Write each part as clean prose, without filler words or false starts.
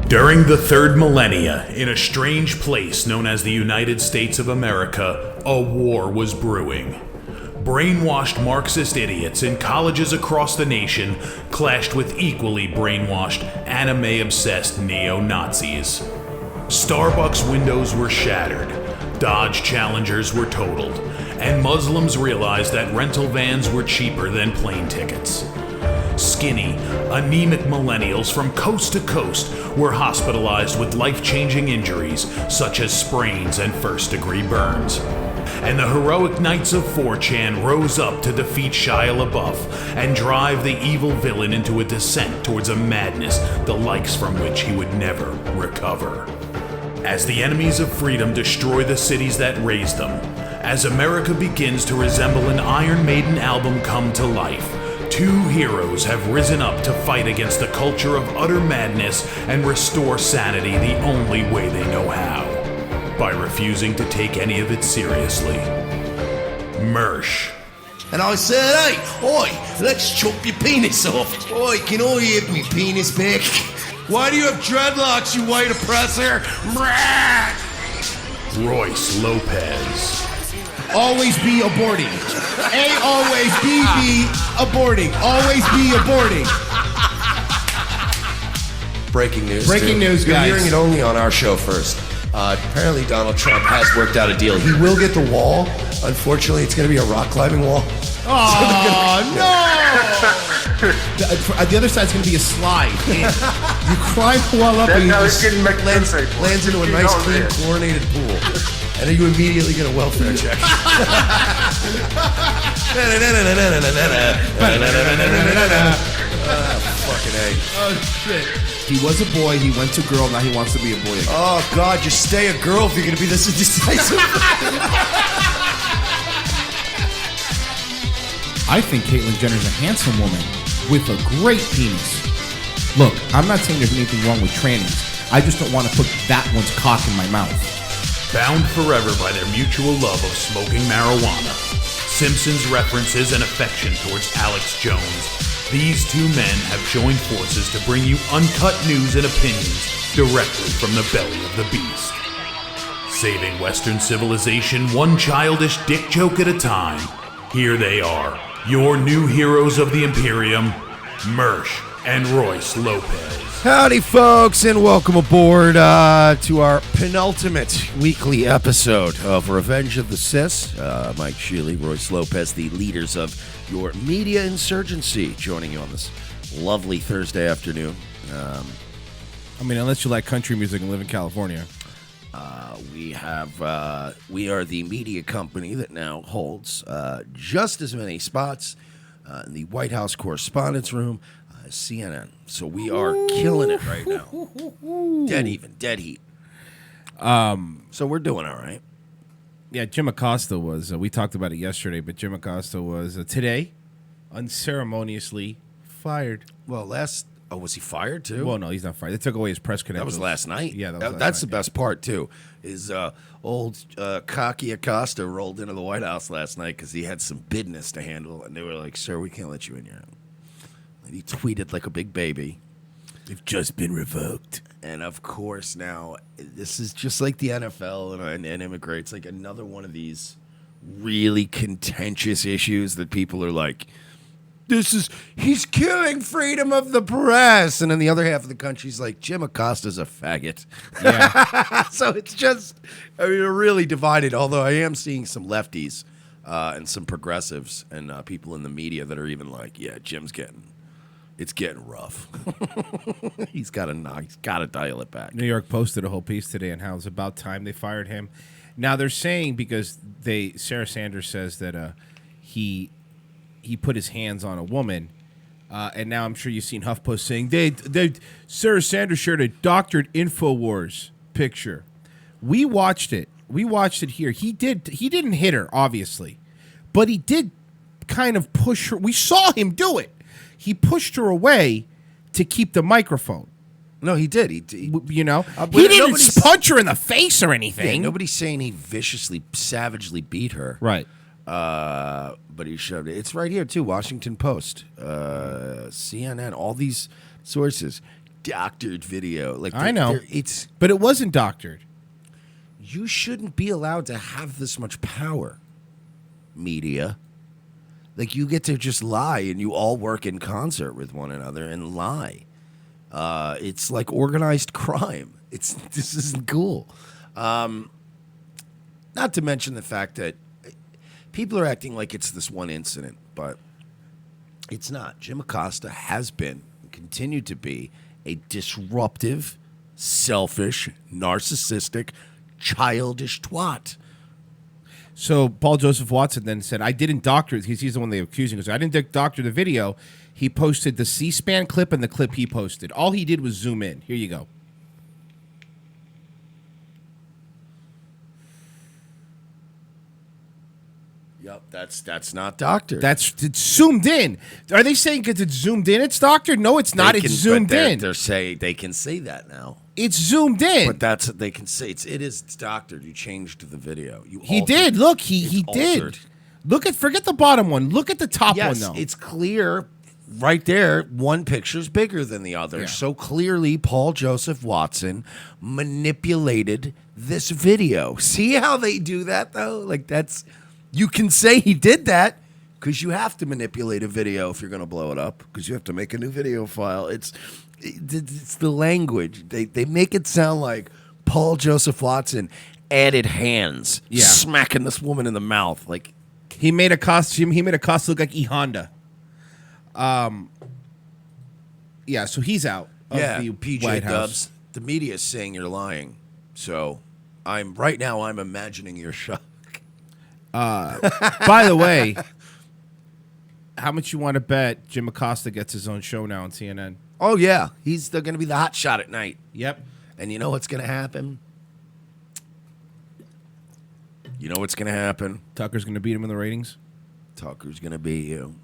During the third millennia, in a strange place known as the United States of America, a war was brewing. Brainwashed Marxist idiots in colleges across the nation clashed with equally brainwashed, anime-obsessed neo-Nazis. Starbucks windows were shattered, Dodge Challengers were totaled, and Muslims realized that rental vans were cheaper than plane tickets. Skinny, anemic millennials from coast to coast were hospitalized with life-changing injuries such as sprains and first-degree burns. And the heroic knights of 4chan rose up to defeat Shia LaBeouf and drive the evil villain into a descent towards a madness the likes from which he would never recover. As the enemies of freedom destroy the cities that raised them, as America begins to resemble an Iron Maiden album come to life, two heroes have risen up to fight against the culture of utter madness and restore sanity the only way they know how, by refusing to take any of it seriously. Mersh. And I said, hey, oi, let's chop your penis off. Oi, can I have me penis back? Why do you have dreadlocks, you white oppressor? Royce Lopez. Always be aborting. A always be aborting. Always be aborting. Breaking news. Breaking news, guys. You're hearing it only on our show first. Apparently Donald Trump has worked out a deal. He will get the wall. Unfortunately, it's going to be a rock climbing wall. Oh, no! The other side's going to be a slide. You climb the wall up and you just lands into a nice, clean, chlorinated pool. And then you immediately get a welfare check. Fucking A. Oh, shit. He was a boy, he went to girl, now he wants to be a boy again. Oh, God, just stay a girl if you're going to be this indecisive. I think Caitlyn Jenner's a handsome woman with a great penis. Look, I'm not saying there's anything wrong with trannies. I just don't want to put that one's cock in my mouth. Bound forever by their mutual love of smoking marijuana, Simpsons references and affection towards Alex Jones, these two men have joined forces to bring you uncut news and opinions directly from the belly of the beast. Saving Western civilization one childish dick joke at a time, here they are, your new heroes of the Imperium, Mersh and Royce Lopez. Howdy, folks, and welcome aboard to our penultimate weekly episode of Revenge of the Cis. Mike Shealy, Royce Lopez, the leaders of your media insurgency, joining you on this lovely Thursday afternoon. I mean, unless you like country music and live in California. We are the media company that now holds just as many spots in the White House Correspondents' Room as CNN. So we are killing it right now. Dead heat. So we're doing all right. Yeah, Jim Acosta was, we talked about it yesterday, but Jim Acosta was today unceremoniously fired. Well, was he fired too? Well, no, he's not fired. They took away his press credentials. That was last night. Yeah, that's the best part too. Is old cocky Acosta rolled into the White House last night because he had some business to handle, and they were like, "Sir, we can't let you in here." And he tweeted like a big baby. They've just been revoked. And of course, now this is just like the NFL and immigrants, like another one of these really contentious issues that people are like, he's killing freedom of the press. And then the other half of the country's like, Jim Acosta's a faggot. Yeah. So it's just, we're really divided, although I am seeing some lefties and some progressives and people in the media that are even like, yeah, it's getting rough. He's got to dial it back. New York posted a whole piece today on how it's about time they fired him. Now they're saying because Sarah Sanders says that he put his hands on a woman, and now I'm sure you've seen HuffPost saying Sarah Sanders shared a doctored InfoWars picture. We watched it. We watched it here. He didn't hit her, obviously, but he did kind of push her. We saw him do it. He pushed her away to keep the microphone. No, he did. He he didn't punch her in the face or anything. Yeah, nobody's saying he viciously, savagely beat her. Right. But he showed it. It's right here, too. Washington Post, CNN, all these sources. doctored video. Like I know. it's But it wasn't doctored. you shouldn't be allowed to have this much power, media. Like, you get to just lie, and you all work in concert with one another and lie. It's like organized crime. This isn't cool. Not to mention the fact that people are acting like it's this one incident, but it's not. Jim Acosta has been and continued to be a disruptive, selfish, narcissistic, childish twat. So Paul Joseph Watson then said, I didn't doctor it, because he's the one they accusing. He goes, I didn't doctor the video. He posted the C-SPAN clip and the clip he posted. All he did was zoom in. Here you go. Yep, that's not doctored. It's zoomed in. Are they saying because it's zoomed in it's doctored? No, it's not. It's zoomed in. They're saying they can say that now. It's zoomed in. But they can say it's doctored. You changed the video. He did. Look, he did. Forget the bottom one. Look at the top one, though. It's clear right there. One picture's bigger than the other. Yeah. So clearly, Paul Joseph Watson manipulated this video. See how they do that, though? Like, you can say he did that because you have to manipulate a video if you're going to blow it up, because you have to make a new video file. It's the language. They make it sound like Paul Joseph Watson added hands, smacking this woman in the mouth. Like, he made a costume. He made a costume look like E Honda. Yeah. So he's out. Of the PJ White House. Dubs. The media is saying you're lying. So I'm imagining your shock. By the way, how much you want to bet Jim Acosta gets his own show now on CNN? Oh yeah, they're going to be the hot shot at night. Yep. And you know what's going to happen? Tucker's going to beat him in the ratings. Tucker's going to beat you.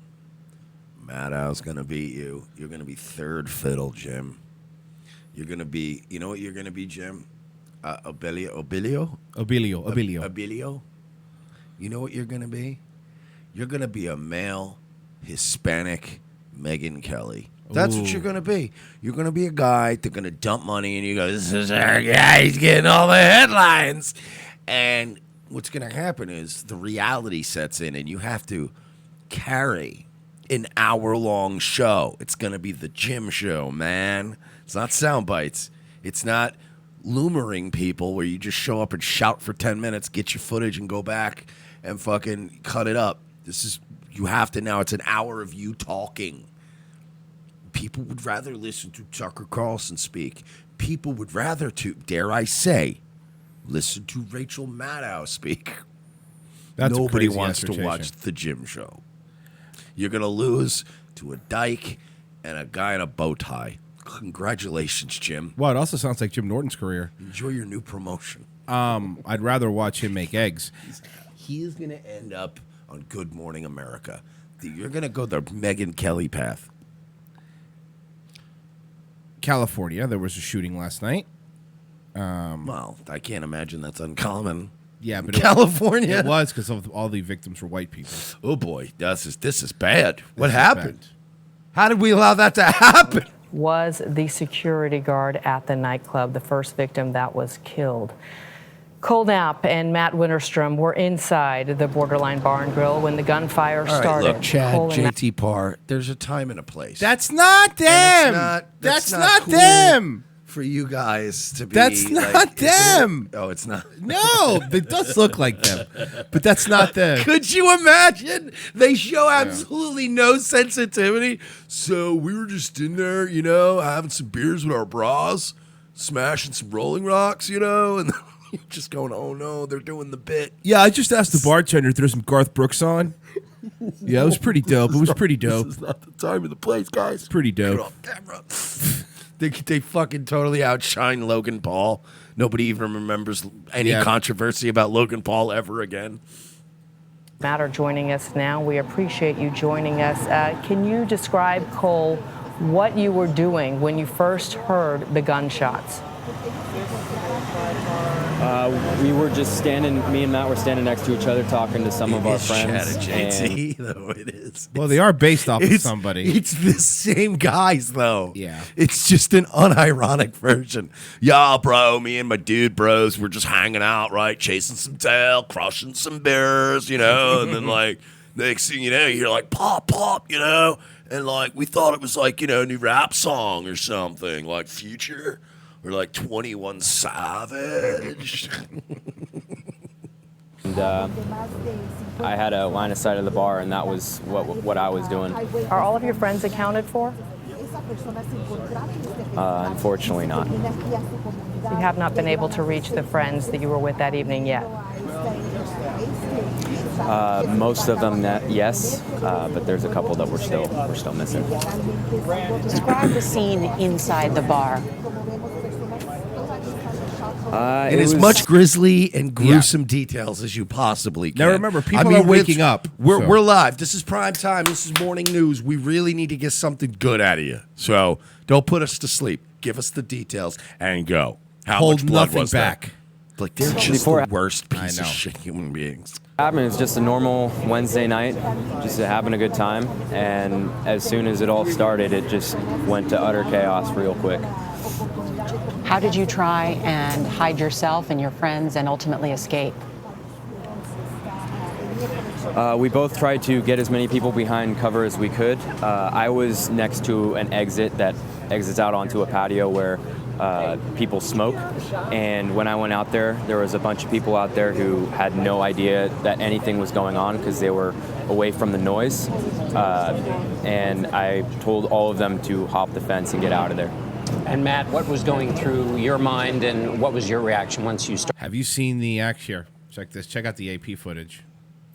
Maddow's going to beat you. You're going to be third fiddle, Jim. You're going to be, you know what you're going to be, Jim? Obilio? You know what you're going to be? You're going to be a male Hispanic Megyn Kelly. That's what you're going to be. You're going to be a guy. They're going to dump money, and you go, this is our guy. He's getting all the headlines. And what's going to happen is the reality sets in, and you have to carry an hour-long show. It's going to be the Jim show, man. It's not sound bites. It's not lumering people where you just show up and shout for 10 minutes, get your footage, and go back and fucking cut it up. You have to now. It's an hour of you talking. People would rather listen to Tucker Carlson speak. People would rather dare I say, listen to Rachel Maddow speak. Nobody wants to watch the Jim show. You're going to lose to a dyke and a guy in a bow tie. Congratulations, Jim. Well, it also sounds like Jim Norton's career. Enjoy your new promotion. I'd rather watch him make eggs. He is going to end up on Good Morning America. You're going to go the Megyn Kelly path. California, there was a shooting last night. Well, I can't imagine that's uncommon. Yeah, but California. It was because all the victims were white people. Oh boy, this is bad. What happened? How did we allow that to happen? Was the security guard at the nightclub, the first victim that was killed. Cole Knapp and Matt Winterstrom were inside the Borderline Bar and Grill when the gunfire started. Look, Chad, JT Parr, there's a time and a place. That's not them. That's not cool them. For you guys to be. That's not them. It's not. No, it does look like them, but that's not them. Could you imagine? They show absolutely no sensitivity. So we were just in there, having some beers with our bras, smashing some Rolling Rocks, and you're just going, oh no, they're doing the bit. Yeah, I just asked the bartender to throw some Garth Brooks on. Yeah, it was pretty dope. This is not the time or the place, guys. Pretty dope. They fucking totally outshine Logan Paul. Nobody even remembers any controversy about Logan Paul ever again. Matt are joining us now. We appreciate you joining us. Can you describe, Cole, what you were doing when you first heard the gunshots? We were just standing. Me and Matt were standing next to each other, talking to some of our friends. JT, though it is. Well, they are based off of somebody. It's the same guys, though. Yeah. It's just an unironic version. Yeah, bro, me and my dude bros, we're just hanging out, right? Chasing some tail, crushing some bears, you know? And then, like, next thing you know, you hear, like, pop, pop, you know? And, like, we thought it was, like, you know, a new rap song or something, like Future or, like, 21 Savage. And I had a line of sight of the bar, and that was what I was doing. Are all of your friends accounted for? Unfortunately not. You have not been able to reach the friends that you were with that evening yet. Most of them, yes, but there's a couple that we're still missing. Describe the scene inside the bar. In as much grisly and gruesome details as you possibly can. Now remember, people are waking up. We're live. This is prime time. This is morning news. We really need to get something good out of you. So don't put us to sleep. Give us the details and go. How Hold much blood nothing was back. that? Like, they're just the worst piece of shit human beings. Happened is just a normal Wednesday night, just having a good time, and as soon as it all started, it just went to utter chaos real quick. How did you try and hide yourself and your friends and ultimately escape? We both tried to get as many people behind cover as we could. I was next to an exit that exits out onto a patio where people smoke, and when I went out there was a bunch of people out there who had no idea that anything was going on because they were away from the noise, and I told all of them to hop the fence and get out of there. And Matt, what was going through your mind, and what was your reaction once you started? Have you seen the act here? Check this. Check out the AP footage.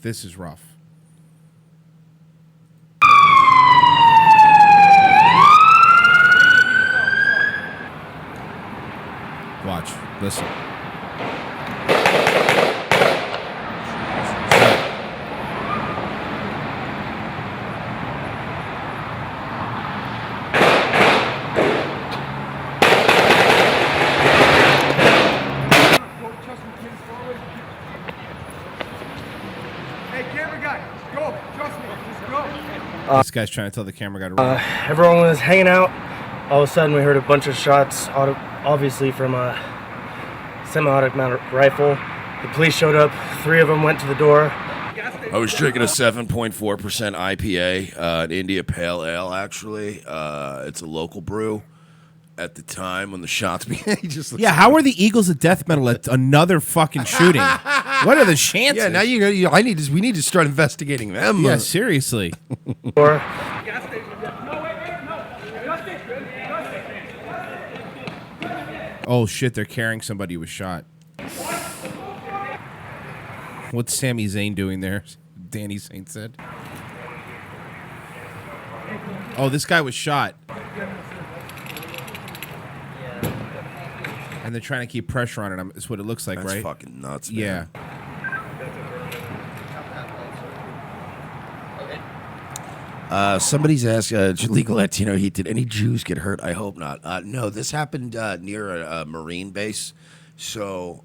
This is rough. Watch. Listen. This guy's trying to tell the camera guy to run. Everyone was hanging out. All of a sudden, we heard a bunch of shots, obviously from a semi-automatic rifle. The police showed up. 3 of them went to the door. I was drinking a 7.4% IPA, an India Pale Ale, actually. It's a local brew. At the time when the shots began, yeah, how are the Eagles of death metal at another fucking shooting? What are the chances? Yeah, now we need to start investigating them. Yeah, seriously. Oh shit, they're carrying somebody who was shot. What's Sami Zayn doing there? Danny Saint said. Oh, this guy was shot. And they're trying to keep pressure on it. That's what it looks like, That's right? fucking nuts, man. Yeah. Somebody's asked, legal Latino heat, did any Jews get hurt? I hope not. No, this happened near a Marine base. So,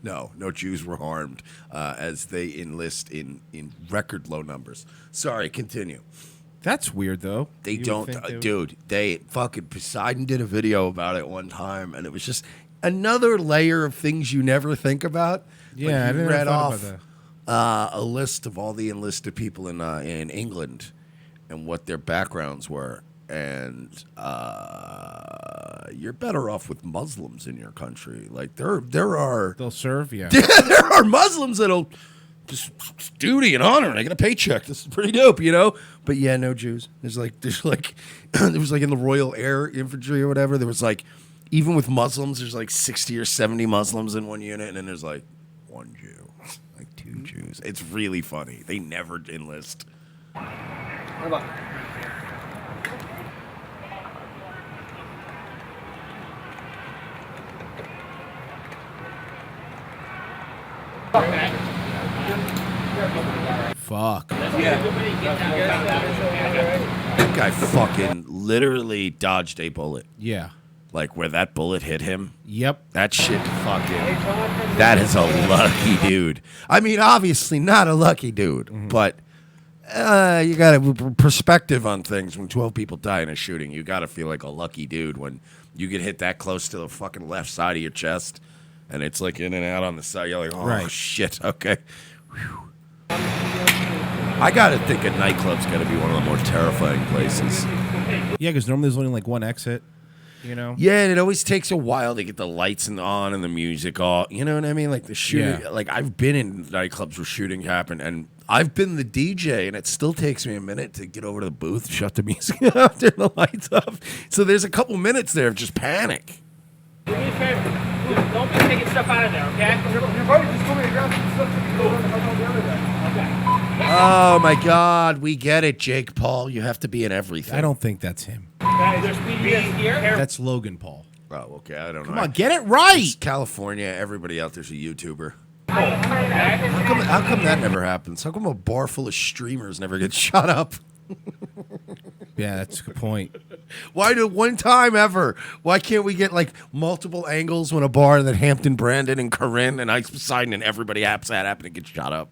no Jews were harmed as they enlist in record low numbers. Sorry, continue. That's weird, though. They fucking Poseidon did a video about it one time, and it was just another layer of things you never think about. Yeah, I didn't read thought off about that. a list of all the enlisted people in England and what their backgrounds were, and you're better off with Muslims in your country. Like they'll serve, yeah. There are Muslims that'll just duty and honor, and I get a paycheck. This is pretty dope, you know. But yeah, no Jews. There's like there was like in the Royal Air Infantry or whatever. There was like, even with Muslims, there's like 60 or 70 Muslims in one unit, and then there's like 1 Jew, like 2 Jews. It's really funny. They never enlist. What about? Fuck. That guy fucking literally dodged a bullet. Yeah. Like where that bullet hit him. Yep. That shit that is a lucky dude. I mean, obviously not a lucky dude, but you got a perspective on things. When 12 people die in a shooting, you got to feel like a lucky dude when you get hit that close to the fucking left side of your chest, and it's like in and out on the side. You're like, oh, shit, okay. Whew. I got to think a nightclub's got to be one of the more terrifying places. Yeah, because normally there's only like one exit. You know? Yeah, and it always takes a while to get the lights on and the music off. You know what I mean? Like the shooting. Yeah. Like I've been in nightclubs where shooting happened, and I've been the DJ, and it still takes me a minute to get over to the booth, shut the music off, turn the lights off. So there's a couple minutes there of just panic. Do me a favor. Don't be taking stuff out of there, okay? Your buddy just told me to grab some stuff to go the other day. Okay. Oh my God, we get it, Jake Paul. You have to be in everything. I don't think that's him. Okay, there's BDS here. That's Logan Paul. Oh, okay. I don't know. Come on, get it right. It's California. Everybody out there's a YouTuber. How come that never happens? How come a bar full of streamers never gets shot up? Yeah, that's a good point. Why do one time ever? Why can't we get like multiple angles when a bar that Hampton, Brandon, and Corinne and Ike Poseidon and everybody happened to get shot up?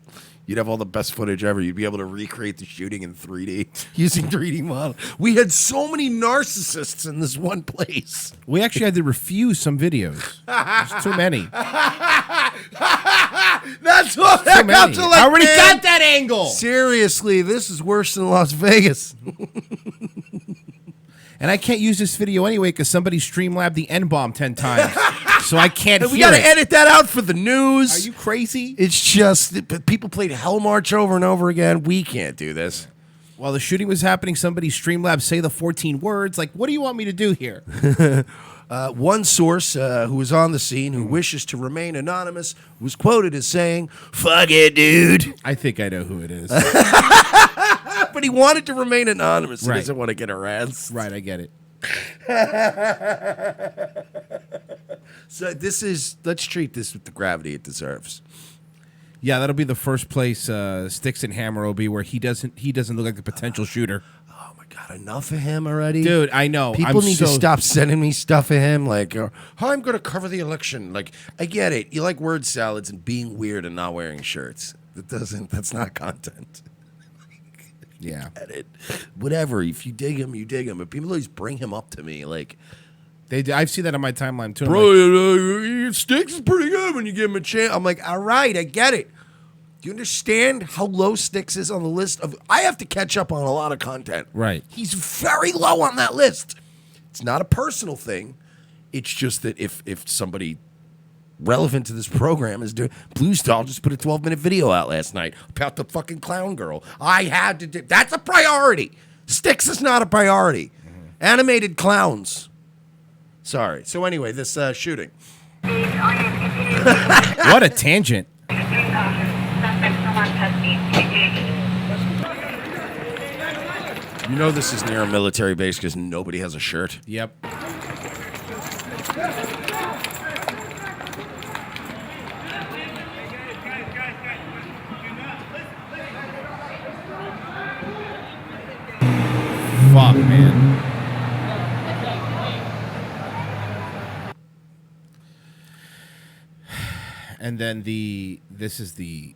You'd have all the best footage ever. You'd be able to recreate the shooting in 3D using 3D model. We had so many narcissists in this one place. We actually had to refuse some videos. There's too many. That's what that comes to like. I already got that angle. Seriously, this is worse than Las Vegas. And I can't use this video anyway because somebody streamlabbed the N-bomb 10 times. So I can't hear it. We got to edit that out for the news. Are you crazy? It's just that people played Hell March over and over again. We can't do this. While the shooting was happening, somebody streamlabbed say the 14 words. Like, what do you want me to do here? One source who was on the scene who wishes to remain anonymous was quoted as saying, "Fuck it, dude." I think I know who it is. But he wanted to remain anonymous. He Right. doesn't want to get harassed. Right, I get it. So let's treat this with the gravity it deserves. Yeah, that'll be the first place Sticks and Hammer will be where he doesn't look like the potential shooter. Oh my God, enough of him already. Dude, I know. People need to stop sending me stuff of him. Like, I'm going to cover the election. Like, I get it. You like word salads and being weird and not wearing shirts. That's not content. Yeah. Get it. Whatever. If you dig him, you dig him. But people always bring him up to me. Like, I've seen that on my timeline too. bro, Sticks is pretty good when you give him a chance. I'm like, all right, I get it. Do you understand how low Sticks is on the list of? I have to catch up on a lot of content. Right. He's very low on that list. It's not a personal thing. It's just that if somebody relevant to this program is doing, Blue Star just put a 12-minute video out last night about the fucking clown girl. I had to do. That's a priority. Sticks is not a priority. Animated clowns. Sorry. So anyway, this shooting. What a tangent. You know this is near a military base because nobody has a shirt. Yep. Fuck, man. And then this is the.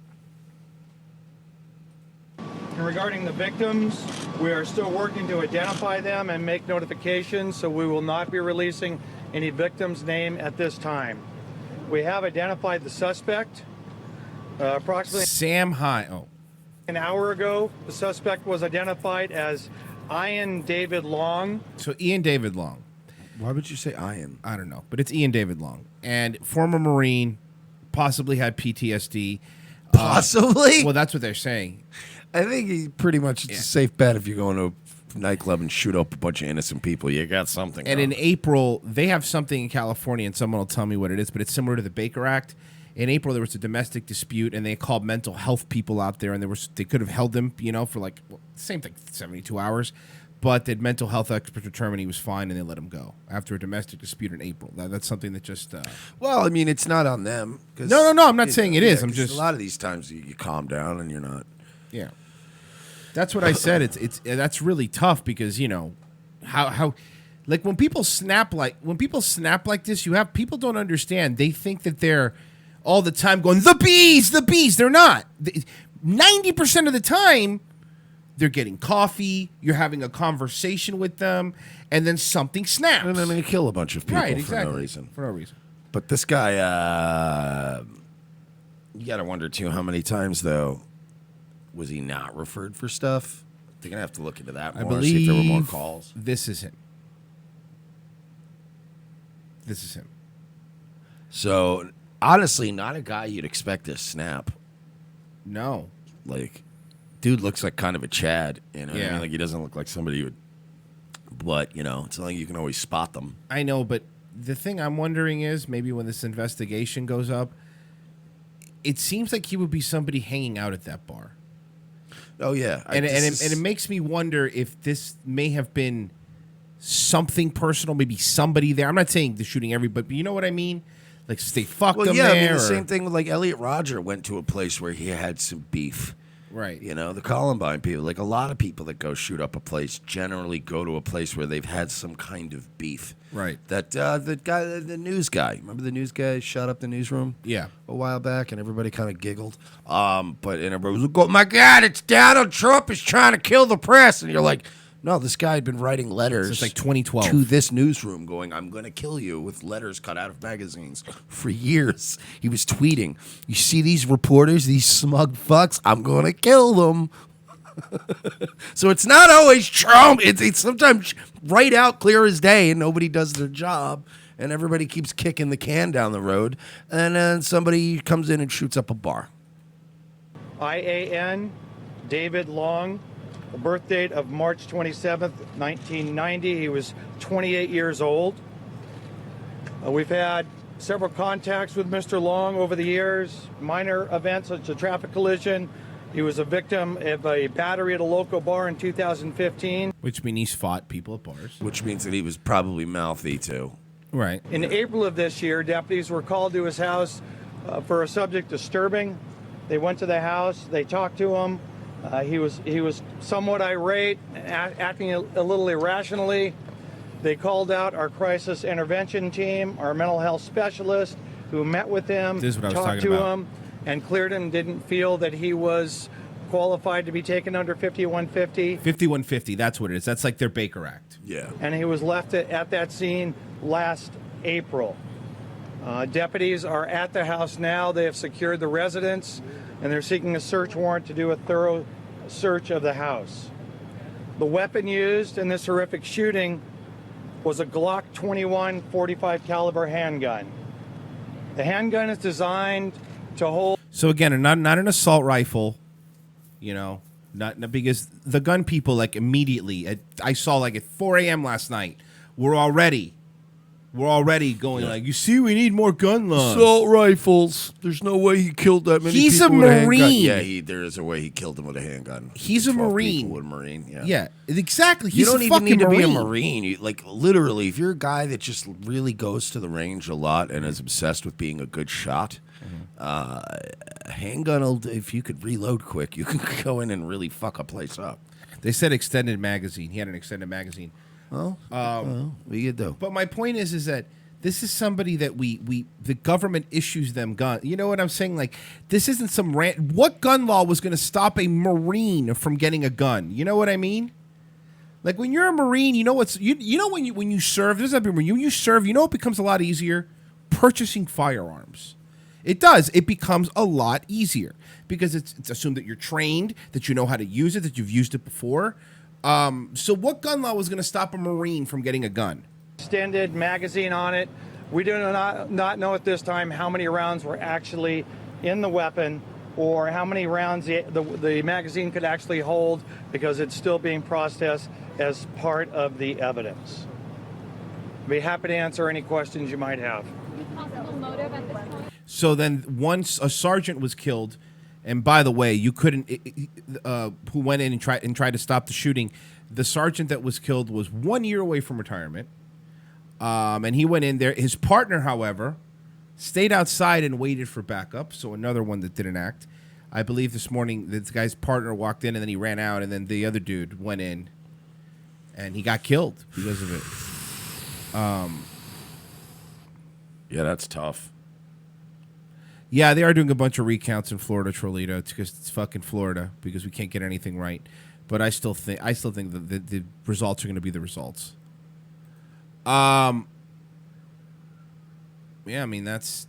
And regarding the victims, we are still working to identify them and make notifications, so we will not be releasing any victim's name at this time. We have identified the suspect. Approximately Sam High. Oh. An hour ago, the suspect was identified as Ian David Long. So Ian David Long. Why would you say Ian? I don't know, but it's Ian David Long. And former Marine, possibly had PTSD. Possibly? Well, that's what they're saying. I think he pretty much it's a safe bet if you go into a nightclub and shoot up a bunch of innocent people. You got something. And in April, they have something in California, and someone will tell me what it is, but it's similar to the Baker Act. In April, there was a domestic dispute, and they called mental health people out there, and they could have held them, for like same thing, 72 hours. But the mental health experts determined he was fine, and they let him go after a domestic dispute in April. That's something that just. Well, I mean, it's not on them. No. I'm not saying it is. I'm just a lot of these times you calm down and you're not. Yeah, that's what I said. It's that's really tough because how Like when people snap like this, you have people don't understand. They think that they're all the time going the bees. They're not. 90% of the time, they're getting coffee. You're having a conversation with them, and then something snaps, and then they kill a bunch of people exactly. for no reason. For no reason. But this guy, you got to wonder too, how many times though was he not referred for stuff? They're gonna have to look into that more. I believe see if there were more calls. This is him. So honestly, not a guy you'd expect to snap. No, like, dude looks like kind of a Chad. You know, what I Yeah. mean? Like he doesn't look like somebody who would. But you know, it's not like you can always spot them. I know, but the thing I'm wondering is maybe when this investigation goes up, it seems like he would be somebody hanging out at that bar. Oh yeah, And it makes me wonder if this may have been something personal, maybe somebody there. I'm not saying the shooting everybody, but you know what I mean? Like they fucked Well, them yeah, there. I mean the or- same thing with like Elliot Rodger went to a place where he had some beef. Right. You know, the Columbine people, like a lot of people that go shoot up a place generally go to a place where they've had some kind of beef. Right. That the guy, the news guy, remember the news guy shot up the newsroom? Yeah. A while back, and everybody kind of giggled. But everybody was like, "Oh my God, it's Donald Trump is trying to kill the press," and you're like, "No, this guy had been writing letters Since like 2012 to this newsroom, going, "I'm going to kill you," with letters cut out of magazines for years. He was tweeting, "You see these reporters, these smug fucks? I'm going to kill them." So it's not always Trump. It's sometimes right out clear as day, and nobody does their job, and everybody keeps kicking the can down the road, and then somebody comes in and shoots up a bar. IAN, David Long, the birth date of March 27th, 1990. He was 28 years old. We've had several contacts with Mr. Long over the years, minor events such as a traffic collision. He was a victim of a battery at a local bar in 2015. Which means he's fought people at bars. Which means that he was probably mouthy too. Right. In April of this year, deputies were called to his house for a subject disturbing. They went to the house. They talked to him. He was somewhat irate, acting a little irrationally. They called out our crisis intervention team, our mental health specialist, who met with him, This is what I was talked talking to about. him, and cleared him. Didn't feel that he was qualified to be taken under 5150. 5150, that's what it is. That's like their Baker Act. Yeah. And he was left at that scene last April. Deputies are at the house now. They have secured the residence, and they're seeking a search warrant to do a thorough search of the house. The weapon used in this horrific shooting was a Glock 21 45 caliber handgun. The handgun is designed to hold. So again, not an assault rifle, you know, not because the gun people like immediately. I saw like at 4 a.m. last night. We're already going like, you see, we need more gun laws. Assault rifles. There's no way he killed that many He's people a with a handgun. Marine. Yeah, there is a way he killed them with a handgun. He's a 12 Marine. people with a Marine. Yeah. Yeah, exactly. He's You don't a even fucking need to be a Marine. Marine. You, like literally, if you're a guy that just really goes to the range a lot and is obsessed with being a good shot, a handgun will. If you could reload quick, you can go in and really fuck a place up. They said extended magazine. He had an extended magazine. Well, what you do? But my point is that this is somebody that the government issues them gun. You know what I'm saying? Like, this isn't some what gun law was going to stop a Marine from getting a gun? You know what I mean? Like when you're a Marine, you know you know when you serve. There's nothing when you serve. You know it becomes a lot easier purchasing firearms. It does. It becomes a lot easier because it's assumed that you're trained, that you know how to use it, that you've used it before. So what gun law was going to stop a Marine from getting a gun? Extended magazine on it. We do not know at this time how many rounds were actually in the weapon or how many rounds the magazine could actually hold because it's still being processed as part of the evidence. I'd be happy to answer any questions you might have. So then once a sergeant was killed, and by the way, you couldn't, who went in and tried to stop the shooting, the sergeant that was killed was 1 year away from retirement. And he went in there. His partner, however, stayed outside and waited for backup. So another one that didn't act. I believe this morning this guy's partner walked in and then he ran out, and then the other dude went in and he got killed because of it. Yeah, that's tough. Yeah, they are doing a bunch of recounts in Florida, Trolito. It's because it's fucking Florida because we can't get anything right. But I still think that the results are going to be the results. Yeah, I mean that's.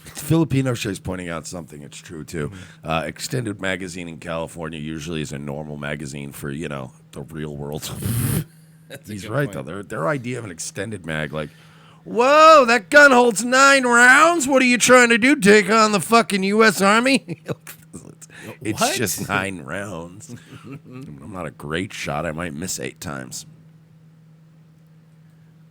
Filipino show's pointing out something. It's true too. Extended magazine in California usually is a normal magazine for the real world. He's right though. Their idea of an extended mag, like, whoa, that gun holds 9 rounds. What are you trying to do? Take on the fucking U.S. Army? It's What? just 9 rounds. I'm not a great shot. I might miss 8 times.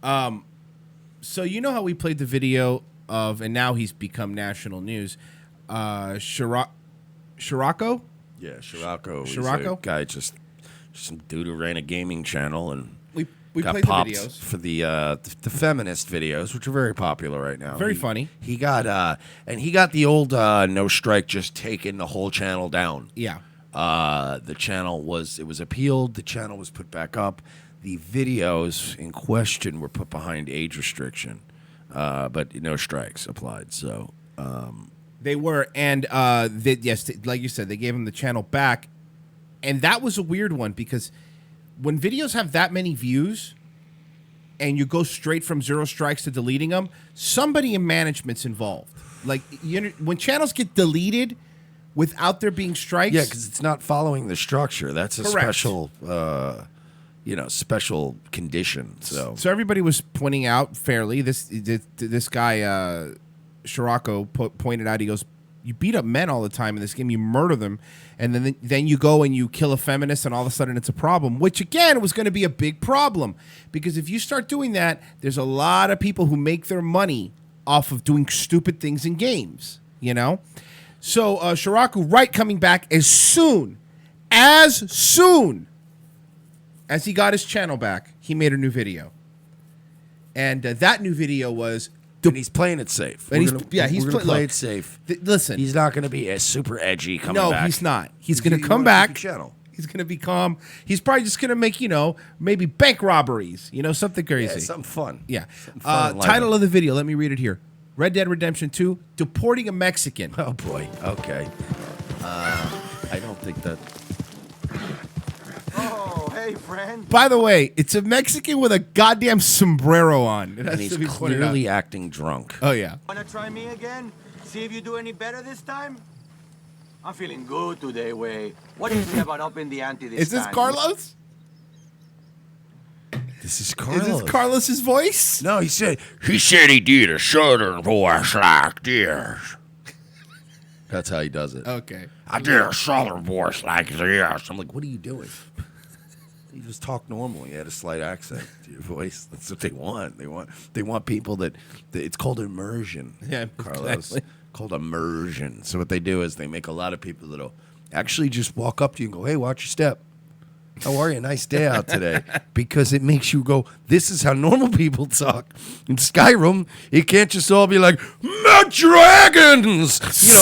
So you know how we played the video of, and now he's become national news. Scirocco. Yeah, Scirocco. Scirocco? He's a guy, just some dude who ran a gaming channel and We got played the popped videos. for the feminist videos, which are very popular right now. Very funny. He got the old no strike, just taking the whole channel down. Yeah. The channel was appealed. The channel was put back up. The videos in question were put behind age restriction, but no strikes applied. So They were, and like you said, they gave him the channel back, and that was a weird one because when videos have that many views, and you go straight from 0 strikes to deleting them, somebody in management's involved. Like when channels get deleted without there being strikes, yeah, because it's not following the structure. That's a Correct. special, special condition. So everybody was pointing out fairly. This guy Scirocco pointed out. He goes, "You beat up men all the time in this game. You murder them, and then you go and you kill a feminist, and all of a sudden it's a problem." Which again was going to be a big problem because if you start doing that, there's a lot of people who make their money off of doing stupid things in games. So Scirocco, coming back as soon as he got his channel back, he made a new video, and that new video was. And he's playing it safe. And he's playing it safe. Listen, he's not going to be super edgy coming back. No, he's not. He's going to come back. Channel. He's going to be calm. He's probably just going to make maybe bank robberies. Something crazy. Yeah, something fun. Yeah. Something fun Title of the video. Let me read it here. Red Dead Redemption 2: Deporting a Mexican. Oh boy. Okay. I don't think that. Oh, hey, friend. By the way, it's a Mexican with a goddamn sombrero on. And he's clearly acting drunk. Oh, yeah. Wanna try me again? See if you do any better this time? I'm feeling good today, Way. What do you say about upping the ante this time? Is this Carlos? This is Carlos. Is this Carlos's voice? No, he said he did a southern voice like this. That's how he does it. Okay. I did a southern voice like this. I'm like, what are you doing? You just talk normal. You had a slight accent to your voice. That's what they want. They want people that it's called immersion. Yeah, Carlos. exactly. Called immersion. So what they do is they make a lot of people that'll actually just walk up to you and go, "Hey, watch your step. How are you? Nice day out today." Because it makes you go, this is how normal people talk. In Skyrim, it can't just all be like, "My dragons!"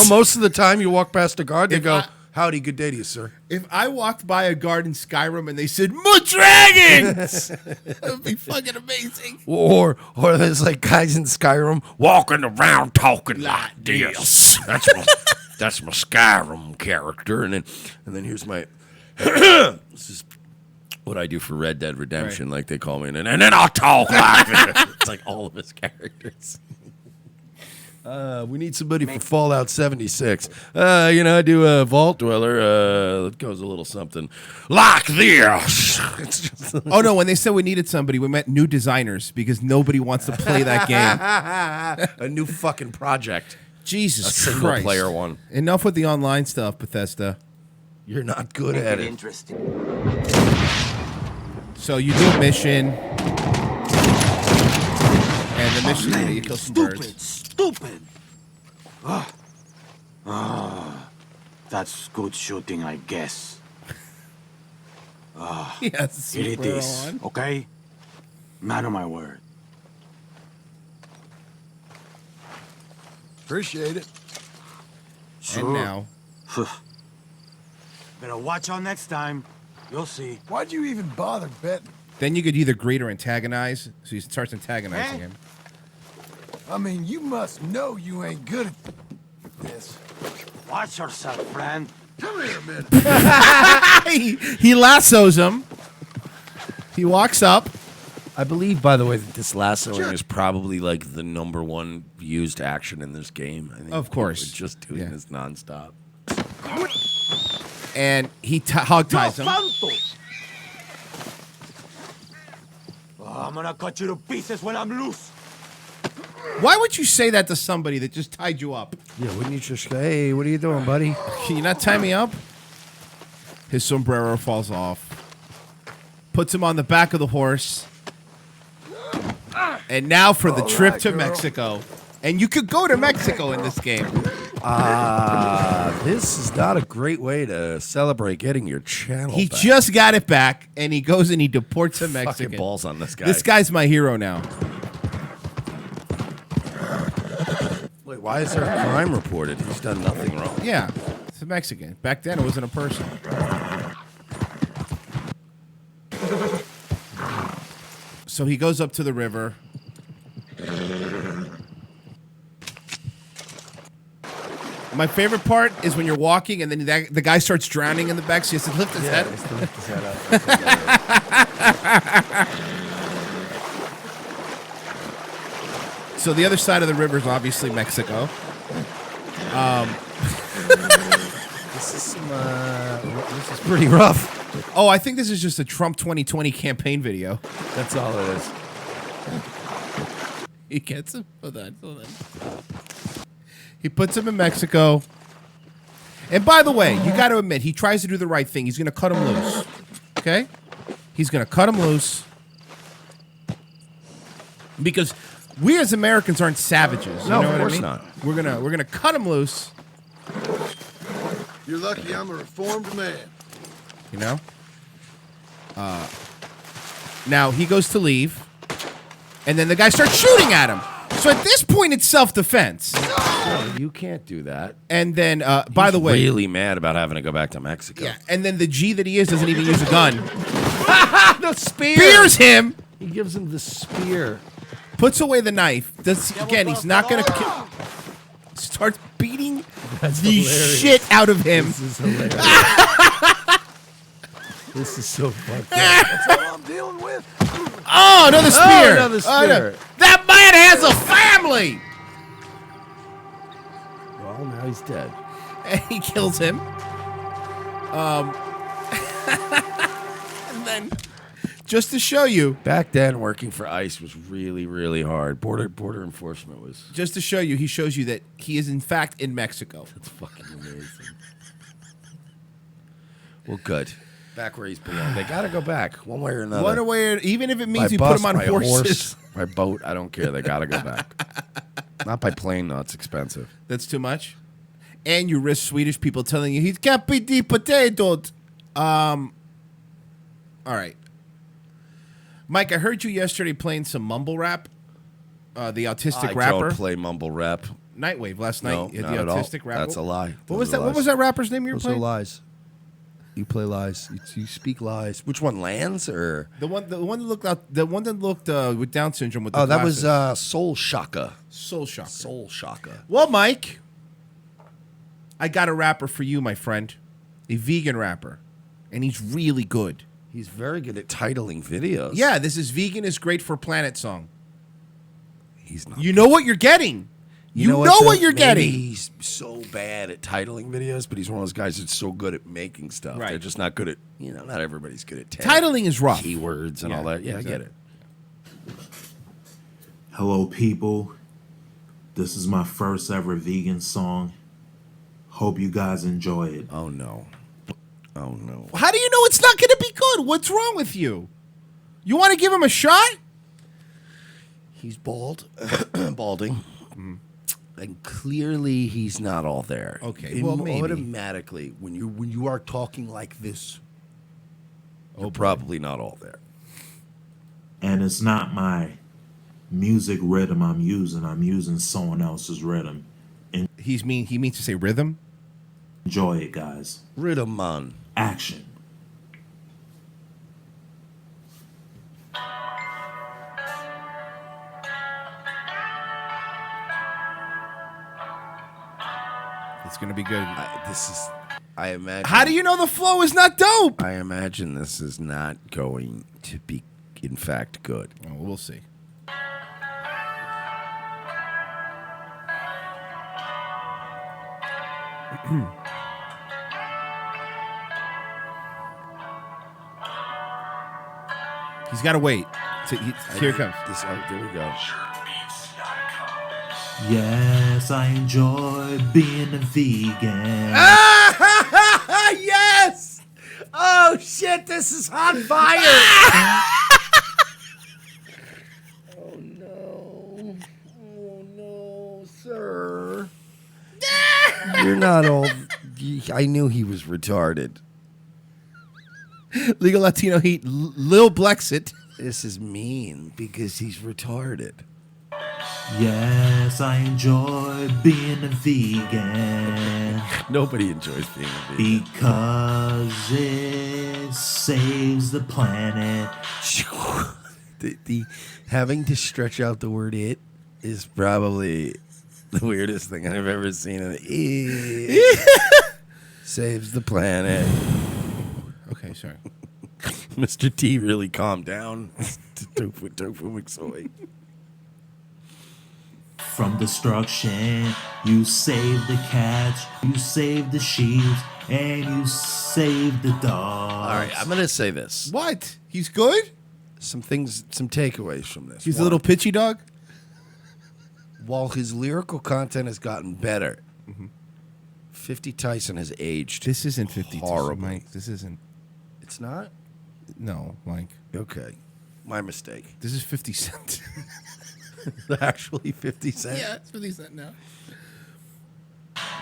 Most of the time you walk past a guard, they go, "Howdy, good day to you, sir." If I walked by a guard in Skyrim and they said, "More dragons!" that would be fucking amazing. Or there's like guys in Skyrim walking around talking like this. That's my Skyrim character. And then here's my this is what I do for Red Dead Redemption, like they call me, and then I'll talk like this. It's like all of his characters. We need somebody for Fallout 76. I do a Vault Dweller. It goes a little something like this. It's just Oh, no, when they said we needed somebody, we meant new designers because nobody wants to play that game. a new fucking project. Jesus A single Christ. player one. Enough with the online stuff, Bethesda. You're not good at it. Interesting. So you do a mission, and the mission you kill some birds. Stupid. That's good shooting, I guess. Yes, Here it is, okay? Man of my word. Appreciate it. Sure. And now, Better watch out next time. You'll see. Why'd you even bother betting? Then you could either greet or antagonize. So he starts antagonizing him. I mean, you must know you ain't good at this. Watch yourself, friend. Come here a minute. he lassos him. He walks up. I believe, by the way, that this lassoing is probably like the #1 used action in this game. I think Of course. we're just doing this nonstop. And he hog ties him. Santos! Oh, I'm gonna cut you to pieces when I'm loose. Why would you say that to somebody that just tied you up? Yeah, wouldn't you just go, hey, what are you doing, buddy? Can you not tie me up? His sombrero falls off. Puts him on the back of the horse. And now for the trip to Mexico. And you could go to Mexico in this game. This is not a great way to celebrate getting your channel He back. just got it back, and he goes and he deports a Mexican. Fucking balls on this guy. This guy's my hero now. Wait, why is there a crime reported? He's done nothing wrong. Yeah, it's a Mexican. Back then, it wasn't a person. So he goes up to the river. My favorite part is when you're walking and then the guy starts drowning in the back, so he has to lift his head. He has to lift his head up. So the other side of the river is obviously Mexico. This is pretty rough. Oh, I think this is just a Trump 2020 campaign video. That's all it is. He gets him. Hold on. He puts him in Mexico. And by the way, you got to admit, he tries to do the right thing. He's going to cut him loose. Okay? He's going to cut him loose. Because we as Americans aren't savages. No, you know of what course I mean? not. We're gonna cut him loose. You're lucky I'm a reformed man. You know? Now he goes to leave. And then the guy starts shooting at him. So at this point, it's self-defense. No, you can't do that. And then, by the way, really mad about having to go back to Mexico. yeah. And then the G that he is doesn't even use a gun. The spear. Spears him. He gives him the spear. Puts away the knife. Again, he's not gonna kill. Starts beating the hilarious. shit out of him. This is hilarious. This is so fucked up. That's all I'm dealing with. Oh, another spear. Oh, another spear. No. That man has a family. Well, now he's dead. And he kills him. And then, just to show you, Back then, working for ICE was really, really hard. Border enforcement was. just to show you, he shows you that he is in fact in Mexico. That's fucking amazing. Well, good. Back where he's belong. They got to go back one way or another. What a way, even if it means By we bus, put him on by horses. horse, by boat, I don't care. They got to go back. Not by plane, though. It's expensive. That's too much. And you risk Swedish people telling you he can't be deported. All right. Mike, I heard you yesterday playing some mumble rap. The autistic rapper. I don't play mumble rap. Nightwave last night. No, You had not the at all. autistic rapper. That's a lie. What was that? What was that rapper's name you were Those are playing? lies. You play lies. You speak lies. Which one, Lance or? The one that looked with Down syndrome with the Oh, that glasses. was Soul Shaka. Soul Shocker. Soul Shaka. Well, Mike, I got a rapper for you, my friend. A vegan rapper. And he's really good. He's very good at titling videos. Yeah, this is Vegan is Great for Planet song. He's not. You know what you're getting. You know though? what you're Maybe getting. He's so bad at titling videos, but he's one of those guys that's so good at making stuff. Right. They're just not good at, not everybody's good at Titling is rough. keywords and all that. Yeah, I get it. Hello, people. This is my first ever vegan song. Hope you guys enjoy it. Oh, no. Oh, no. How do you know it's not going to be good? What's wrong with you? You want to give him a shot? He's bald. Balding. And clearly he's not all there. Okay, And well, maybe. automatically, when you are talking like this, you're probably not all there. And it's not my music rhythm I'm using someone else's rhythm. He means to say rhythm? Enjoy it, guys. Rhythm man. Action. gonna be good. I imagine. How do you know the flow is not dope? I imagine this is not going to be, in fact, good. Oh, we'll see. He's got to wait. Here it comes. There we go. Yes, I enjoy being a vegan. Yes! Oh, shit, this is on fire! Oh, no. Oh, no, sir. You're not all... I knew he was retarded. Legal Latino Heat, Lil Blexit. This is mean because he's retarded. Yes, I enjoy being a vegan. Nobody enjoys being a vegan. Because it saves the planet. The having to stretch out the word "it" is probably the weirdest thing I've ever seen. Saves the planet. Okay, sorry. Mr. T really calmed down. Tofu McSoy. From destruction, you save the cats, you save the sheep, and you save the dogs. All right, I'm gonna say this. What? He's good? Some takeaways from this. He's a little pitchy dog? While his lyrical content has gotten better, 50 Tyson has aged. This isn't 50 horribly. Mike. This isn't. It's not? No, Mike. Okay. My mistake. This is 50 Cent. Actually 50 Cent? Yeah, it's 50 Cent now.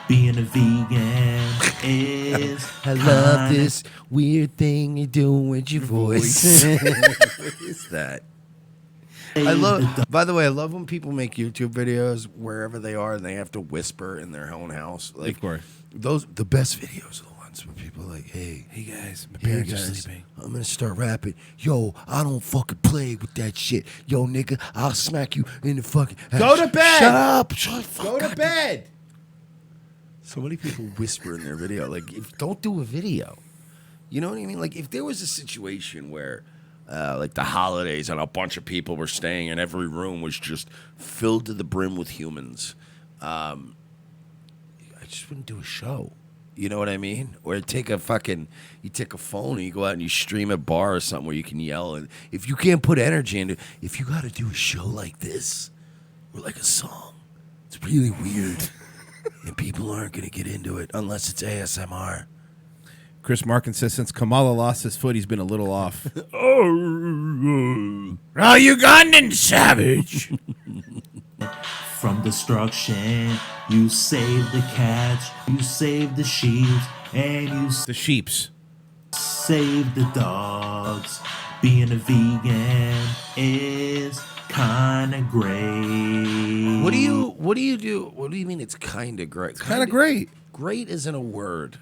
Being a vegan is... I love this weird thing you're doing with your voice. What is that? By the way, I love when people make YouTube videos wherever they are and they have to whisper in their own house. Like, Of course. The best videos are the ones where people are like, hey guys, my hey parents are guys, sleeping. I'm gonna start rapping. Yo, I don't fucking play with that shit. Yo, nigga, I'll smack you in the fucking ass. Go to bed! Shut up! Shut the fuck Go to up. bed! So many people whisper in their video. Like, don't do a video. You know what I mean? Like, if there was a situation where, like, the holidays and a bunch of people were staying and every room was just filled to the brim with humans, I just wouldn't do a show. You know what I mean? Or you take a phone and you go out and you stream a bar or something where you can yell. And if you can't put energy into it, if you got to do a show like this or like a song, it's really weird. And people aren't going to get into it unless it's ASMR. Chris Markin says since Kamala lost his foot, he's been a little off. Oh, Ugandan savage. From destruction, you save the cats, you save the sheep, and you the sheeps. Save the dogs. Being a vegan is kind of great. What do you do? What do you mean it's kind of great? It's kind of great. Great isn't a word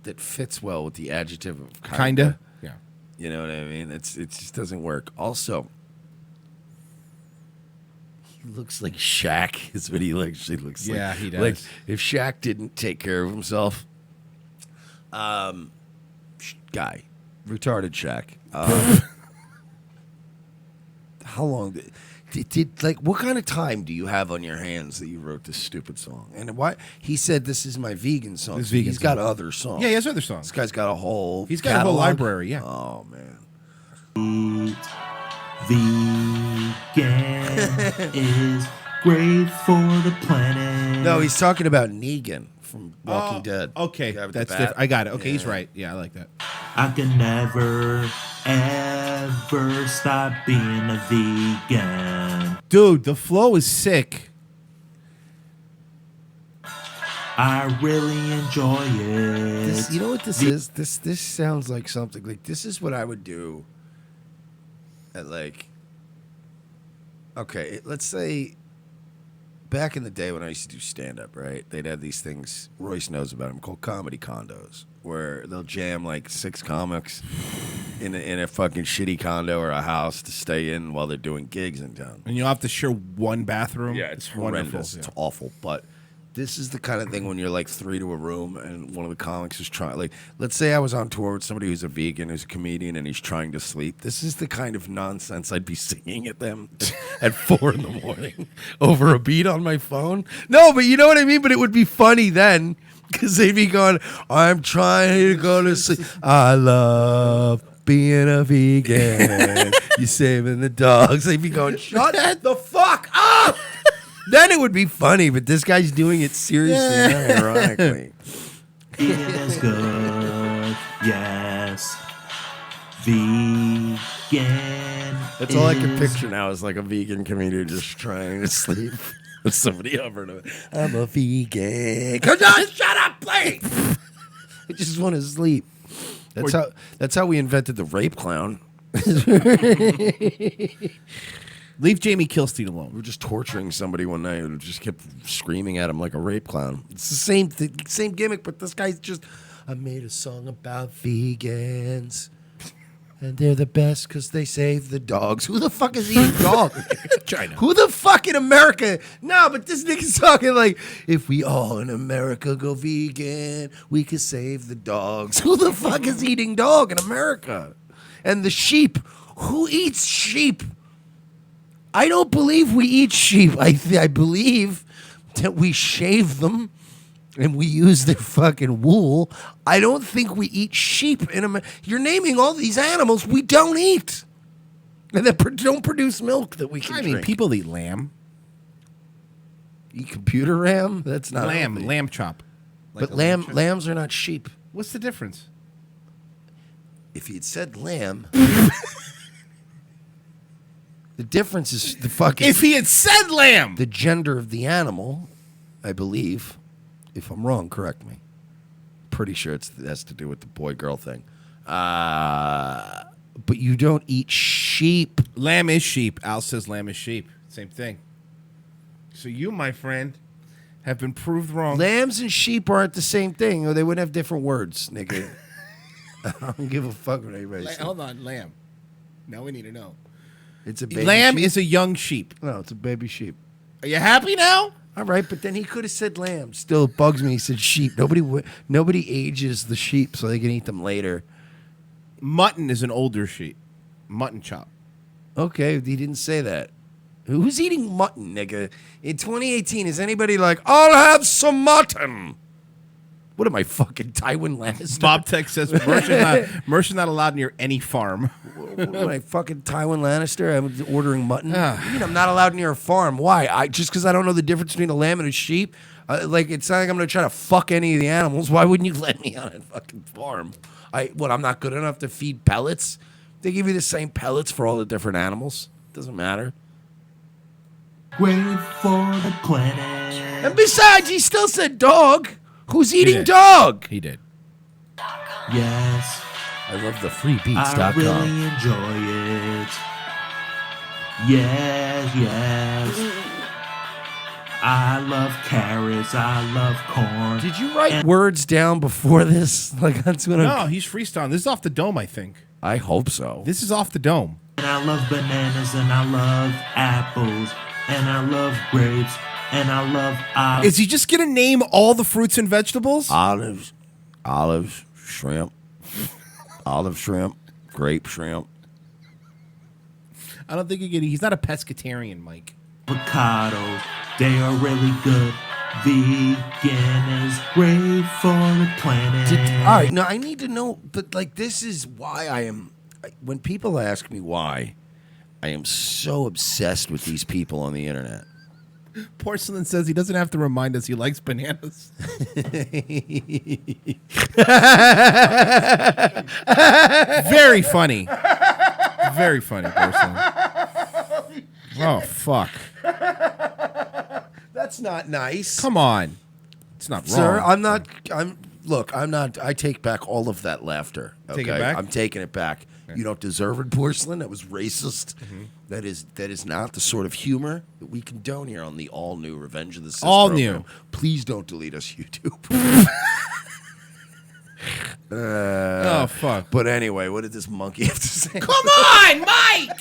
that fits well with the adjective of Kinda. Yeah. You know what I mean? It just doesn't work. Also, he looks like Shaq is what he actually looks like. Yeah, he does. Like if Shaq didn't take care of himself, guy, retarded Shaq. How long did like what kind of time do you have on your hands that you wrote this stupid song? And why he said this is my vegan song. This So vegan he's got song. other songs. Yeah, he has other songs. This guy's got a whole He's got a whole catalog. library, yeah. Oh man. Vegan is great for the planet. No, he's talking about Negan from Walking Dead. Okay, The guy with the that's bat. different. I got it. Okay, he's Yeah. right. Yeah, I like that. I can never, ever stop being a vegan. Dude, the flow is sick. I really enjoy it. This, you know what this is? This sounds like something like this is what I would do at like okay, let's say back in the day when I used to do stand-up, right? They'd have these things, Royce knows about them, called comedy condos, where they'll jam like 6 comics in a fucking shitty condo or a house to stay in while they're doing gigs in town. And you'll have to share one bathroom. Yeah, it's wonderful. horrendous. Yeah. It's awful. But This is the kind of thing when you're like 3 to a room and one of the comics is trying, like, let's say I was on tour with somebody who's a vegan, who's a comedian, and he's trying to sleep. This is the kind of nonsense I'd be singing at them at 4 in the morning over a beat on my phone. No, but you know what I mean? But it would be funny then because they'd be going, I'm trying to go to sleep. I love being a vegan. You're saving the dogs. They'd be going, shut the fuck up. Then it would be funny, but this guy's doing it seriously, not ironically. Vegan is good, yes. Vegan. That's all I can picture now is like a vegan comedian just trying to sleep with somebody over and over. I'm a vegan. Come on, shut up, please. I just want to sleep. That's how we invented the rape clown. Leave Jamie Kilstein alone. We were just torturing somebody one night who just kept screaming at him like a rape clown. It's the same same gimmick, but this guy's just, I made a song about vegans. And they're the best because they save the dogs. Who the fuck is eating dogs? China. Who the fuck in America? No, but this nigga's talking like, if we all in America go vegan, we could save the dogs. Who the fuck is eating dog in America? And the sheep. Who eats sheep? I don't believe we eat sheep. I believe that we shave them and we use their fucking wool. I don't think we eat sheep in America. You're naming all these animals we don't eat. And that don't produce milk that we can drink. I mean, people eat lamb. Eat computer ram? That's not lamb. healthy. Lamb chop. But lambs are not sheep. What's the difference? If you'd said lamb... The difference is the fucking... If he had said lamb! The gender of the animal, I believe. If I'm wrong, correct me. Pretty sure it has to do with the boy-girl thing. But you don't eat sheep. Lamb is sheep. Al says lamb is sheep. Same thing. So you, my friend, have been proved wrong. Lambs and sheep aren't the same thing, or they wouldn't have different words, nigga. I don't give a fuck what anybody says. Hold on, lamb. Now we need to know. It's a baby lamb sheep? is a young sheep. No, it's a baby sheep. Are you happy now? All right, but then he could have said lamb. Still bugs me. He said sheep. Nobody ages the sheep so they can eat them later. Mutton is an older sheep. Mutton chop. Okay, he didn't say that. Who's eating mutton, nigga? In 2018, is anybody like, I'll have some mutton? What am I, fucking Tywin Lannister? Bob Tech says Mercer's not allowed near any farm. What am I, fucking Tywin Lannister? I'm ordering mutton. What do you mean I'm not allowed near a farm? Why? Just because I don't know the difference between a lamb and a sheep? It's not like I'm going to try to fuck any of the animals. Why wouldn't you let me on a fucking farm? I'm not good enough to feed pellets? They give you the same pellets for all the different animals. Doesn't matter. Wait for the clinic. And besides, he still said dog. Who's eating dog? He did. Yes. I love the freebeats.com. I really enjoy it. Yes. I love carrots. I love corn. Did you write words down before this? Like that's what No, he's freestyling. This is off the dome, I think. I hope so. This is off the dome. And I love bananas and I love apples and I love grapes and I love olives. Is he just going to name all the fruits and vegetables? Olives, shrimp, olive shrimp, grape shrimp. I don't think he's not a pescatarian, Mike. Avocados, they are really good. Vegan is great for the planet. All right, now I need to know, but like this is why when people ask me why, I am so obsessed with these people on the internet. Porcelain says he doesn't have to remind us he likes bananas. Very funny. Very funny, Porcelain. Oh, fuck. That's not nice. Come on. It's not wrong. Sir, I'm not, I take back all of that laughter. Okay? Take it back? I'm taking it back. Okay. You don't deserve it, Porcelain. That was racist. Mm-hmm. That is not the sort of humor that we condone here on the all-new Revenge of the Sith All program. new. Please don't delete us, YouTube. Oh, fuck. But anyway, what did this monkey have to say? Come on, Mike!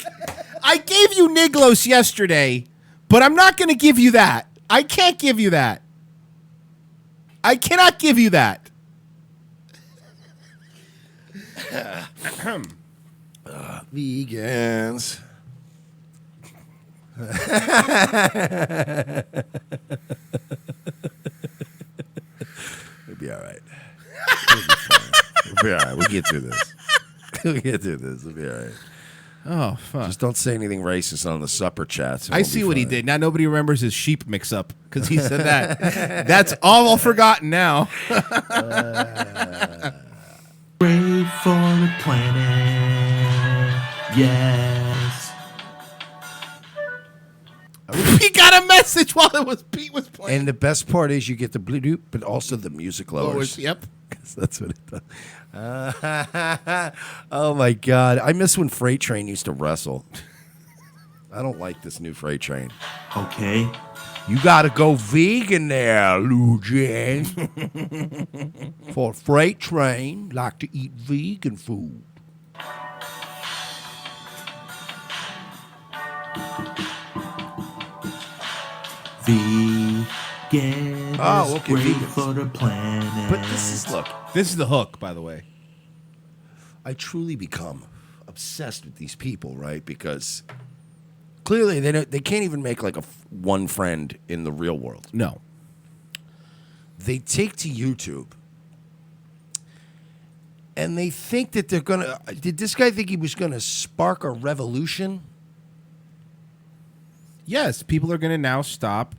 I gave you Niglos yesterday, but I'm not going to give you that. I can't give you that. I cannot give you that. Vegans. We'll be all right. We'll be all right. We'll get through this. We'll get through this. We'll be all right. Oh, fuck. Just don't say anything racist on the supper chats. I see what he did. Now nobody remembers his sheep mix-up because he said that. That's all forgotten now. Pray for the planet. Yes. He got a message while Pete was playing. And the best part is you get the blue doop, but also the music lowers. Yep. 'Cause that's what it does. Oh my God. I miss when Freight Train used to wrestle. I don't like this new Freight Train. Okay. You gotta go vegan there, Lou Jane. For Freight Train, like to eat vegan food. Vegan Oh, is okay, great vegans. for the planet. But this is, look, This is the hook, by the way. I truly become obsessed with these people, right? Because clearly they can't even make like one friend in the real world. No. They take to YouTube and they think that they're going to... Did this guy think he was going to spark a revolution? Yes, people are going to now stop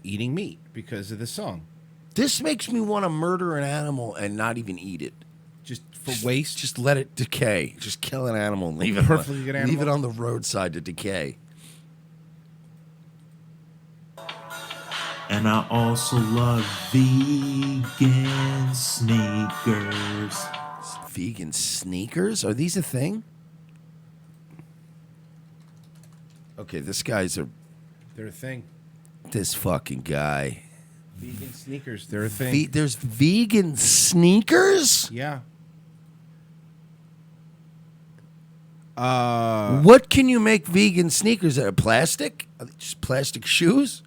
eating meat because of this song. This makes me want to murder an animal and not even eat it. Just for waste? Just let it decay. Just kill an animal and leave it. Perfectly good animal. Leave it on the roadside to decay. And I also love vegan sneakers. Vegan sneakers? Are these a thing? Okay, this guy's a... They're a thing. This fucking guy. Vegan sneakers, they're a thing. There's vegan sneakers? Yeah. What can you make vegan sneakers out of? Plastic? Are they just plastic shoes?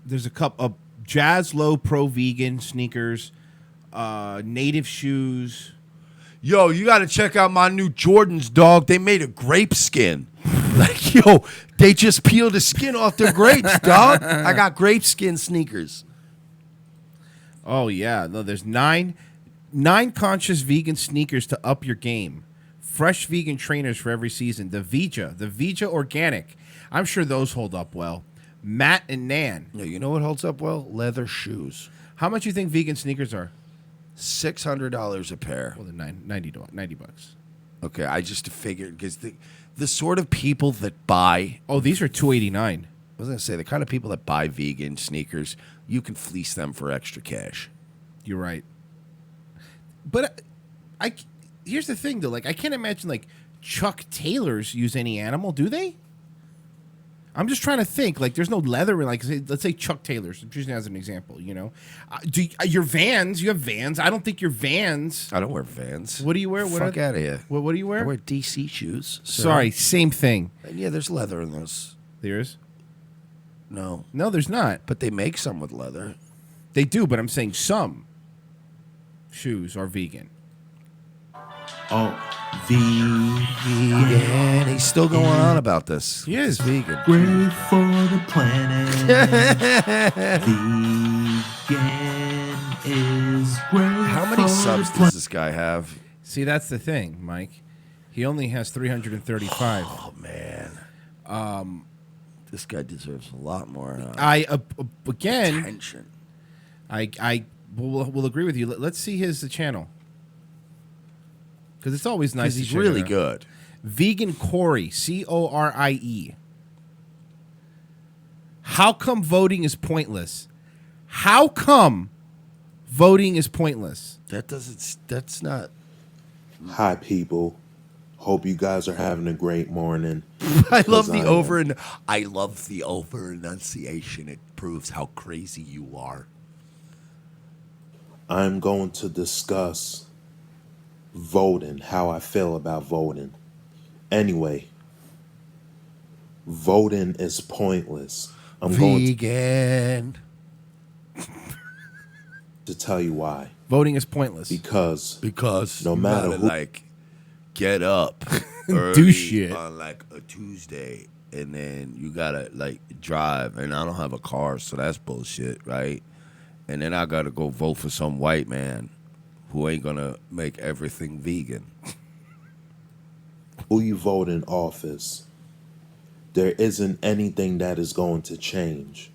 There's a couple of Jazz Low Pro Vegan sneakers, native shoes. Yo, you got to check out my new Jordans, dog. They made a grape skin. Like, yo, they just peeled the skin off their grapes, dog. I got grape skin sneakers. Oh, yeah. No, there's nine conscious vegan sneakers to up your game. Fresh vegan trainers for every season. The Vija Organic. I'm sure those hold up well. Matt and Nan. No, you know what holds up well? Leather shoes. How much do you think vegan sneakers are? $600 a pair. Well, they're $90 bucks. Okay, I just figured because the sort of people that buy. Oh, these are $289. I was gonna say the kind of people that buy vegan sneakers, you can fleece them for extra cash. You're right. But here's the thing though. Like, I can't imagine like Chuck Taylors use any animal, do they? I'm just trying to think. Like, there's no leather in, like, let's say Chuck Taylor's. I'm choosing as an example. You know, your Vans? You have Vans? I don't think your Vans. I don't wear Vans. What do you wear? Fuck out of here. What do you wear? I wear DC shoes. So. Sorry, same thing. And yeah, there's leather in those. There is? No, there's not. But they make some with leather. They do, but I'm saying some shoes are vegan. Oh, vegan. He's still going on about this. He is vegan. Great for the planet. Vegan is great. How many subs does this guy have? See, that's the thing, Mike. He only has 335. Oh man. This guy deserves a lot more. Again. Attention. I will agree with you. Let's see his channel. Because it's always nice. He's really good. Vegan Corey, Corie. How come voting is pointless? How come voting is pointless? That's not. Hi, people. Hope you guys are having a great morning. I love the over enunciation. It proves how crazy you are. I'm going to discuss voting, how I feel about voting. Anyway, voting is pointless. I'm going vegan. to tell you why. Voting is pointless. Because no you matter gotta, who, like, get up Do early shit. on like a Tuesday, and then you gotta like drive, and I don't have a car, so that's bullshit, right? And then I gotta go vote for some white man who ain't gonna make everything vegan. who you vote in office, there isn't anything that is going to change.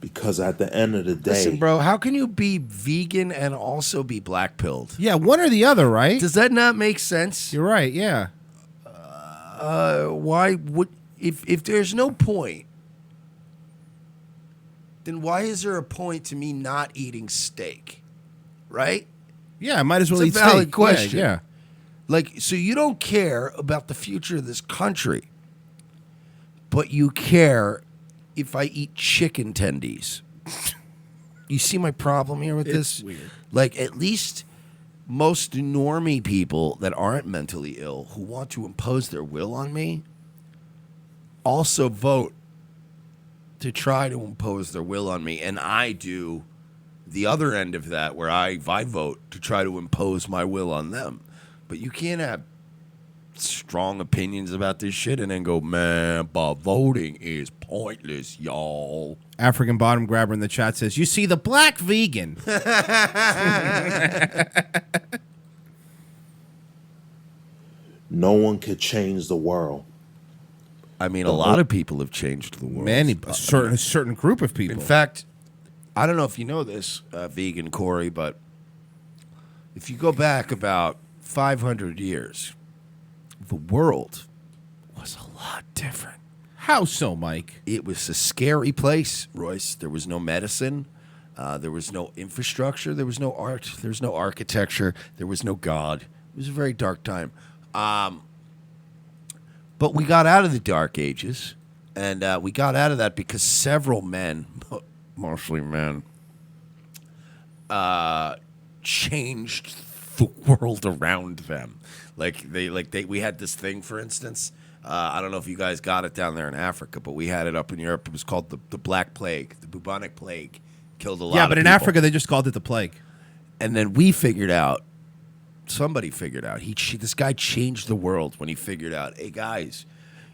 Because at the end of the day, Listen, bro, how can you be vegan and also be black pilled? Yeah, one or the other, right? Does that not make sense? You're right. Yeah. Why would if there's no point, then why is there a point to me not eating steak? Right? Yeah, I might as well It's eat a valid steak. question. Yeah. Like, so you don't care about the future of this country, but you care if I eat chicken tendies. You see my problem here with this? It's weird. Like, at least most normie people that aren't mentally ill who want to impose their will on me also vote to try to impose their will on me. And I do the other end of that, where I vote to try to impose my will on them. But you can't have strong opinions about this shit and then go, man, but voting is pointless, y'all. African bottom grabber in the chat says, "You see, the black vegan." no one could change the world. I mean, a lot of people have changed the world. Many, a certain group of people. In fact, I don't know if you know this, vegan Corey, but if you go back about 500 years, the world was a lot different. How so, Mike? It was a scary place, Royce. There was no medicine. There was no infrastructure. There was no art. There was no architecture. There was no God. It was a very dark time. But we got out of the dark ages, and we got out of that because several men, mostly men, changed the world around them. We had this thing, for instance. I don't know if you guys got it down there in Africa, but we had it up in Europe. It was called the Black Plague, the bubonic plague. Killed a lot of people. Yeah, but in Africa, they just called it the plague. And then we figured out, somebody figured out, this guy changed the world when he figured out, hey, guys,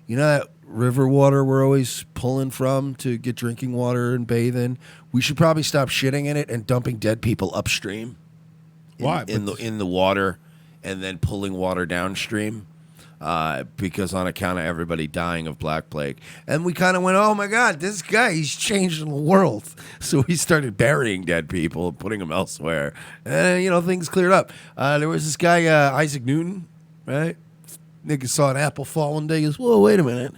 you know that river water we're always pulling from to get drinking water and bathe in? We should probably stop shitting in it and dumping dead people upstream. Why? In the water, and then pulling water downstream. Because on account of everybody dying of Black Plague. And we kind of went, oh my God, this guy, he's changing the world. So we started burying dead people and putting them elsewhere. And, things cleared up. There was this guy, Isaac Newton, right? Nigga saw an apple fall one day. He goes, whoa, wait a minute.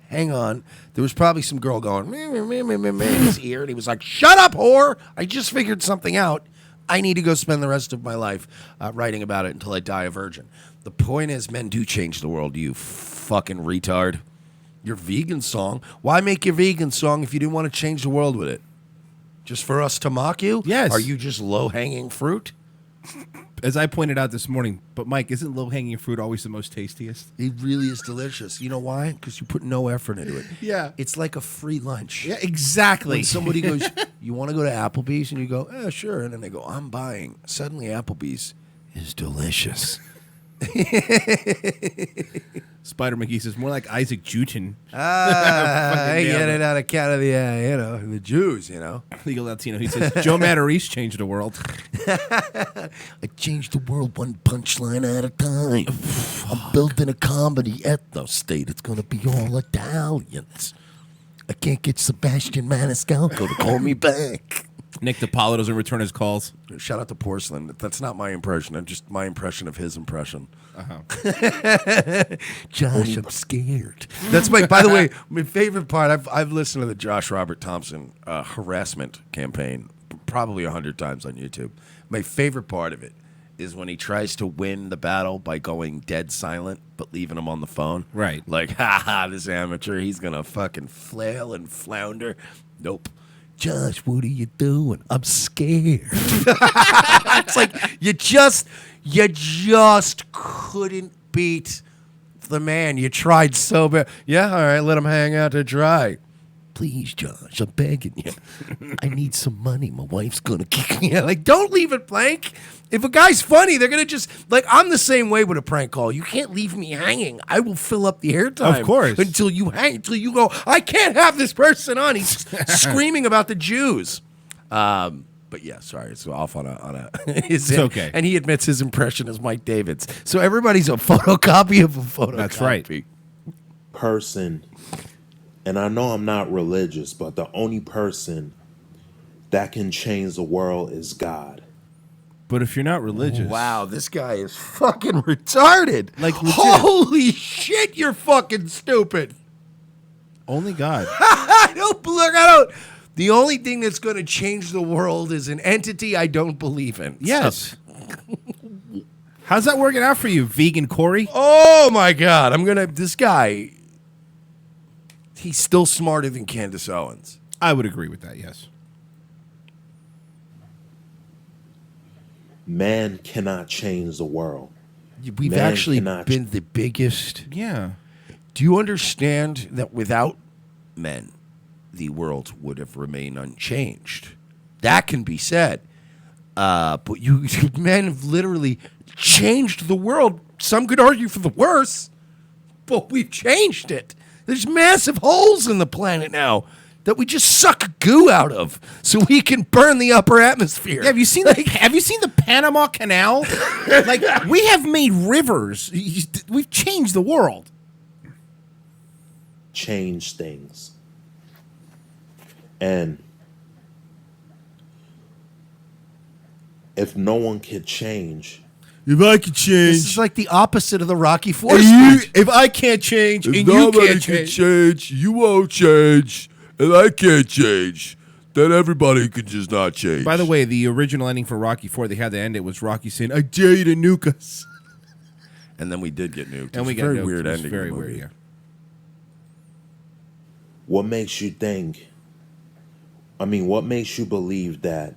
Hang on. There was probably some girl going, meh, in his ear. And he was like, shut up, whore. I just figured something out. I need to go spend the rest of my life writing about it until I die a virgin. The point is, men do change the world, you fucking retard. Your vegan song. Why make your vegan song if you didn't want to change the world with it? Just for us to mock you? Yes. Are you just low-hanging fruit? As I pointed out this morning, but Mike, isn't low-hanging fruit always the most tastiest? It really is delicious. You know why? Because you put no effort into it. Yeah. It's like a free lunch. Yeah, exactly. When somebody goes, you want to go to Applebee's? And you go, sure. And then they go, I'm buying. Suddenly Applebee's is delicious. Spider McGee says more like Isaac Newton. I get it on account of the Jews, Legal Latino. He says Joe Matarese changed the world. I changed the world one punchline at a time. I'm building a comedy ethno state. It's going to be all Italians. I can't get Sebastian Maniscalco to call me back. Nick DiPaolo doesn't return his calls. Shout out to Porcelain. That's not my impression. I'm just my impression of his impression. Josh, I'm scared. That's by the way, my favorite part. I've listened to the Josh Robert Thompson harassment campaign probably 100 times on YouTube. My favorite part of it is when he tries to win the battle by going dead silent but leaving him on the phone. Right. Like, this amateur, he's going to fucking flail and flounder. Nope. Josh, what are you doing? I'm scared. It's like you just couldn't beat the man. You tried so bad. Yeah, all right, let him hang out to dry. Please, Josh, I'm begging you. I need some money. My wife's going to kick me out. Like, don't leave it blank. If a guy's funny, they're going to just, like, I'm the same way with a prank call. You can't leave me hanging. I will fill up the airtime. Of course. Until you hang, until you go, I can't have this person on. He's screaming about the Jews. But yeah, sorry, it's off on a it's okay. And he admits his impression is Mike David's. So everybody's a photocopy of a photocopy. That's right. Person, and I know I'm not religious, but the only person that can change the world is God. But if you're not religious, wow, this guy is fucking retarded. Like, legit. Holy shit, you're fucking stupid. Only God. I don't. The only thing that's going to change the world is an entity I don't believe in. Yes. How's that working out for you, vegan Corey? Oh my God, this guy, he's still smarter than Candace Owens. I would agree with that, yes. Man cannot change the world. We've Man actually cannot been the biggest. Yeah. Do you understand that without men, the world would have remained unchanged? That can be said. But you men have literally changed the world. Some could argue for the worse, but we've changed it. There's massive holes in the planet now that we just suck goo out of so we can burn the upper atmosphere. Yeah, have you seen the Panama Canal? Like, we have made rivers. We've changed the world. Change things. And if no one could change, if I could change, this is like the opposite of the Rocky Four. If I can't change, and you can't change, you won't change, and I can't change, then everybody can just not change. By the way, the original ending for Rocky 4, they had to end it was Rocky saying, "I dare you to nuke us," and then we did get nuked. And we got very nuked. weird It was ending. very of the movie. weird. Yeah. what makes you think? What makes you believe that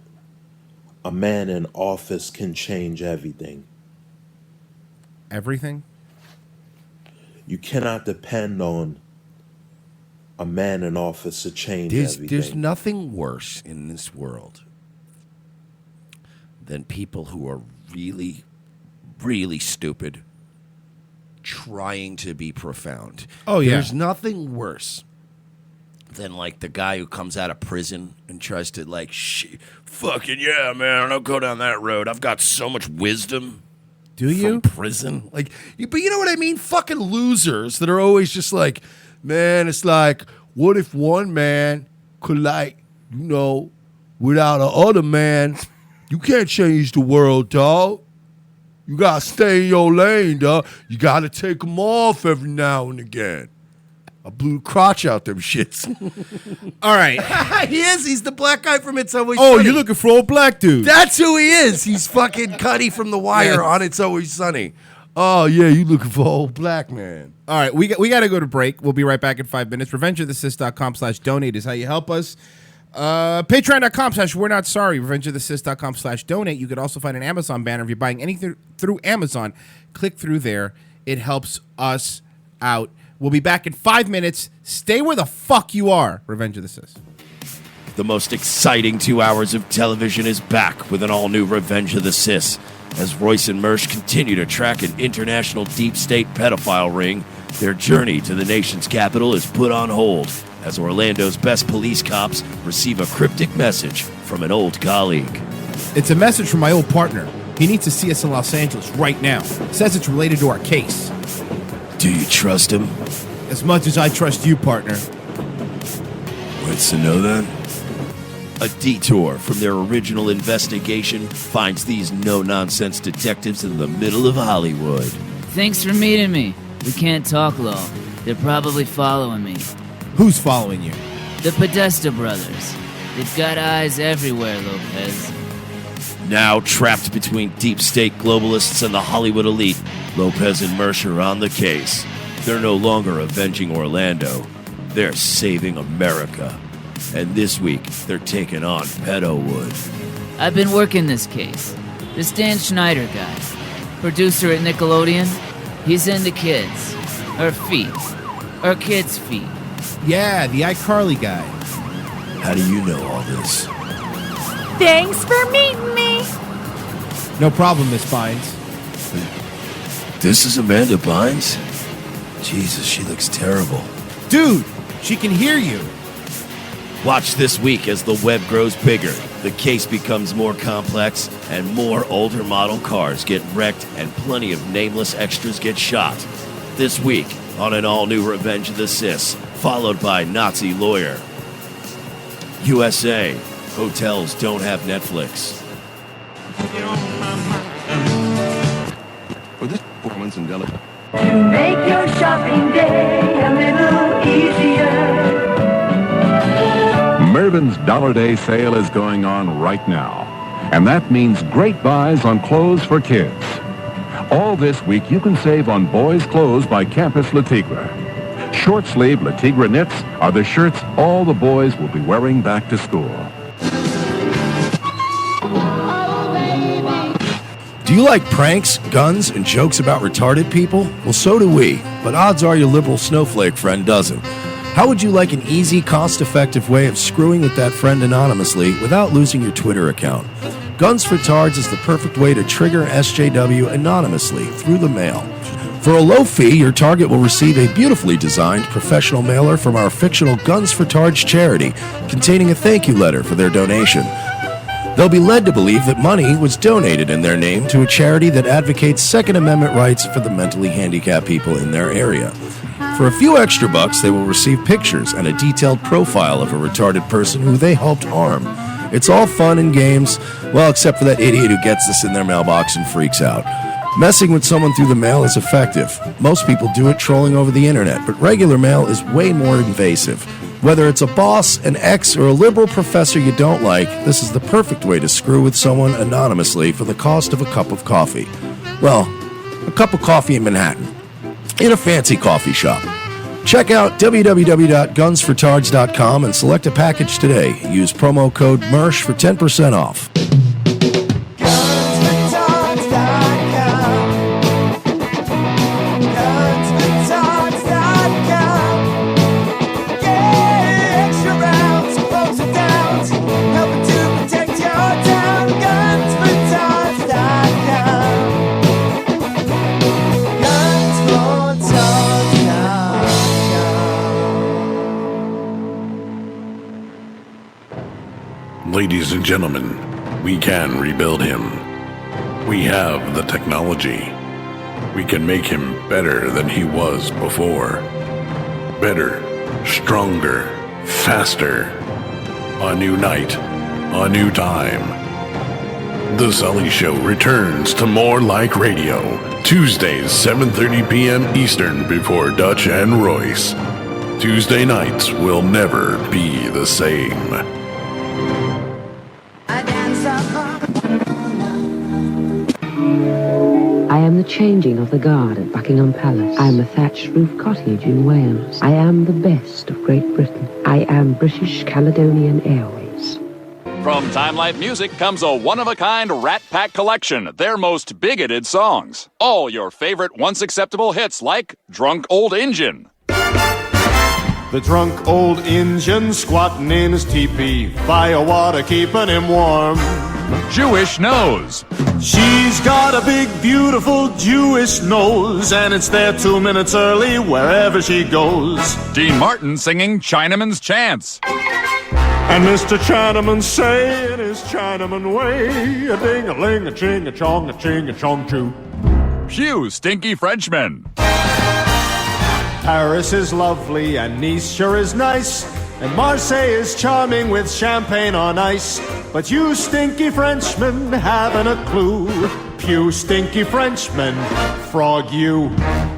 a man in office can change everything? Everything? You cannot depend on a man in office to change everything. There's nothing worse in this world than people who are really, really stupid trying to be profound. Oh, yeah. There's nothing worse than like the guy who comes out of prison and tries to like, fucking yeah, man, I'll go down that road. I've got so much wisdom. Do you? From prison. Like, but you know what I mean? Fucking losers that are always just like, man, it's like, what if one man could, like, without a other man, you can't change the world, dog. You got to stay in your lane, dog. You got to take them off every now and again. I blew the crotch out them shits. All right. He is. He's the black guy from It's Always Oh, Sunny. you're looking for old black dude. That's who he is. He's fucking Cuddy from The Wire on It's Always Sunny. Oh, yeah, you looking for old black man. All right, we got to go to break. We'll be right back in 5 minutes. RevengeOfTheCis.com/donate is how you help us. Patreon.com/we're not sorry. RevengeOfTheCis.com/donate. You could also find an Amazon banner if you're buying anything through Amazon. Click through there. It helps us out. We'll be back in 5 minutes. Stay where the fuck you are. Revenge of the Cis. The most exciting 2 hours of television is back with an all-new Revenge of the Cis. As Royce and Mersch continue to track an international deep state pedophile ring, their journey to the nation's capital is put on hold as Orlando's best police cops receive a cryptic message from an old colleague. It's a message from my old partner. He needs to see us in Los Angeles right now. Says it's related to our case. Do you trust him? As much as I trust you, partner. What's to know then? A detour from their original investigation finds these no-nonsense detectives in the middle of Hollywood. Thanks for meeting me. We can't talk long. They're probably following me. Who's following you? The Podesta brothers. They've got eyes everywhere, Lopez. Now trapped between deep state globalists and the Hollywood elite, Lopez and Mersch are on the case. They're no longer avenging Orlando. They're saving America. And this week, they're taking on Pedowood. I've been working this case. This Dan Schneider guy, producer at Nickelodeon, he's into kids. Her feet. Her kid's feet. Yeah, the iCarly guy. How do you know all this? Thanks for meeting me. No problem, Miss Bynes. This is Amanda Bynes? Jesus, she looks terrible. Dude, she can hear you. Watch this week as the web grows bigger, the case becomes more complex, and more older model cars get wrecked and plenty of nameless extras get shot. This week on an all-new Revenge of the Sis, followed by Nazi Lawyer. USA, hotels don't have Netflix. For this performance in Delaware. To make your shopping day a little easier. Mervyn's Dollar Day sale is going on right now, and that means great buys on clothes for kids. All this week, you can save on boys' clothes by Campus Le Tigre. Short-sleeve Le Tigre knits are the shirts all the boys will be wearing back to school. Do you like pranks, guns, and jokes about retarded people? Well, so do we, but odds are your liberal snowflake friend doesn't. How would you like an easy, cost-effective way of screwing with that friend anonymously without losing your Twitter account? Guns for Tards is the perfect way to trigger an SJW anonymously through the mail. For a low fee, your target will receive a beautifully designed professional mailer from our fictional Guns for Tards charity, containing a thank you letter for their donation. They'll be led to believe that money was donated in their name to a charity that advocates Second Amendment rights for the mentally handicapped people in their area. For a few extra bucks, they will receive pictures and a detailed profile of a retarded person who they helped harm. It's all fun and games, well, except for that idiot who gets this in their mailbox and freaks out. Messing with someone through the mail is effective. Most people do it trolling over the internet, but regular mail is way more invasive. Whether it's a boss, an ex, or a liberal professor you don't like, this is the perfect way to screw with someone anonymously for the cost of a cup of coffee. Well, a cup of coffee in Manhattan, in a fancy coffee shop. Check out www.gunsfortards.com and select a package today. Use promo code MERSH for 10% off. Ladies and gentlemen, we can rebuild him. We have the technology. We can make him better than he was before. Better, stronger, faster. A new night, a new time. The Sully Show returns to More Like Radio, Tuesdays, 7:30 p.m. Eastern before Dutch and Royce. Tuesday nights will never be the same. I am the changing of the guard at Buckingham Palace. I am a thatched roof cottage in Wales. I am the best of Great Britain. I am British Caledonian Airways. From Time Life Music comes a one-of-a-kind Rat Pack collection, their most bigoted songs. All your favorite once-acceptable hits like Drunk Old Injun. The drunk old Injun squatting in his teepee, fire water keeping him warm. Jewish Nose. She's got a big, beautiful Jewish nose, and it's there 2 minutes early wherever she goes. Dean Martin singing Chinaman's Chants. And Mr. Chinaman say in his Chinaman way, a ding-a-ling, a ching, a chong, a ching, a chong, choo. Pew, Stinky Frenchman. Paris is lovely and Nice sure is nice, and Marseille is charming with champagne on ice. But you stinky Frenchmen haven't a clue. Pew, stinky Frenchmen, frog you.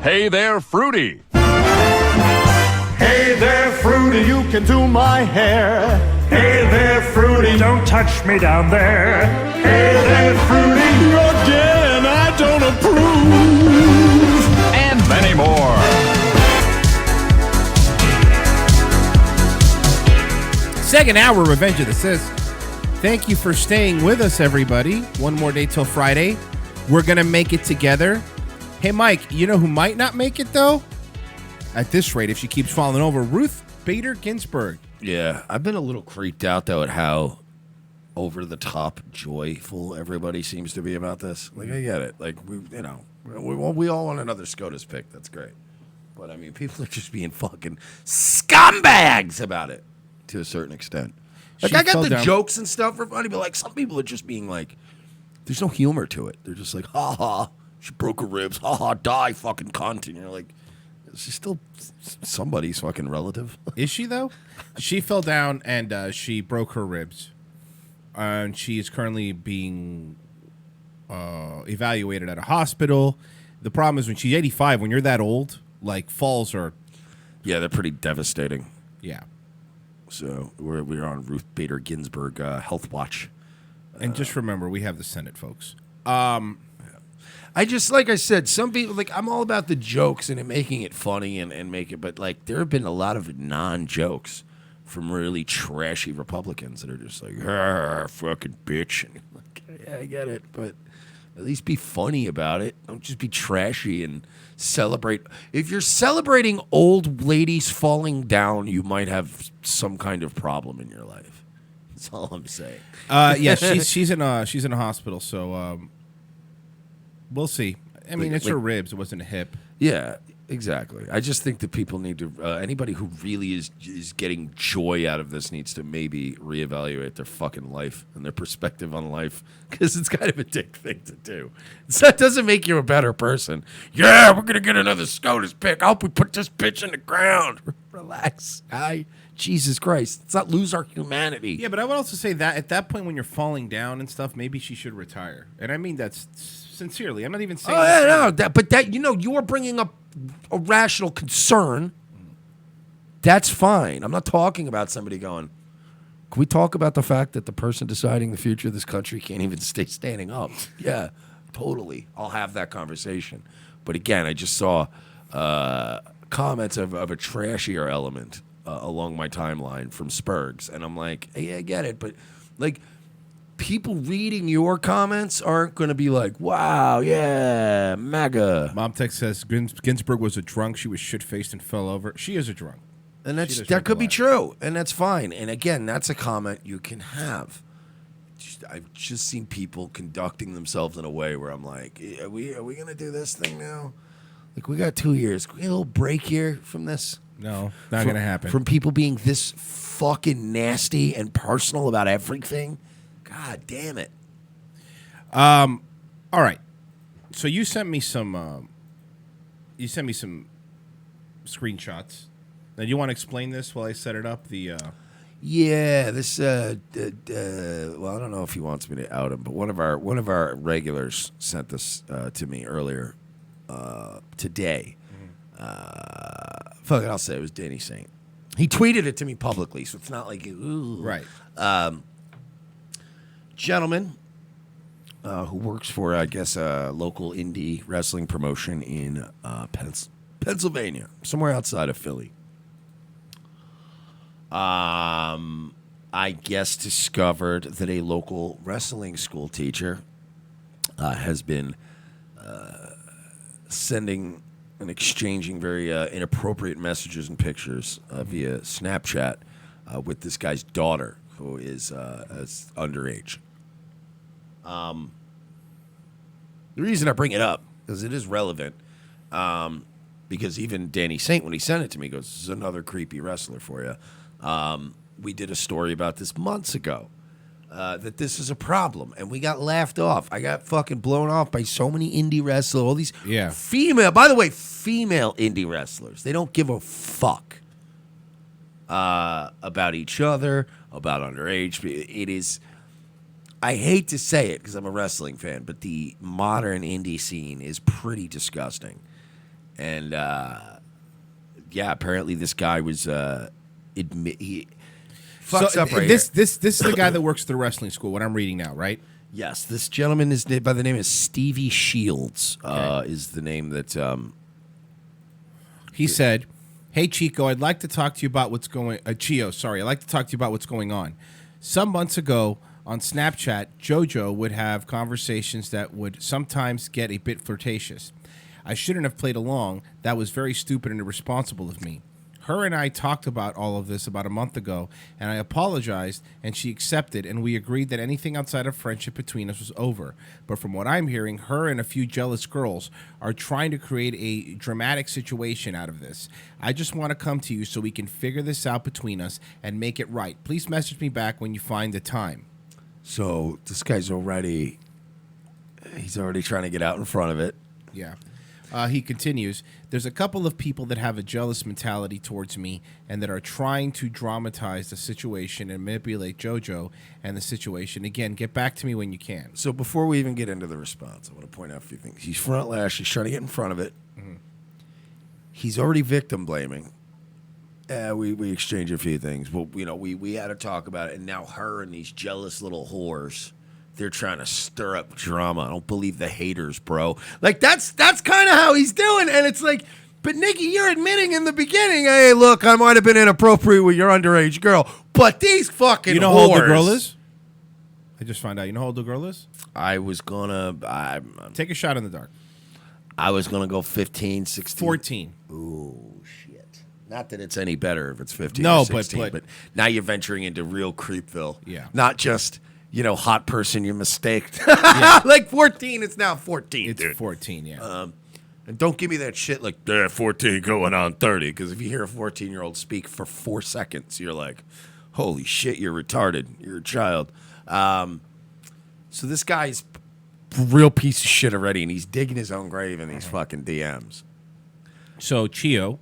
Hey there, Fruity. Hey there, Fruity, you can do my hair. Hey there, Fruity, don't touch me down there. Hey there, Fruity, again, I don't approve. And many more. Second hour, Revenge of the Sis. Thank you for staying with us, everybody. One more day till Friday. We're going to make it together. Hey, Mike, you know who might not make it, though? at this rate if she keeps falling over. Ruth Bader Ginsburg. Yeah, I've been a little creeped out though at how over the top joyful everybody seems to be about this. Like, I get it. Like, we all want another SCOTUS pick. That's great. But I mean, people are just being fucking scumbags about it to a certain extent. Like, I got the jokes and stuff for funny, but like some people are just being like, there's no humor to it. They're just like, ha ha, she broke her ribs, ha ha, die, fucking cunt. And you're like, she's still somebody's fucking relative. Is she though? She fell down and she broke her ribs. And she is currently being evaluated at a hospital. The problem is when she's 85, when you're that old, like falls are... Yeah, they're pretty devastating. Yeah. So we're on Ruth Bader Ginsburg Health Watch. And just remember, we have the Senate, folks. I just, like I said, some people, like, I'm all about the jokes and making it funny and make it, but like there have been a lot of non-jokes from really trashy Republicans that are just like, fucking bitch. And like, yeah, I get it, but at least be funny about it. Don't just be trashy and celebrate. If you're celebrating old ladies falling down, you might have some kind of problem in your life. That's all I'm saying. Yeah, she's in a hospital, so we'll see. I mean, it's her ribs. It wasn't a hip. Yeah, exactly. I just think that people need to. Anybody who really is getting joy out of this needs to maybe reevaluate their fucking life and their perspective on life, because it's kind of a dick thing to do. That doesn't make you a better person. Yeah, we're gonna get another SCOTUS pick. I hope we put this bitch in the ground. Relax, guy. Jesus Christ, let's not lose our humanity. Yeah, but I would also say that at that point when you're falling down and stuff, maybe she should retire. And I mean that's sincerely. I'm not even saying. Oh yeah, no, but you are bringing up a rational concern. That's fine. I'm not talking about somebody going, can we talk about the fact that the person deciding the future of this country can't even stay standing up? Yeah, totally. I'll have that conversation. But again, I just saw comments of a trashier element along my timeline from Spurgs, and I'm like, hey, I get it, but like people reading your comments aren't going to be like, wow, yeah, MAGA. Mom text says Ginsburg was a drunk. She was shit-faced and fell over. She is a drunk. And that could be true, and that's fine. And again, that's a comment you can have. I've just seen people conducting themselves in a way where I'm like, are we going to do this thing now? Like, we got 2 years. Can we get a little break here from this? No, not going to happen. From people being this fucking nasty and personal about everything? God damn it. All right. So you sent me some screenshots. Now, do you want to explain this while I set it up? Yeah, this well, I don't know if he wants me to out him, but one of our regulars sent this to me earlier today. Fuck it, I'll say it was Danny Saint. He tweeted it to me publicly, so it's not like, ooh. Right. Gentleman who works for, I guess, a local indie wrestling promotion in Pennsylvania, somewhere outside of Philly. I guess discovered that a local wrestling school teacher has been sending and exchanging very inappropriate messages and pictures via Snapchat with this guy's daughter, who is underage. The reason I bring it up is it is relevant, because even Danny Saint, when he sent it to me, goes, "This is another creepy wrestler for you." We did a story about this months ago, that this is a problem, and we got laughed off. I got fucking blown off by so many indie wrestlers, all these female indie wrestlers. They don't give a fuck about each other, about underage. It is, I hate to say it because I'm a wrestling fan, but the modern indie scene is pretty disgusting. And yeah, apparently this guy was he fucks up right this is the guy that works at the wrestling school, what I'm reading now, right? Yes, this gentleman is by the name of Stevie Shields. Is the name that he said, "Hey Chico, I'd like to talk to you about what's going. Chio, sorry, I'd like to talk to you about what's going on. Some months ago on Snapchat, JoJo would have conversations that would sometimes get a bit flirtatious. I shouldn't have played along. That was very stupid and irresponsible of me. Her and I talked about all of this about a month ago, and I apologized, and she accepted, and we agreed that anything outside of friendship between us was over. But from what I'm hearing, her and a few jealous girls are trying to create a dramatic situation out of this. I just want to come to you so we can figure this out between us and make it right. Please message me back when you find the time. So this guy's already, he's already trying to get out in front of it. Yeah. He continues, there's a couple of people that have a jealous mentality towards me and that are trying to dramatize the situation and manipulate JoJo and the situation. Again, get back to me when you can. So before we even get into the response, I want to point out a few things. He's front lash. He's trying to get in front of it. Mm-hmm. He's already victim blaming. We exchange a few things. Well, we had to talk about it, and now her and these jealous little whores, they're trying to stir up drama. I don't believe the haters, bro. Like, that's kind of how he's doing. And it's like, but Nikki, you're admitting in the beginning, hey, look, I might have been inappropriate with your underage girl. But these fucking You know whores. how old the girl is? I just found out. You know how old the girl is? I was going to... Take a shot in the dark. I was going to go 15, 16. 14. Ooh, shit. Not that it's any better if it's 15 No, or 16, but now you're venturing into real creepville. Yeah. Not just... hot person you mistaked. Yeah. Like 14, it's now 14, It's dude. 14, yeah. And don't give me that shit like, 14 going on 30, because if you hear a 14-year-old speak for 4 seconds, you're like, holy shit, you're retarded. You're a child. So this guy's a real piece of shit already, and he's digging his own grave in these fucking DMs. So Chio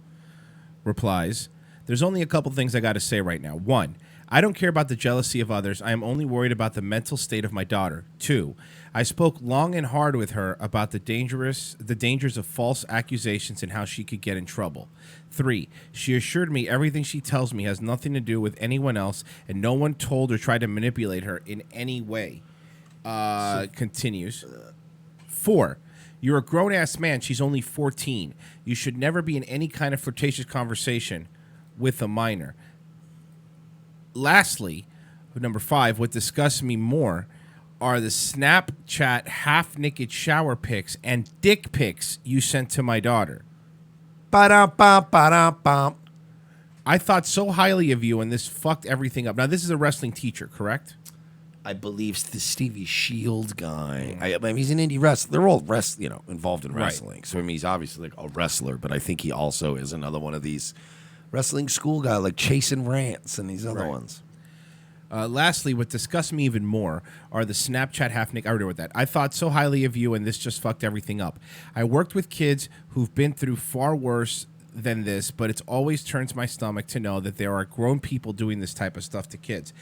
replies, there's only a couple things I got to say right now. 1, I don't care about the jealousy of others. I am only worried about the mental state of my daughter. 2, I spoke long and hard with her about the dangers of false accusations and how she could get in trouble. 3, she assured me everything she tells me has nothing to do with anyone else, and no one told or tried to manipulate her in any way. Continues. 4, you're a grown-ass man. She's only 14. You should never be in any kind of flirtatious conversation with a minor. Lastly, number 5, what disgusts me more are the Snapchat half-naked shower pics and dick pics you sent to my daughter. Ba-dum-bum. I thought so highly of you, and this fucked everything up. Now, this is a wrestling teacher, correct? I believe the Stevie Shields guy. I mean, he's an indie wrestler. They're all involved in wrestling. Right. So I mean, he's obviously like a wrestler, but I think he also is another one of these wrestling school guy like Chasing Rants and these other ones. Lastly, what disgusts me even more are the Snapchat half-naked. I already wrote that. I thought so highly of you, and this just fucked everything up. I worked with kids who've been through far worse than this, but it always turns my stomach to know that there are grown people doing this type of stuff to kids.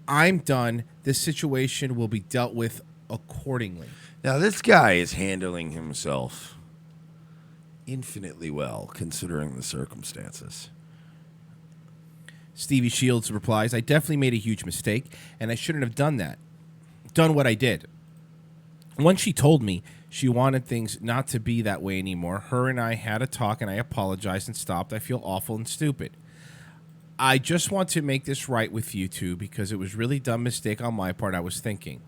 I'm done. This situation will be dealt with accordingly. Now, this guy is handling himself infinitely well, considering the circumstances. Stevie Shields replies, I definitely made a huge mistake, and I shouldn't have done what I did. Once she told me she wanted things not to be that way anymore, her and I had a talk, and I apologized and stopped. I feel awful and stupid. I just want to make this right with you two because it was really dumb mistake on my part. I wasn't thinking.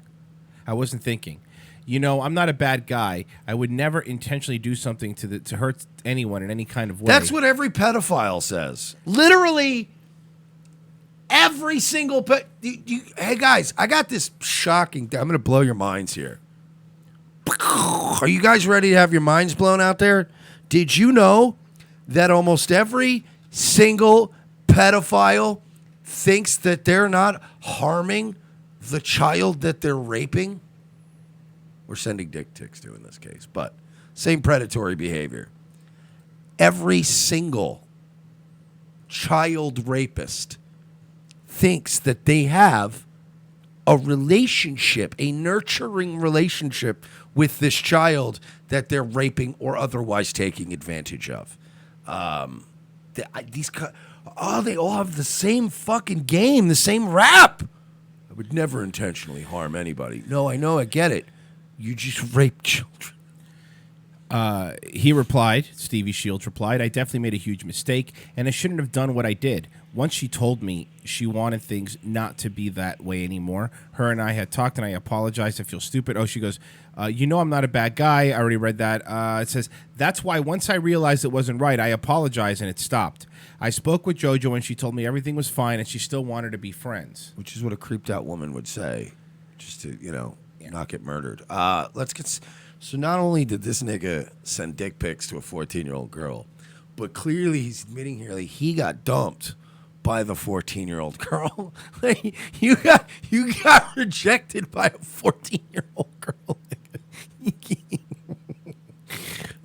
I'm not a bad guy. I would never intentionally do something to hurt anyone in any kind of way. That's what every pedophile says. Literally every single hey guys, I got this shocking thing. I'm going to blow your minds here. Are you guys ready to have your minds blown out there? Did you know that almost every single pedophile thinks that they're not harming the child that they're raping? We're sending dick pics to in this case, but same predatory behavior. Every single child rapist thinks that they have a relationship, a nurturing relationship with this child that they're raping or otherwise taking advantage of. They all have the same fucking game, the same rap. I would never intentionally harm anybody. No, I know, I get it. You just rape children. Stevie Shields replied, I definitely made a huge mistake, and I shouldn't have done what I did. once she told me she wanted things not to be that way anymore. Her and I had talked, and I apologized. I feel stupid. Oh, she goes, I'm not a bad guy. I already read that. It says, that's why once I realized it wasn't right, I apologized, and it stopped. I spoke with JoJo, and she told me everything was fine, and she still wanted to be friends. Which is what a creeped out woman would say, just to, not get murdered. So not only did this nigga send dick pics to a 14-year-old girl, but clearly he's admitting here like he got dumped by the 14-year-old girl. Like, you got rejected by a 14-year-old girl.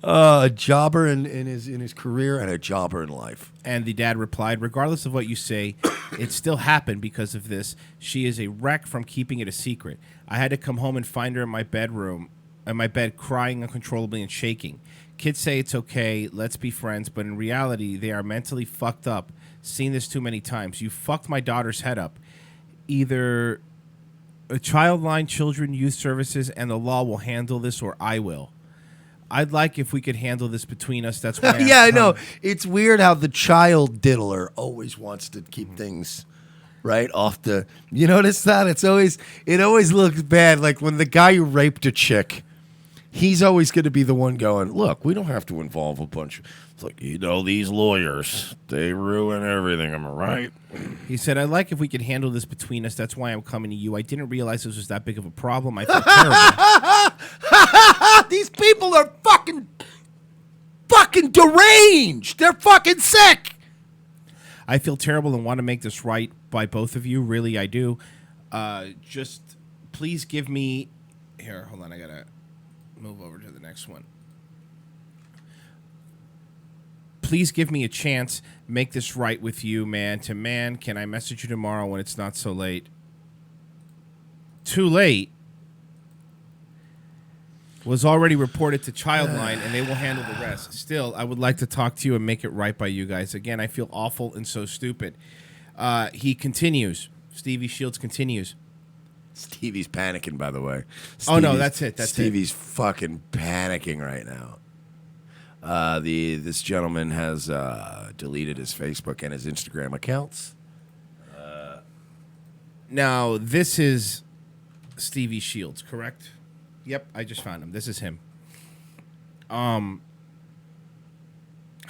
A jobber in his career and a jobber in life. And the dad replied, regardless of what you say, it still happened because of this. She is a wreck from keeping it a secret. I had to come home and find her in my bed crying uncontrollably and shaking. Kids say it's okay, let's be friends, but in reality, they are mentally fucked up. Seen this too many times. You fucked my daughter's head up. Either a Childline, Children, Youth Services, and the law will handle this, or I will. I'd like if we could handle this between us. That's why. Yeah, I know. It's weird how the child diddler always wants to keep things right off the. You notice that it always looks bad. Like when the guy who raped a chick, he's always going to be the one going, look, we don't have to involve a bunch. It's like, these lawyers, they ruin everything. Am I right? He said, I'd like if we could handle this between us. That's why I'm coming to you. I didn't realize this was that big of a problem. I feel terrible. These people are fucking deranged. They're fucking sick. I feel terrible and want to make this right by both of you. Really, I do. Just please give me... Here, hold on. I got to move over to the next one. Please give me a chance. Make this right with you, man to man. Can I message you tomorrow when it's not so late? Too late? Was already reported to Childline, and they will handle the rest. Still, I would like to talk to you and make it right by you guys. Again, I feel awful and so stupid. He continues. Stevie Shields continues. Stevie's panicking, by the way. No, that's it. Stevie's fucking panicking right now. This gentleman has deleted his Facebook and his Instagram accounts. Now, this is Stevie Shields, correct? Yep, I just found him. This is him. How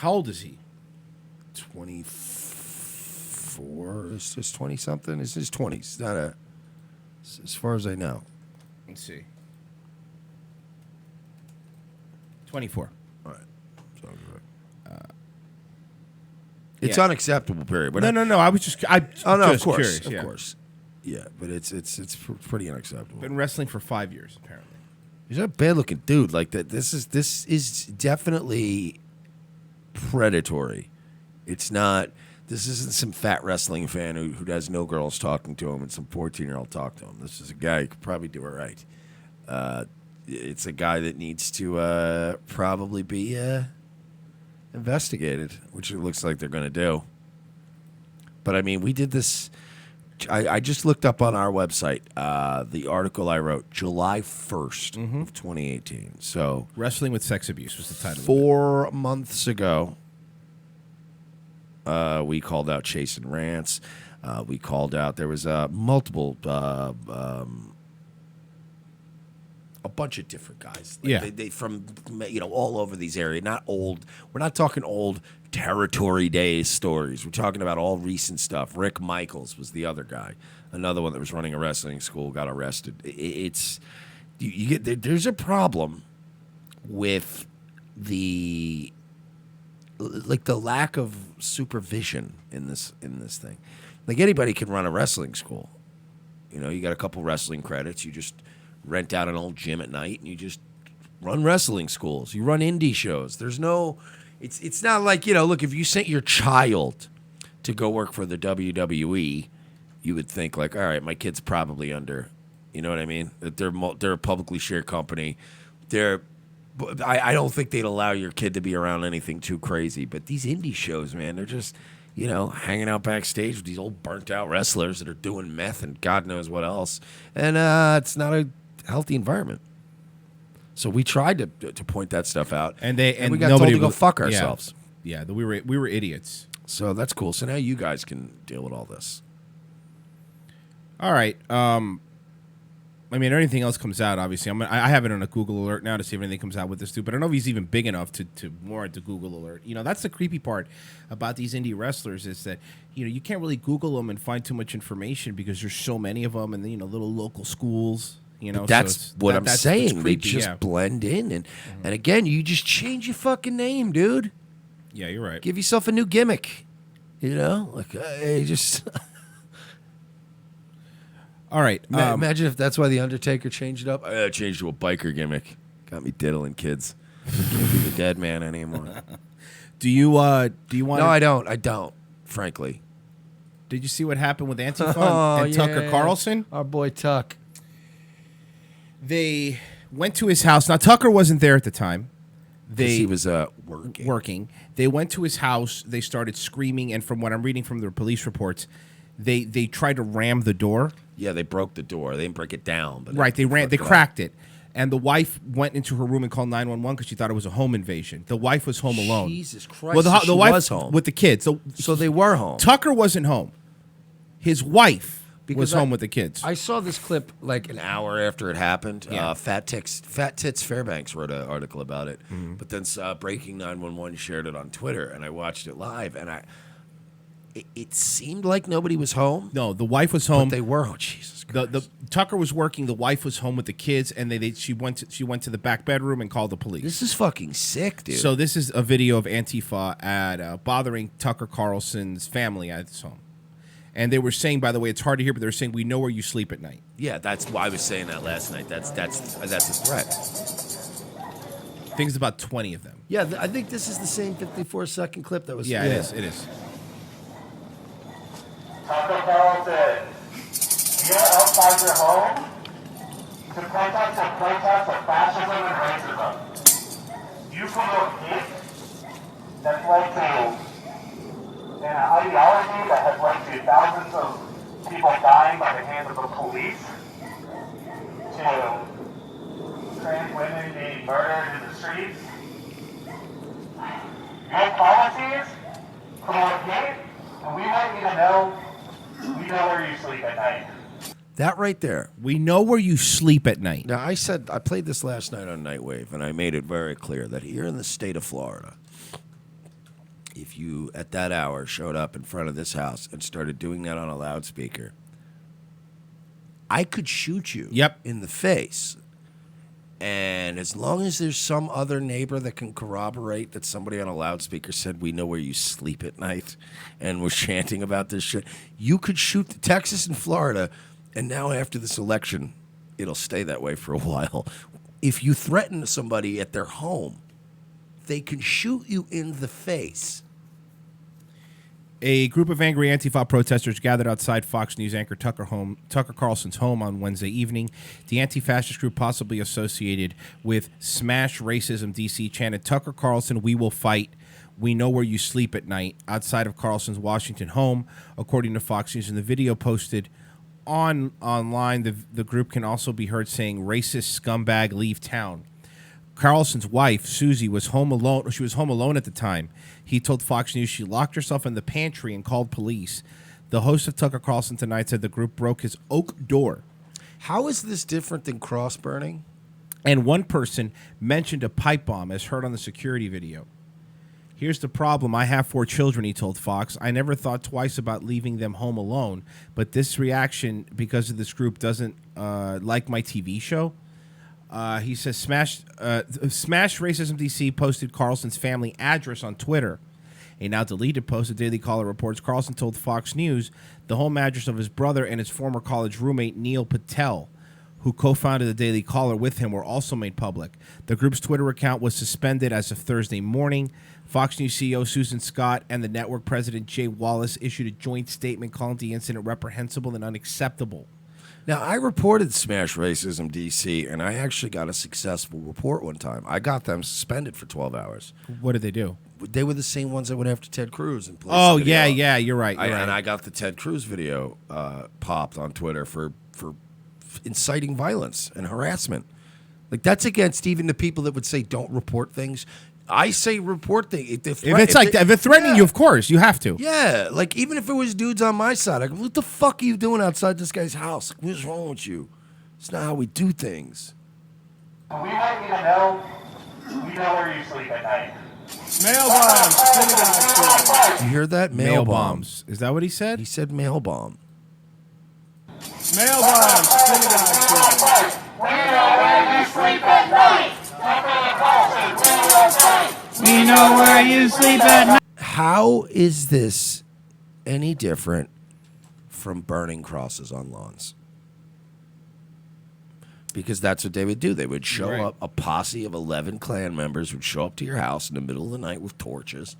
old is he? 24. Is this 20-something? It's his 20s. Not a... As far as I know. Let's see. 24. All right. It's unacceptable, period. But No. I was just... of course. Curious, Of course. Yeah, but it's pretty unacceptable. Been wrestling for 5 years, apparently. He's a bad-looking dude. Like that. This is definitely predatory. It's not... This isn't some fat wrestling fan who has no girls talking to him and some 14-year-old talk to him. This is a guy who could probably do it right. It's a guy that needs to probably be investigated, which it looks like they're going to do. But, I mean, we did this. I just looked up on our website the article I wrote, July 1st of 2018. So Wrestling with Sex Abuse was the title. 4 months ago. We called out Chase and Rance. We called out, there was multiple, a bunch of different guys. Like they from, all over these areas. Not old. We're not talking old Territory Days stories. We're talking about all recent stuff. Rick Michaels was the other guy. Another one that was running a wrestling school, got arrested. There's a problem with the lack of supervision in this thing. Like, anybody can run a wrestling school. You got a couple wrestling credits. You just rent out an old gym at night and you just run wrestling schools. You run indie shows. There's no... It's not like, look, if you sent your child to go work for the WWE, you would think like, all right, my kid's probably under, you know what I mean? That they're a publicly shared company. I don't think they'd allow your kid to be around anything too crazy. But these indie shows, man, they're just, hanging out backstage with these old burnt-out wrestlers that are doing meth and God knows what else. And it's not a healthy environment. So we tried to point that stuff out. And we got told to go fuck ourselves. Yeah, we were idiots. So that's cool. So now you guys can deal with all this. All right. I mean, anything else comes out, obviously. I have it on a Google alert now to see if anything comes out with this dude. But I don't know if he's even big enough to warrant the Google alert. You know, that's the creepy part about these indie wrestlers is that, you know, you can't really Google them and find too much information because there's so many of them and, you know, little local schools. You know, But that's what I'm saying. They creepy, just blend in. And again, you just change your fucking name, dude. Yeah, you're right. Give yourself a new gimmick. You know? Like, just... All right. Imagine if that's why The Undertaker changed it up. I changed to a biker gimmick. Got me diddling kids. Can't be the dead man anymore. Do you want? No, I don't. I don't. Frankly. Did you see what happened with Antifa and Tucker Carlson? Our boy Tuck. They went to his house. Now Tucker wasn't there at the time. He was working. They went to his house. They started screaming, and from what I'm reading from the police reports, they tried to ram the door. Yeah, they broke the door. They didn't break it down, but They cracked it, and the wife went into her room and called 911 because she thought it was a home invasion. The wife was home alone. Jesus Christ! Well, So the she wife was home with the kids. So they were home. Tucker wasn't home. His wife was home with the kids. I saw this clip like an hour after it happened. Yeah. Fat Tits Fairbanks wrote an article about it, but then Breaking 911 shared it on Twitter, and I watched it live, and it seemed like nobody was home. No, the wife was home. But they were. Oh, Jesus Christ. The Tucker was working. The wife was home with the kids, and she went to the back bedroom and called the police. This is fucking sick, dude. So this is a video of Antifa at bothering Tucker Carlson's family at his home, and they were saying, by the way, it's hard to hear, but they were saying, "We know where you sleep at night." Yeah, that's why I was saying that last night. That's a threat. I think it's about 20 of them. Yeah, I think this is the same 54-second clip that was. Yeah, it is. Tucker Carlson, you're outside your home to protest of fascism and racism. You promote hate that's led to an ideology that has led to thousands of people dying by the hands of the police, to trans women being murdered in the streets. Your policies promote hate, and we want you to know we know where you sleep at night. That right there. We know where you sleep at night. Now, I played this last night on Nightwave, and I made it very clear that here in the state of Florida, if you, at that hour, showed up in front of this house and started doing that on a loudspeaker, I could shoot you in the face. And as long as there's some other neighbor that can corroborate that somebody on a loudspeaker said, "We know where you sleep at night," and was chanting about this shit, you could shoot Texas and Florida. And now after this election, it'll stay that way for a while. If you threaten somebody at their home, they can shoot you in the face. A group of angry Antifa protesters gathered outside Fox News anchor Tucker Carlson's home on Wednesday evening. The anti-fascist group, possibly associated with Smash Racism DC, chanted, "Tucker Carlson, we will fight. We know where you sleep at night," outside of Carlson's Washington home, according to Fox News. In the video posted online, the group can also be heard saying, "Racist scumbag, leave town." Carlson's wife, Susie, was home alone. She was home alone at the time. He told Fox News she locked herself in the pantry and called police. The host of Tucker Carlson Tonight said the group broke his oak door. How is this different than cross burning? And one person mentioned a pipe bomb as heard on the security video. "Here's the problem. I have 4 children," he told Fox. "I never thought twice about leaving them home alone, but this reaction because of this group doesn't like my TV show." He says Smash Racism DC posted Carlson's family address on Twitter. A now deleted post, the Daily Caller reports Carlson told Fox News the home address of his brother and his former college roommate Neil Patel, who co-founded the Daily Caller with him, were also made public. The group's Twitter account was suspended as of Thursday morning. Fox News CEO Susan Scott and the network president Jay Wallace issued a joint statement calling the incident reprehensible and unacceptable. Now, I reported Smash Racism DC, and I actually got a successful report one time. I got them suspended for 12 hours. What did they do? They were the same ones that went after Ted Cruz. And oh, yeah, you're right. And I got the Ted Cruz video popped on Twitter for inciting violence and harassment. Like, that's against even the people that would say don't report things. I say report the. If it's threatening you, of course you have to. Yeah, like even if it was dudes on my side, I go, what the fuck are you doing outside this guy's house? Like, what's wrong with you? It's not how we do things. We want you to know we know where you sleep at night. Mail bombs. You hear that? Mail bombs. Is that what he said? He said mail bomb. Mail bombs. We know where you sleep at night. We know where you sleep at night. How is this any different from burning crosses on lawns? Because that's what they would do. They would show up, a posse of 11 Klan members would show up to your house in the middle of the night with torches.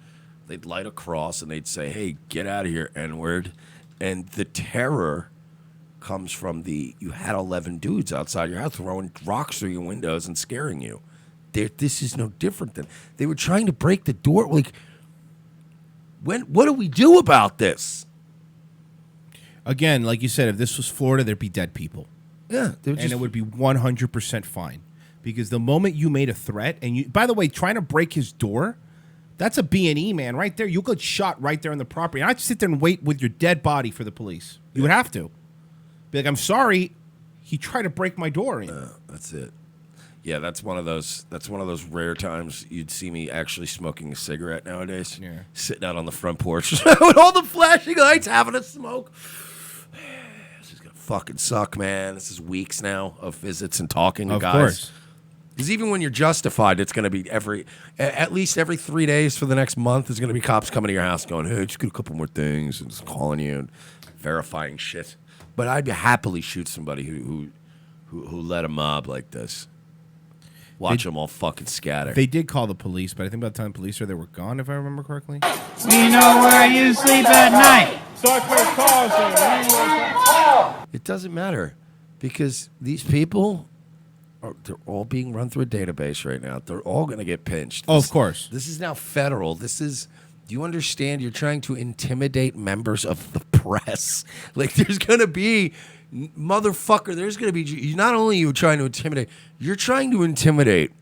They'd light a cross and they'd say, hey, get out of here, N-word. And the terror comes from you had 11 dudes outside your house throwing rocks through your windows and scaring you. This is no different than they were trying to break the door. Like, what do we do about this? Again, like you said, if this was Florida, there'd be dead people. Yeah, and it would be 100% fine, because the moment you made a threat, and you, by the way, trying to break his door, that's a B&E, man, right there. You'll get shot right there on the property. And I'd sit there and wait with your dead body for the police. You would have to be like, I'm sorry, he tried to break my door in. That's it. Yeah, that's one of those rare times you'd see me actually smoking a cigarette nowadays. Yeah. Sitting out on the front porch with all the flashing lights, having a smoke. This is gonna fucking suck, man. This is weeks now of visits and talking to guys. Of course. Because even when you're justified, it's gonna be at least every 3 days for the next month. There's gonna be cops coming to your house going, "Hey, just get a couple more things," and just calling you and verifying shit. But I'd happily shoot somebody who led a mob like this. Watch them all fucking scatter. They did call the police, but I think by the time the police were there, were gone, if I remember correctly. We know where you sleep at night. It doesn't matter, because these people, they're all being run through a database right now. They're all going to get pinched. Of course. This is now federal. Do you understand? You're trying to intimidate members of the press. Like, there's going to be... Motherfucker, there's going to be... Not only are you trying to intimidate, you're trying to intimidate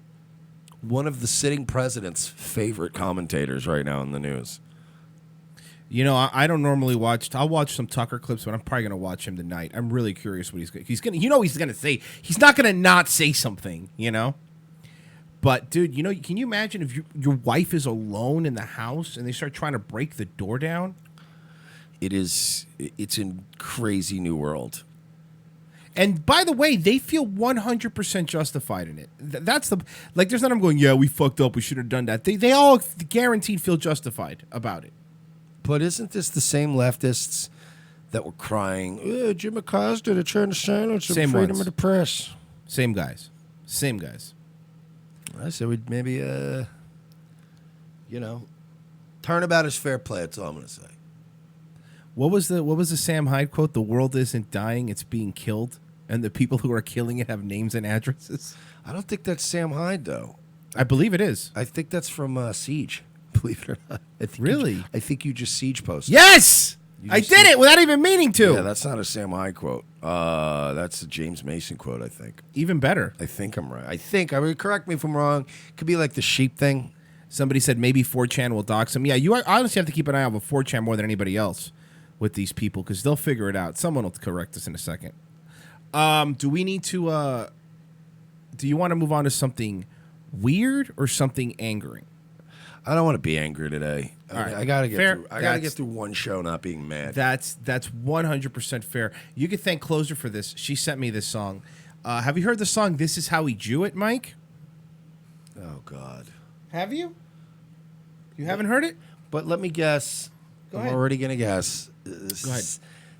one of the sitting president's favorite commentators right now in the news. You know, I don't normally watch... I'll watch some Tucker clips, but I'm probably going to watch him tonight. I'm really curious what he's going to... You know he's going to say. He's not going to not say something, you know? But, dude, you know, can you imagine if your wife is alone in the house and they start trying to break the door down? It's a crazy new world. And by the way, they feel 100% justified in it. That's the there's not them going, yeah, we fucked up, we should have done that. They all guaranteed feel justified about it. But isn't this the same leftists that were crying, Jim Acosta, they're trying to silence Same freedom ones. of the press? Same guys. I said we'd maybe, turnabout is fair play. That's all I'm going to say. What was the Sam Hyde quote? The world isn't dying, it's being killed. And the people who are killing it have names and addresses. I don't think that's Sam Hyde, though. I believe it is. I think that's from Siege, believe it or not. Really? I think you just Siege posted. Yes! I did it without even meaning to. Yeah, that's not a Sam Hyde quote. That's a James Mason quote, I think. Even better. I think I'm right. I mean, correct me if I'm wrong. Could be like the sheep thing. Somebody said maybe 4chan will dox him. Yeah, you honestly have to keep an eye out for 4chan more than anybody else with these people, because they'll figure it out. Someone will correct us in a second. Do we need to... do you want to move on to something weird or something angering? I don't want to be angry today. All right. I gotta get Fair. through. I gotta get through one show not being mad. That's 100% fair. You can thank Closer for this. She sent me this song. Have you heard the song "This Is How We Do It," Mike? Oh God. Have you? You haven't heard it? But let me guess. Go I'm ahead. already gonna guess. Go ahead.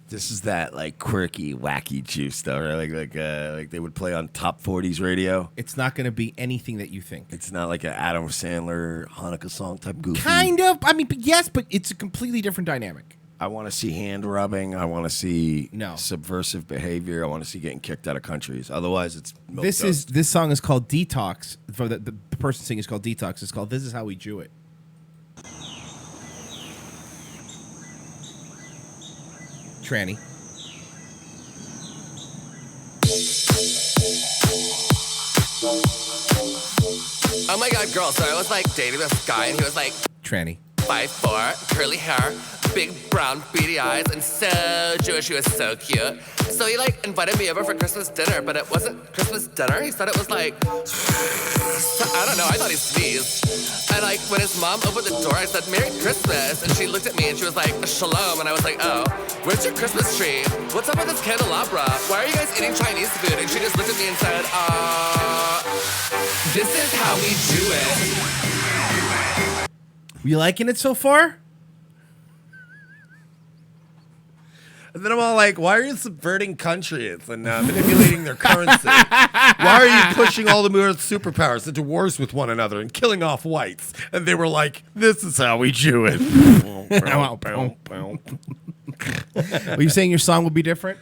This is that like quirky, wacky juice though, right? Like they would play on Top 40s radio. It's not going to be anything that you think. It's not like an Adam Sandler Hanukkah song type goofy. Kind of. I mean, yes, but it's a completely different dynamic. I want to see hand rubbing. I want to see subversive behavior. I want to see getting kicked out of countries. Otherwise, it's milk toast. This song is called Detox. For the person singing is called Detox. It's called "This Is How We Do It." Tranny. Oh my god, girl. So I was like dating this guy, and he was like Tranny. 5'4", curly hair, big brown beady eyes, and so Jewish. He was so cute. So he like invited me over for Christmas dinner, but it wasn't Christmas dinner. He said it was like, I don't know. I thought he sneezed. And like when his mom opened the door, I said, "Merry Christmas," and she looked at me and she was like, "Shalom," and I was like, "Oh, where's your Christmas tree? What's up with this candelabra? Why are you guys eating Chinese food?" And she just looked at me and said, "This is how we do it." You liking it so far? And then I'm all like, why are you subverting countries and manipulating their currency? Why are you pushing all the Earth's superpowers into wars with one another and killing off whites? And they were like, this is how we do it. Are you saying your song would be different?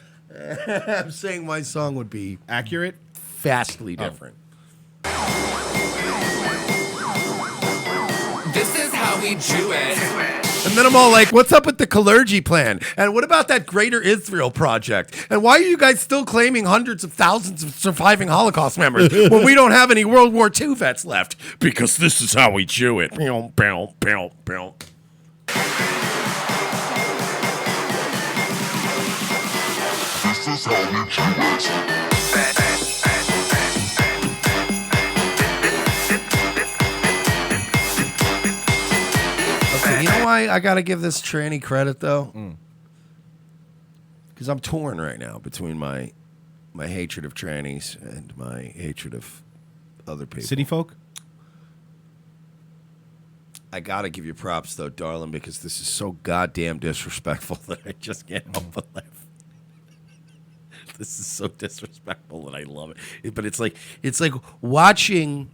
I'm saying my song would be accurate, vastly different. This is how we do it. And then I'm all like, what's up with the clergy plan? And what about that Greater Israel Project? And why are you guys still claiming hundreds of thousands of surviving Holocaust members when we don't have any World War II vets left? Because this is how we do it. This is how we do it. Okay, you know why I got to give this tranny credit, though? Because I'm torn right now between my hatred of trannies and my hatred of other people. City folk? I got to give you props, though, darling, because this is so goddamn disrespectful that I just can't help but laugh. This is so disrespectful that I love it. But it's like watching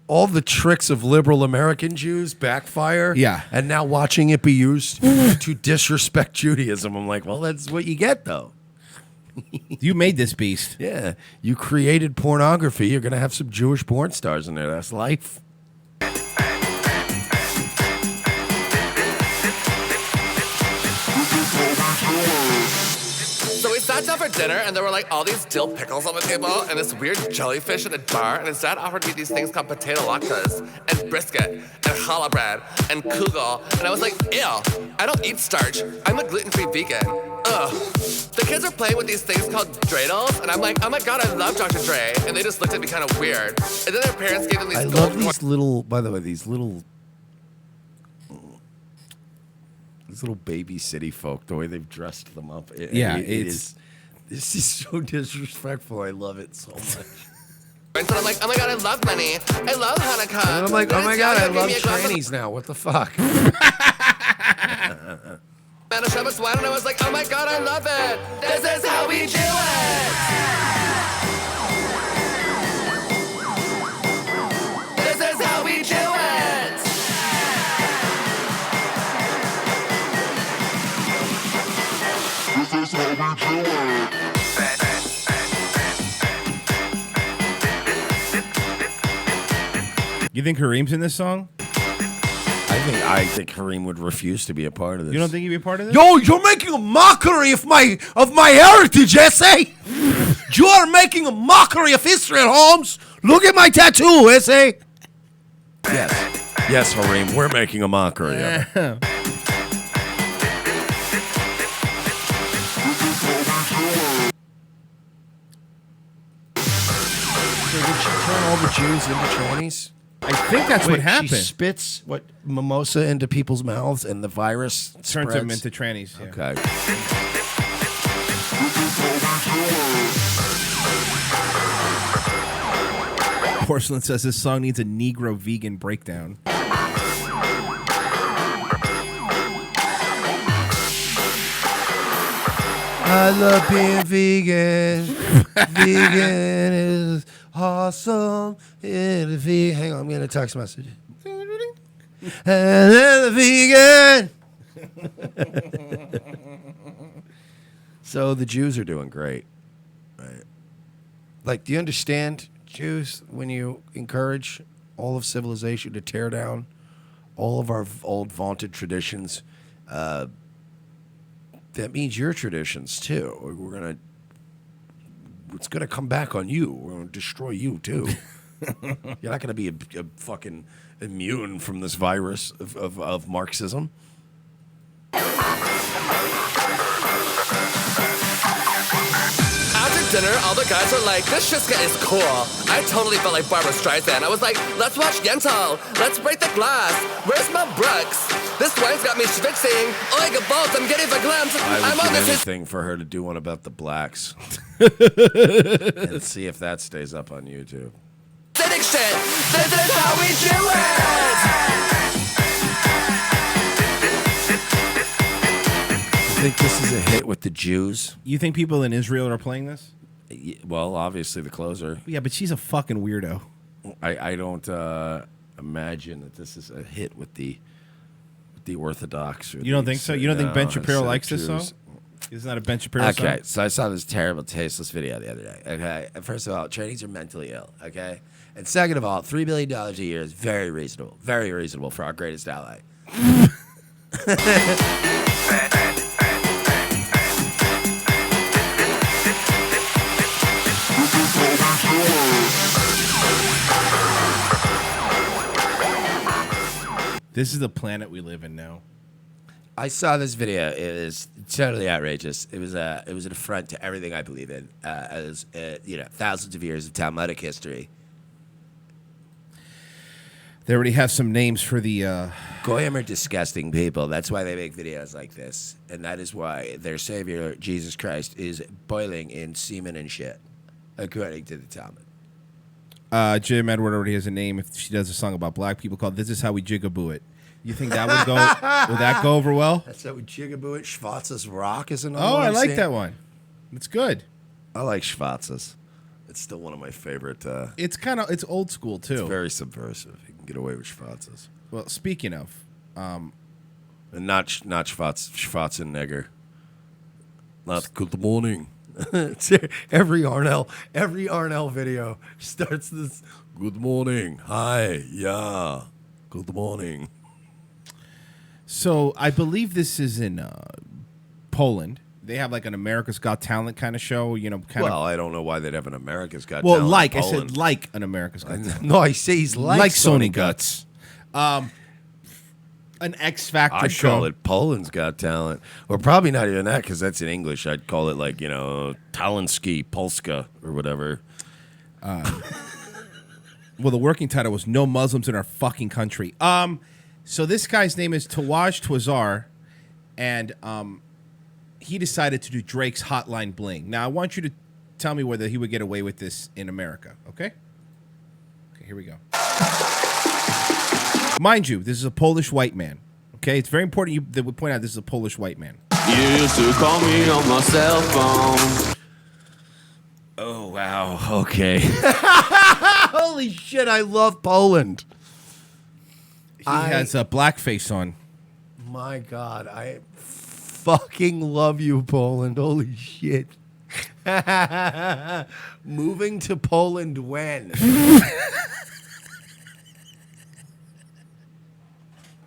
all the tricks of liberal American Jews backfire. Yeah. And now watching it be used to disrespect Judaism. I'm like, well, that's what you get, though. You made this beast. Yeah. You created pornography. You're going to have some Jewish porn stars in there. That's life. So we sat down for dinner, and there were like all these dill pickles on the table, and this weird jellyfish in a jar. And his dad offered me these things called potato latkes, and brisket, and challah bread, and kugel. And I was like, ew, I don't eat starch. I'm a gluten-free vegan. Ugh. The kids are playing with these things called dreidels, and I'm like, oh my god, I love Dr. Dre. And they just looked at me kind of weird. And then their parents gave them these I gold love these little, by the way, these little baby city folk, the way they've dressed them up. This is so disrespectful. I love it so much. And so I'm like, oh my god, I love money. I love Hanukkah. And I'm like, oh my god, I love trannies now. What the fuck? Man, a Shabbos wine, and I was like, oh my god, I love it. This is how we do it. This is how we do it. This is how we do it. You think Kareem's in this song? I think Kareem would refuse to be a part of this. You don't think he'd be a part of this? Yo, you're making a mockery of my heritage, S.A. You are making a mockery of Israel, Holmes. Look at my tattoo, S.A. Yes, Kareem, we're making a mockery of it. So did she turn all the Jews into trannies? I think that's what happened. She spits mimosa into people's mouths, and the virus Turns spreads? them into trannies. Yeah. Okay. Porcelain says this song needs a Negro vegan breakdown. I love being vegan. Vegan is awesome. Hang on, I'm getting a text message. And then the vegan. So the Jews are doing great, right? Like, do you understand, Jews, when you encourage all of civilization to tear down all of our old vaunted traditions? That means your traditions too. It's gonna come back on you. We're gonna destroy you too. You're not going to be a fucking immune from this virus of Marxism. After dinner, all the guys were like, this Shiska is cool. I totally felt like Barbara Streisand. I was like, let's watch Yentl. Let's break the glass. Where's Mel Brooks? This wine's got me schwitzing. Oiga balls, I'm getting verklempt. I I'm would on do this. anything for her to do one about the blacks. And see if that stays up on YouTube. Cynic shit. This is how we do it. I think this is a hit with the Jews. You think people in Israel are playing this? Well, obviously the closer. Yeah, but she's a fucking weirdo. I don't imagine that this is a hit with the Orthodox. You don't think so? You don't think Ben Shapiro likes this song? Isn't that a Ben Shapiro song? Okay, so I saw this terrible, tasteless video the other day. Okay, first of all, trainees are mentally ill. Okay, and second of all, $3 billion a year is very reasonable for our greatest ally. This is the planet we live in now. I saw this video. It was totally outrageous. It was an affront to everything I believe in, as thousands of years of Talmudic history. They already have some names for the... Goyim are disgusting people. That's why they make videos like this. And that is why their savior, Jesus Christ, is boiling in semen and shit, according to the Talmud. Jim Edward already has a name if she does a song about black people called This Is How We Jigaboo It. You think that would go? Would that go over well? That's how we jigaboo it. Schwarz's Rock is another Oh, one I I've like seen. that one. It's good. I like Schwarz's. It's still one of my favorite. It's old school too. It's very subversive. You can get away with Schwarz's. Well, speaking of, and not Schwarzenegger. Not good morning. every Arnell video starts this. Good morning. Hi. Yeah. Good morning. So I believe this is in Poland. They have like an America's Got Talent kind of show. Well, I don't know why they'd have an America's Got Well, Talent. like in I Poland. said, like an America's Got Talent. No, I say he's like Sony Guts. An X Factor I'd show. call it Poland's Got Talent. Or probably not even that, because that's in English. I'd call it like, Talenski, Polska, or whatever. Well, the working title was No Muslims in Our Fucking Country. So this guy's name is Tawaj Twazar, and he decided to do Drake's Hotline Bling. Now, I want you to tell me whether he would get away with this in America, okay? Okay, here we go. Mind you, this is a Polish white man, okay? It's very important that we point out this is a Polish white man. You used to call me on my cell phone. Oh, wow. Okay. Holy shit, I love Poland. He has a blackface on. My God, I fucking love you, Poland. Holy shit. Moving to Poland when?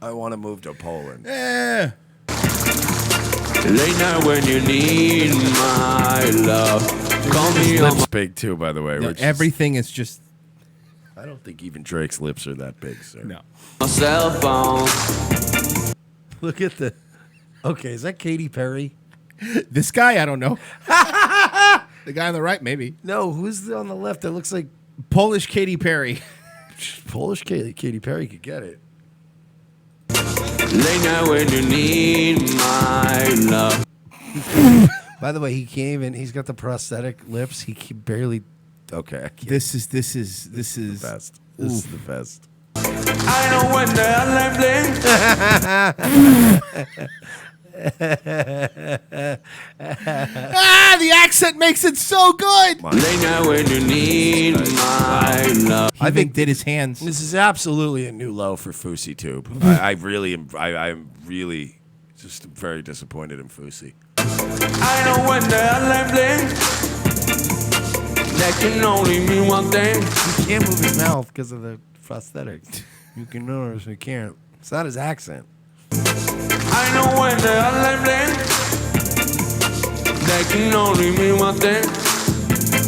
I want to move to Poland. Eh. Late night when you need my love. Call me His on lips my big too, by the way. No, which everything is just... I don't think even Drake's lips are that big, sir. No. cell phone. Look at the... Okay, is that Katy Perry? This guy, I don't know. The guy on the right, maybe. No, who's on the left that looks like... Polish Katy Perry. Polish Katy Perry could get it. Late night when you need my love. By the way, he can't even... He's got the prosthetic lips. He can barely... Okay, I can't. This is the best. This is the best. I know when the The accent makes it so good. Late night when you need my love. I think did his hands. This is absolutely a new low for Fousey Tube. I really am. I'm really just very disappointed in Fousey. I know when the bling. That can only mean one thing. He can't move his mouth because of the prosthetics. You can notice he can't. It's not his accent. I know when the bling. That can only mean one thing.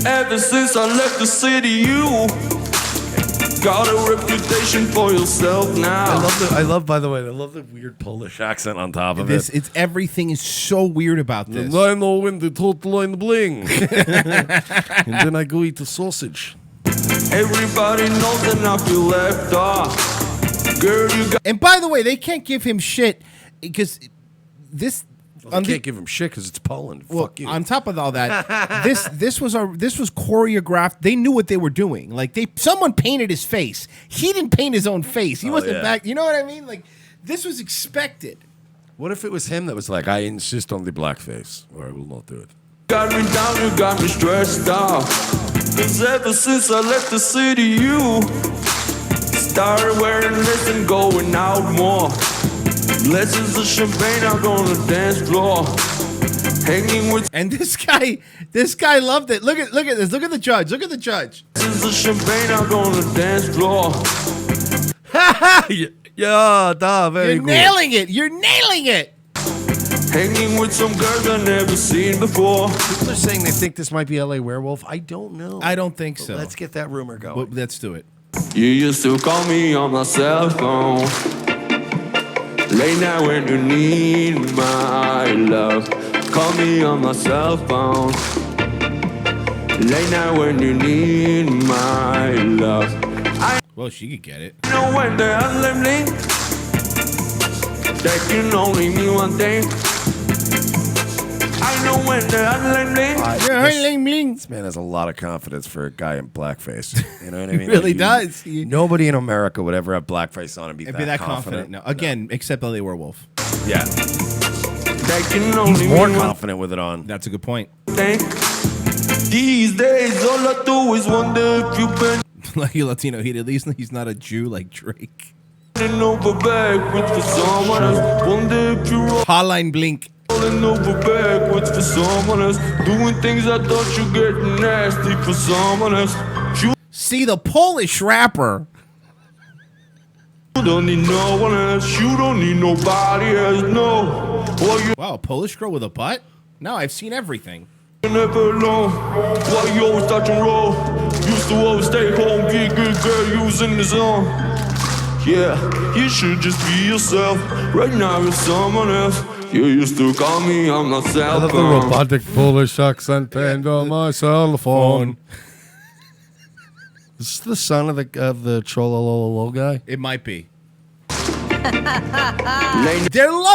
Ever since I left the city, you Got a reputation for yourself now. I love, by the way, I love the weird Polish accent on top of This, it. it's everything is so weird about this. I know when the total line bling. And then I go eat the sausage. Everybody knows that I feel left off. Girl, you got. And by the way, they can't give him shit because this. Well, they can't give him shit because it's Poland. Well, Fuck you. on top of all that, this was choreographed. They knew what they were doing. Like someone painted his face. He didn't paint his own face. He wasn't back. You know what I mean? Like this was expected. What if it was him that was like, I insist on the blackface, or I will not do it? Got me down, you got me stressed out. Cause ever since I left the city, you started wearing less and going out more. Glasses of champagne out on the dance floor. Hanging with. And this guy loved it. Look at this. Look at the judge. Look at the judge. Glasses of champagne out on the dance floor. Yeah, very You're good. nailing it. You're nailing it. Hanging with some girls I've never seen before. People are saying they think this might be LA Werewolf. I don't know. I don't think But so. let's get that rumor going. Well, let's do it. You used to call me on my cell phone. Late night when you need my love. Call me on my cell phone. Late night when you need my love. Well, she could get it. I know when they're unlimited, they can only mean one thing. I know when they're unlimited. This man has a lot of confidence for a guy in blackface. You know what I mean? He really Like, does. Nobody in America would ever have blackface on and be It'd that, be that confident. confident. No, again, except LA Werewolf. Yeah. They can He's only more mean one confident with it on. That's a good point. thing. These days, all I do is wonder if you've been Lucky Latino. At least he's not a Jew like Drake. over backwards for someone else. Wonder if you're Hotline Blink. rolling over backwards for someone else. Doing things I thought you getting nasty for someone else. You See, the Polish rapper. don't need no one else. You don't need nobody else. No. Well, you Wow, a Polish girl with a butt? No, I've seen everything. never alone. Why you always touch and roll? Used to always stay home, be a good girl, you was in the zone. Yeah, you should just be yourself. Right now you're someone else. You used to call me on my I cell love the phone. robotic Polish accent and on my cell phone. Is this the son of the Trollololo guy? It might be.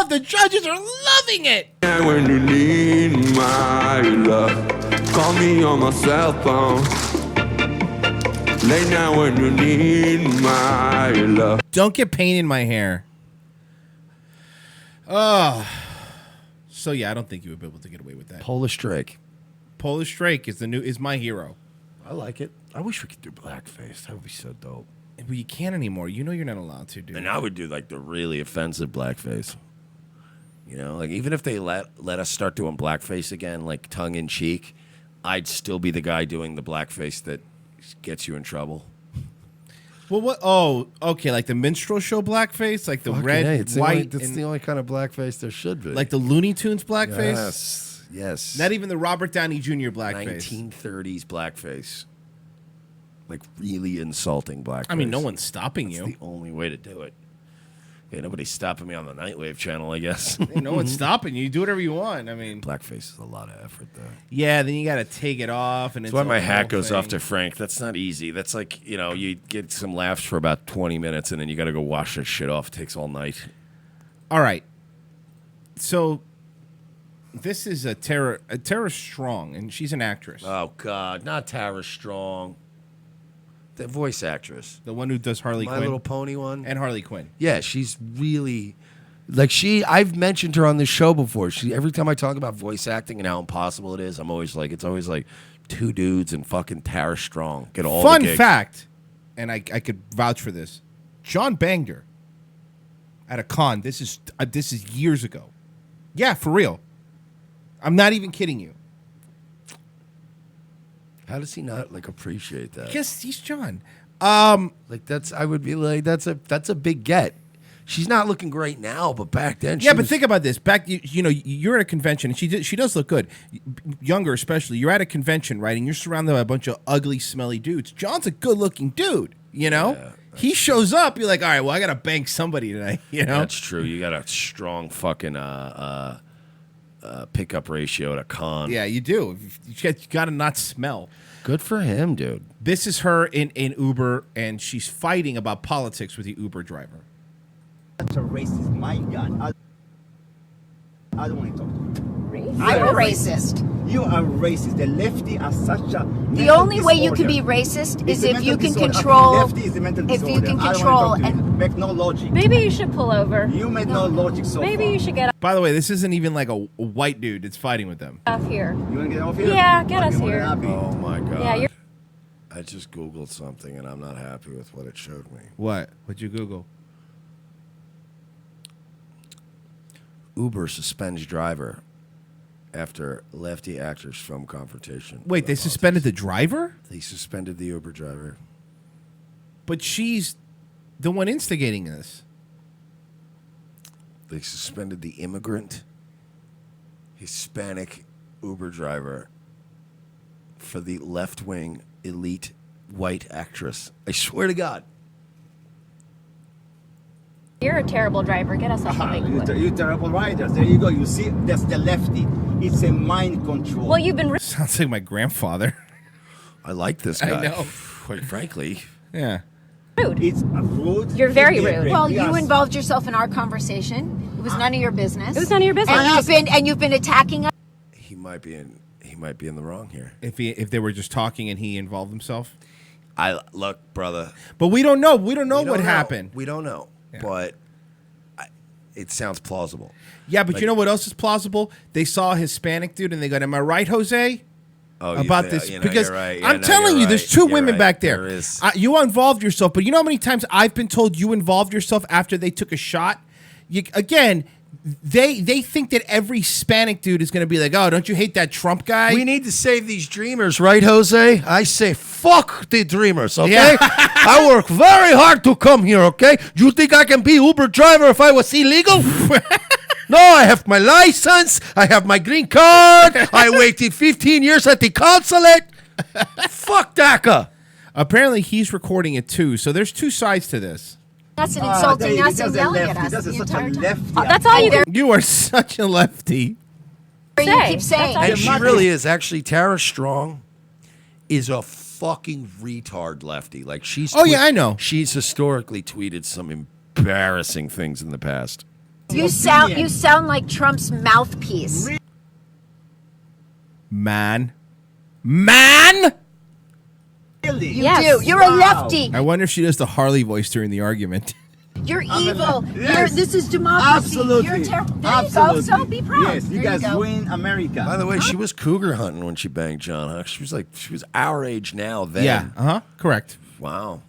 The judges are loving it. And when you need my love, call me on my cell phone. Late night when you need my love. Don't get paint in my hair. Oh. So yeah, I don't think you would be able to get away with that. Polish Drake. Polish Drake is my hero. I like it. I wish we could do blackface. That would be so dope. But you can't anymore. You know you're not allowed to, dude. And I would do like the really offensive blackface. You know, like even if they let us start doing blackface again, like tongue in cheek, I'd still be the guy doing the blackface that gets you in trouble. Well, what? Oh, okay, like the minstrel show blackface, like the Fucking red, A, it's white, That's and the only kind of blackface there should be. like the Looney Tunes blackface. Yes, yes. Not even the Robert Downey Jr. blackface. 1930s blackface. Like really insulting blackface. I mean, no one's stopping That's you. the only way to do it. Yeah, nobody's stopping me on the Nightwave channel, I guess. No one's stopping you. You do whatever you want. I mean, blackface is a lot of effort, though. yeah. Then you got to take it off, and That's it's why a my hat whole goes off thing. to Frank. That's not easy. That's like, you know, you get some laughs for about 20 minutes, and then you got to go wash that shit off. It takes all night. All right. So this is a Tara Strong, and she's an actress. Oh, God. Not Tara Strong. The voice actress. The one who does Harley My Quinn. Little Pony one. And Harley Quinn. Yeah, she's really... Like I've mentioned her on this show before. Every time I talk about voice acting and how impossible it is, I'm always like, it's always like two dudes and fucking Tara Strong get all Fun the gigs. fact, and I could vouch for this. John banged her at a con. This is years ago. Yeah, for real. I'm not even kidding you. How does he not like appreciate that? Because he's John. Like I would be like, that's a big get. She's not looking great now, but back then, Yeah, but think about this. Back, you know, you're at a convention, and she does look good. Younger, especially. You're at a convention, right? And you're surrounded by a bunch of ugly, smelly dudes. John's a good-looking dude. You know, he shows up. You're like, all right, well, I got to bank somebody tonight. You know, That's true. You got a strong fucking pickup ratio to con. Yeah, you do. You got to not smell. Good for him, dude. This is her in Uber, and she's fighting about politics with the Uber driver. Such a racist. My God. I don't want to talk to you. You're a racist. You are racist. The lefty are such a. The only way you can be racist is if you can control. Lefty is a mental if disorder. you can I don't control want to talk to you. and Make no logic. maybe you should pull over. You made no logic so Maybe far. you should get By the way, this isn't even like a white dude that's fighting with them. off here. You want to get off here? Yeah, get I'd us be more than here. happy. Oh my god. Yeah, you're. I just Googled something and I'm not happy with what it showed me. What? What'd you Google? Uber suspends driver after lefty actors film confrontation. Wait, they suspended the driver? They suspended the Uber driver. But she's the one instigating this. They suspended the immigrant Hispanic Uber driver for the left-wing elite white actress. I swear to God. You're a terrible driver. Get us off the big You terrible riders. There you go. You see, that's the lefty. It's a mind control. Well, you've been. Sounds like my grandfather. I like this I guy. know. Quite frankly. Yeah. Rude. It's rude. You're very Yeah, rude. great. Well, Yes. you involved yourself in our conversation. It was none of your business. It was none of your business. And you've been attacking us. He might be in the wrong here. If they were just talking and he involved himself. Look, brother. But we don't know. We don't know what happened. We don't know. But it sounds plausible. Yeah, but Like- you know what else is plausible? They saw a Hispanic dude and they go, "Am I right, Jose?" Oh, About you this know, because you're right. Yeah, I'm no, telling you're you, there's right. two You're women right. back there. There is. You involved yourself, but you know how many times I've been told you involved yourself after they took a shot? Again, they think that every Hispanic dude is going to be like, "Oh, don't you hate that Trump guy?" We need to save these dreamers, right, Jose? I say fuck the dreamers, okay? Yeah. I work very hard to come here, okay? Do you think I can be Uber driver if I was illegal? No, I have my license. I have my green card. I waited 15 years at the consulate. Fuck DACA. Apparently, he's recording it too. So there's two sides to this. Us and insulting us and yelling at us That's the such entire a time. lefty. That's all you can You are such a lefty. You keep saying. And she really is. Actually, Tara Strong is a fucking retard lefty. Like she's. Oh, yeah, I know. She's historically tweeted some embarrassing things in the past. You sound like Trump's mouthpiece. Man. You do. You're a lefty. I wonder if she does the Harley voice during the argument. You're evil. Yes. This is democracy. Absolutely. You're terrible. There Absolutely. you go. So be proud. Yes, you There guys go. win America. By the way, she was cougar hunting when she banged John Huck. She was our age now then. Yeah. Correct. Wow.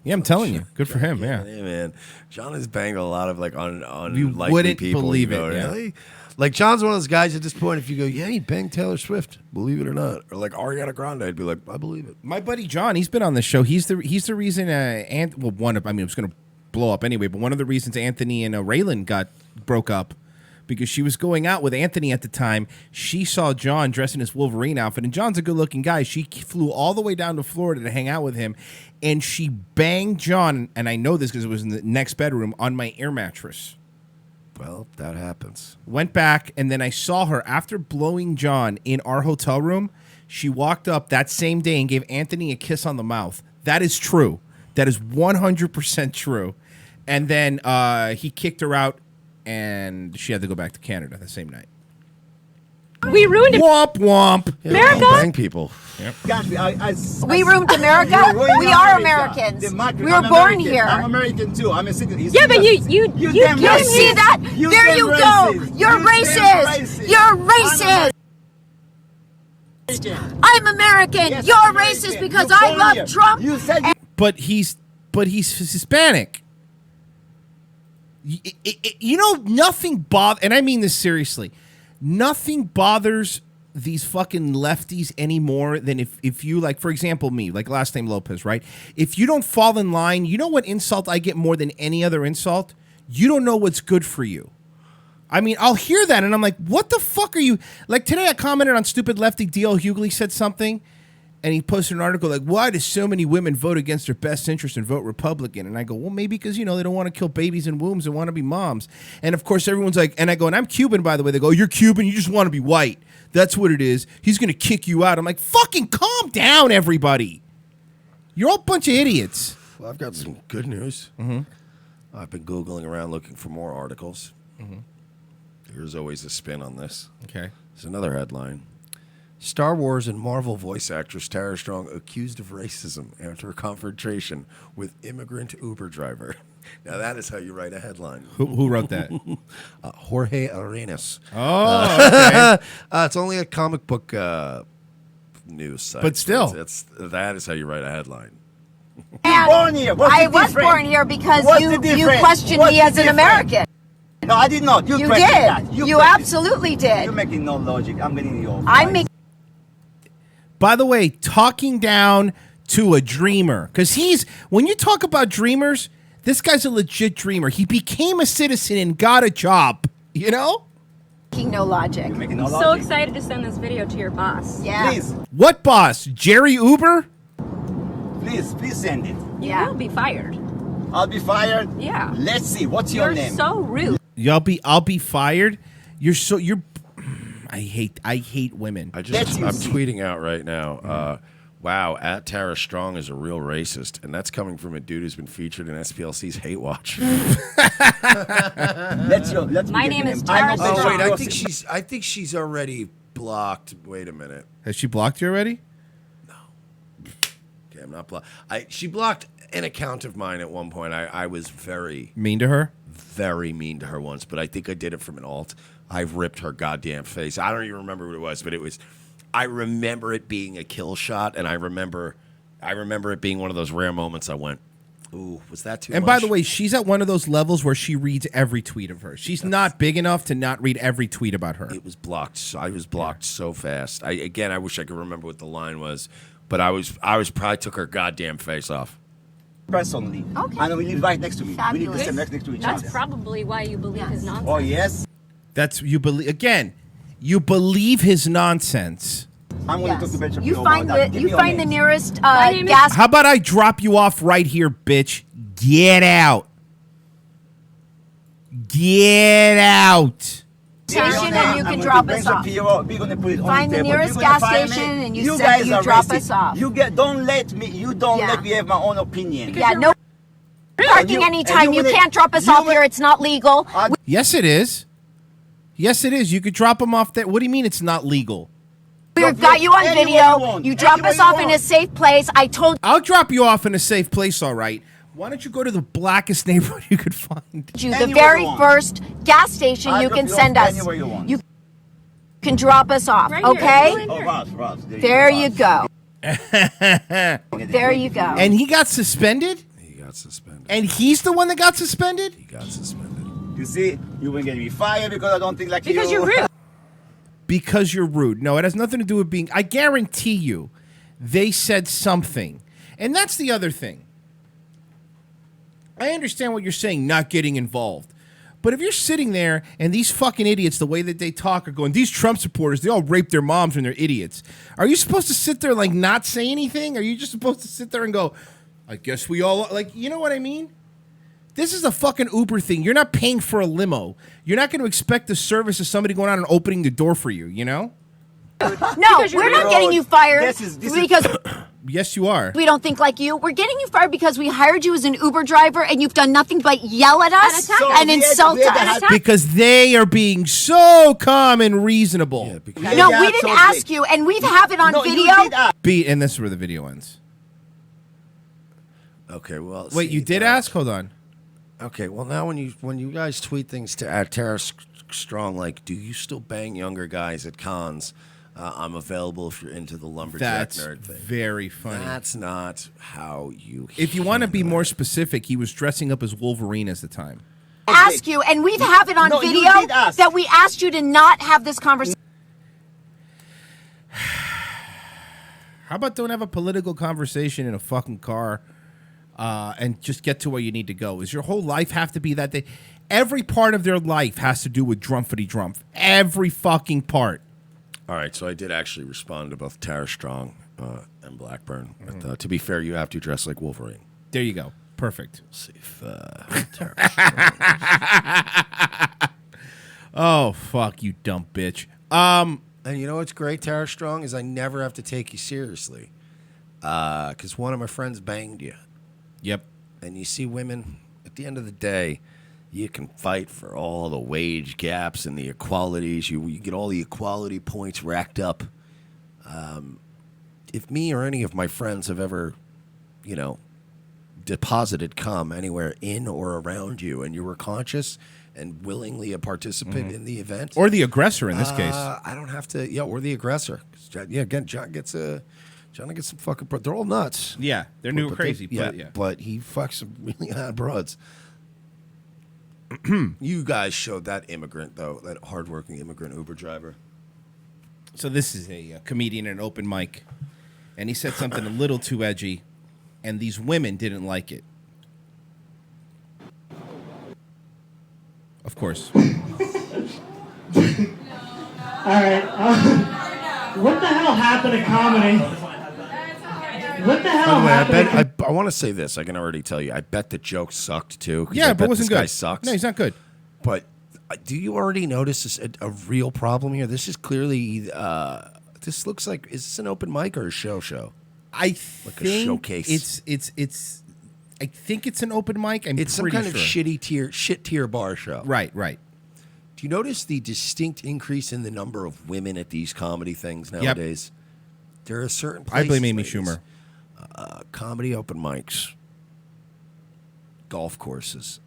Yeah, I'm telling you. Good for him. Yeah. Hey, man. John has banged a lot of like You unlikely wouldn't people. believe you go, it, yeah. Really? Like John's one of those guys at this point. If you go, yeah, he banged Taylor Swift, believe it or not, or like Ariana Grande, I'd be like, I believe it. My buddy John, he's been on the show. He's the reason. It was going to blow up anyway, but one of the reasons Anthony and Raylan broke up because she was going out with Anthony at the time. She saw John dressed in his Wolverine outfit, and John's a good-looking guy. She flew all the way down to Florida to hang out with him, and she banged John. And I know this because it was in the next bedroom on my air mattress. Well, that happens. Went back, and then I saw her after blowing John in our hotel room. She walked up that same day and gave Anthony a kiss on the mouth. That is true. That is 100% true. And then he kicked her out, and she had to go back to Canada the same night. We ruined Womp womp. America? Bang people. Yep. We ruined America. We are Americans. We were born here. I'm American too. I'm a citizen. Yeah, but you see that? There you go. You're racist. You're racist. I'm American. You're racist because I love Trump. But he's Hispanic. You know, nothing and I mean this seriously, nothing bothers these fucking lefties anymore than if you, like, for example, me, like last name Lopez, right? If you don't fall in line, you know what insult I get more than any other insult? You don't know what's good for you. I mean, I'll hear that and I'm like, what the fuck are you? Like today I commented on stupid lefty D.L. Hughley said something And he posted an article like, why do so many women vote against their best interest and vote Republican? And I go, well, maybe because, they don't want to kill babies in wombs and want to be moms. And, of course, everyone's like, and I go, and I'm Cuban, by the way. They go, you're Cuban, you just want to be white. That's what it is. He's going to kick you out. I'm like, fucking calm down, everybody. You're all a bunch of idiots. Well, I've got some good news. Mm-hmm. I've been Googling around looking for more articles. Mm-hmm. There's always a spin on this. Okay. There's another headline. Star Wars and Marvel voice actress Tara Strong accused of racism after a confrontation with immigrant Uber driver. Now, that is how you write a headline. Who wrote that? Jorge Arenas. Oh, okay. It's only a comic book news site. But still. That is how you write a headline. Born here. I was born here because you questioned me as an American. No, I did not. You did. That. You absolutely did. You're making no logic. I'm getting you off. I'm making. By the way, talking down to a dreamer. Because when you talk about dreamers, this guy's a legit dreamer. He became a citizen and got a job, Making no logic. I'm so excited to send this video to your boss. Yeah. Please. What boss? Jerry Uber? Please send it. You will be fired. I'll be fired? Yeah. Let's see. What's your name? You're so rude. I'll be fired. I hate women. I'm tweeting out right now. Wow, at Tara Strong is a real racist, and that's coming from a dude who's been featured in SPLC's Hate Watch. My name is Tara Strong. Oh wait, I think she's already blocked. Wait a minute. Has she blocked you already? Okay, I'm not blocked. She blocked an account of mine at one point. I was very mean to her. Very mean to her once, but I think I did it from an alt. I ripped her goddamn face. I don't even remember what it was, but it was. I remember it being a kill shot, and I remember it being one of those rare moments I went, ooh, was that too much? And by the way, she's at one of those levels where she reads every tweet of hers. She's not big enough to not read every tweet about her. It was blocked. I was blocked so fast. I wish I could remember what the line was, but I probably took her goddamn face off. Personally. Okay. And we live right next to me. Fabulous. We live next to each other. That's probably why you believe his nonsense. Oh, yes? You believe his nonsense. I'm going to talk to Benjamin. You find the nearest gas. How about I drop you off right here, bitch? Get out. Get out. Station and you can drop us off. Find the nearest gas station and you drop us off. Don't let me have my own opinion. Yeah, no parking anytime. You can't drop us off here. It's not legal. Yes, it is. Yes, it is. You could drop them off there. What do you mean it's not legal? We've got you on video. You drop us off in a safe place. I'll drop you off in a safe place, all right. Why don't you go to the blackest neighborhood you could find? The very first gas station you can send us. You can drop us off, okay? There you go. There you go. And he got suspended? He got suspended. And he's the one that got suspended? He got suspended. You see, you will get me fired because I don't think like you. Because you're rude. Because you're rude. No, it has nothing to do with being. I guarantee you, they said something. And that's the other thing. I understand what you're saying, not getting involved. But if you're sitting there and these fucking idiots, the way that they talk, are going, these Trump supporters, they all rape their moms when they're idiots. Are you supposed to sit there and not say anything? Are you just supposed to sit there and go, I guess we all, you know what I mean? This is a fucking Uber thing. You're not paying for a limo. You're not going to expect the service of somebody going out and opening the door for you, No, we're not getting you fired because yes, you are. We don't think like you. We're getting you fired because we hired you as an Uber driver and you've done nothing but yell at us and insult us. Because they are being so calm and reasonable. No, we didn't ask you, and we have it on video. And this is where the video ends. Okay, well. Wait, you did ask? Hold on. Okay, well now when you guys tweet things to Tara Strong, like, do you still bang younger guys at cons? I'm available if you're into the lumberjack nerd thing. Very funny. That's not how you. If you want to be more specific, he was dressing up as Wolverine at the time. Ask you, and we have it on video that we asked you to not have this conversation. How about don't have a political conversation in a fucking car? And just get to where you need to go. Does your whole life have to be that day? Every part of their life has to do with drumpity-drump. Every fucking part. All right, so I did actually respond to both Tara Strong and Blackburn. But, to be fair, you have to dress like Wolverine. There you go. Perfect. See if oh, fuck, you dumb bitch. And you know what's great, Tara Strong, is I never have to take you seriously. Because one of my friends banged you. Yep. And you see women, at the end of the day, you can fight for all the wage gaps and the equalities. You get all the equality points racked up. If me or any of my friends have ever, deposited cum anywhere in or around you and you were conscious and willingly a participant in the event. Or the aggressor in this case. I don't have to, or the aggressor. Yeah, again, John gets some fucking, they're all nuts. Yeah, they're new crazy. But he fucks some really hot broads. You guys showed that immigrant, though, that hardworking immigrant Uber driver. So this is a comedian at an open mic, and he said something a little too edgy, and these women didn't like it. Of course. All right. What the hell happened to comedy? What the hell happened? I want to say this. I can already tell you. I bet the joke sucked too. 'Cause Yeah, I but bet it wasn't this guy good. sucks. No, he's not good. But do you already notice a real problem here? This is clearly. This looks like, is this an open mic or a show? I like think a showcase. It's. I think it's an open mic. It's some kind of shit tier bar show. Right. Do you notice the distinct increase in the number of women at these comedy things nowadays? There are certain places. I blame Amy Schumer. Comedy open mics, golf courses,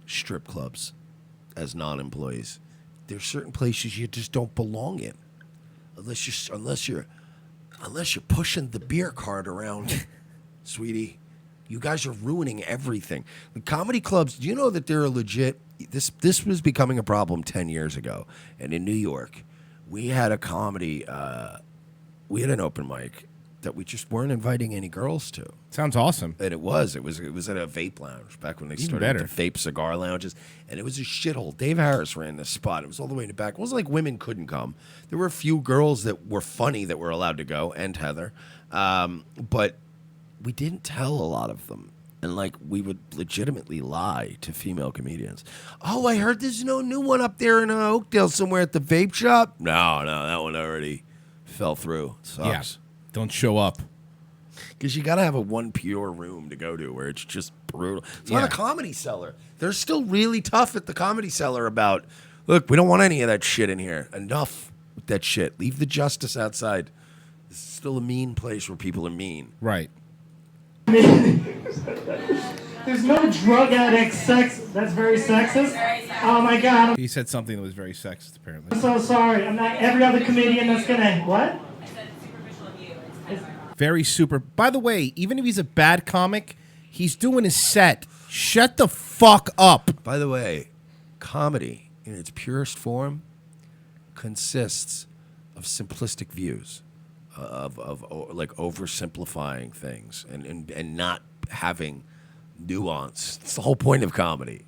strip clubs, as non-employees. There's certain places you just don't belong in, unless you're pushing the beer cart around, sweetie. You guys are ruining everything. The comedy clubs, do you know that they're legit? This was becoming a problem 10 years ago. And in New York, we had a comedy, we had an open mic that we just weren't inviting any girls to. Sounds awesome. And it was at a vape lounge back when they started the vape cigar lounges. And it was a shithole. Dave Harris ran this spot. It was all the way in the back. It wasn't like women couldn't come. There were a few girls that were funny that were allowed to go, and Heather. But we didn't tell a lot of them. And we would legitimately lie to female comedians. Oh, I heard there's no new one up there in Oakdale somewhere at the vape shop. No, that one already fell through. Sucks. Yeah. Don't show up. Because you got to have a one pure room to go to where it's just brutal. It's not a Comedy Cellar. They're still really tough at the Comedy Cellar about, look, we don't want any of that shit in here. Enough with that shit. Leave the justice outside. This is still a mean place where people are mean. Right. There's no drug addict sex. That's very sexist. Oh my God. He said something that was very sexist, apparently. I'm so sorry. I'm not every other comedian that's gonna what? Very super. By the way, even if he's a bad comic, he's doing his set. Shut the fuck up. By the way, comedy in its purest form consists of simplistic views, of oversimplifying things and not having nuance. It's the whole point of comedy.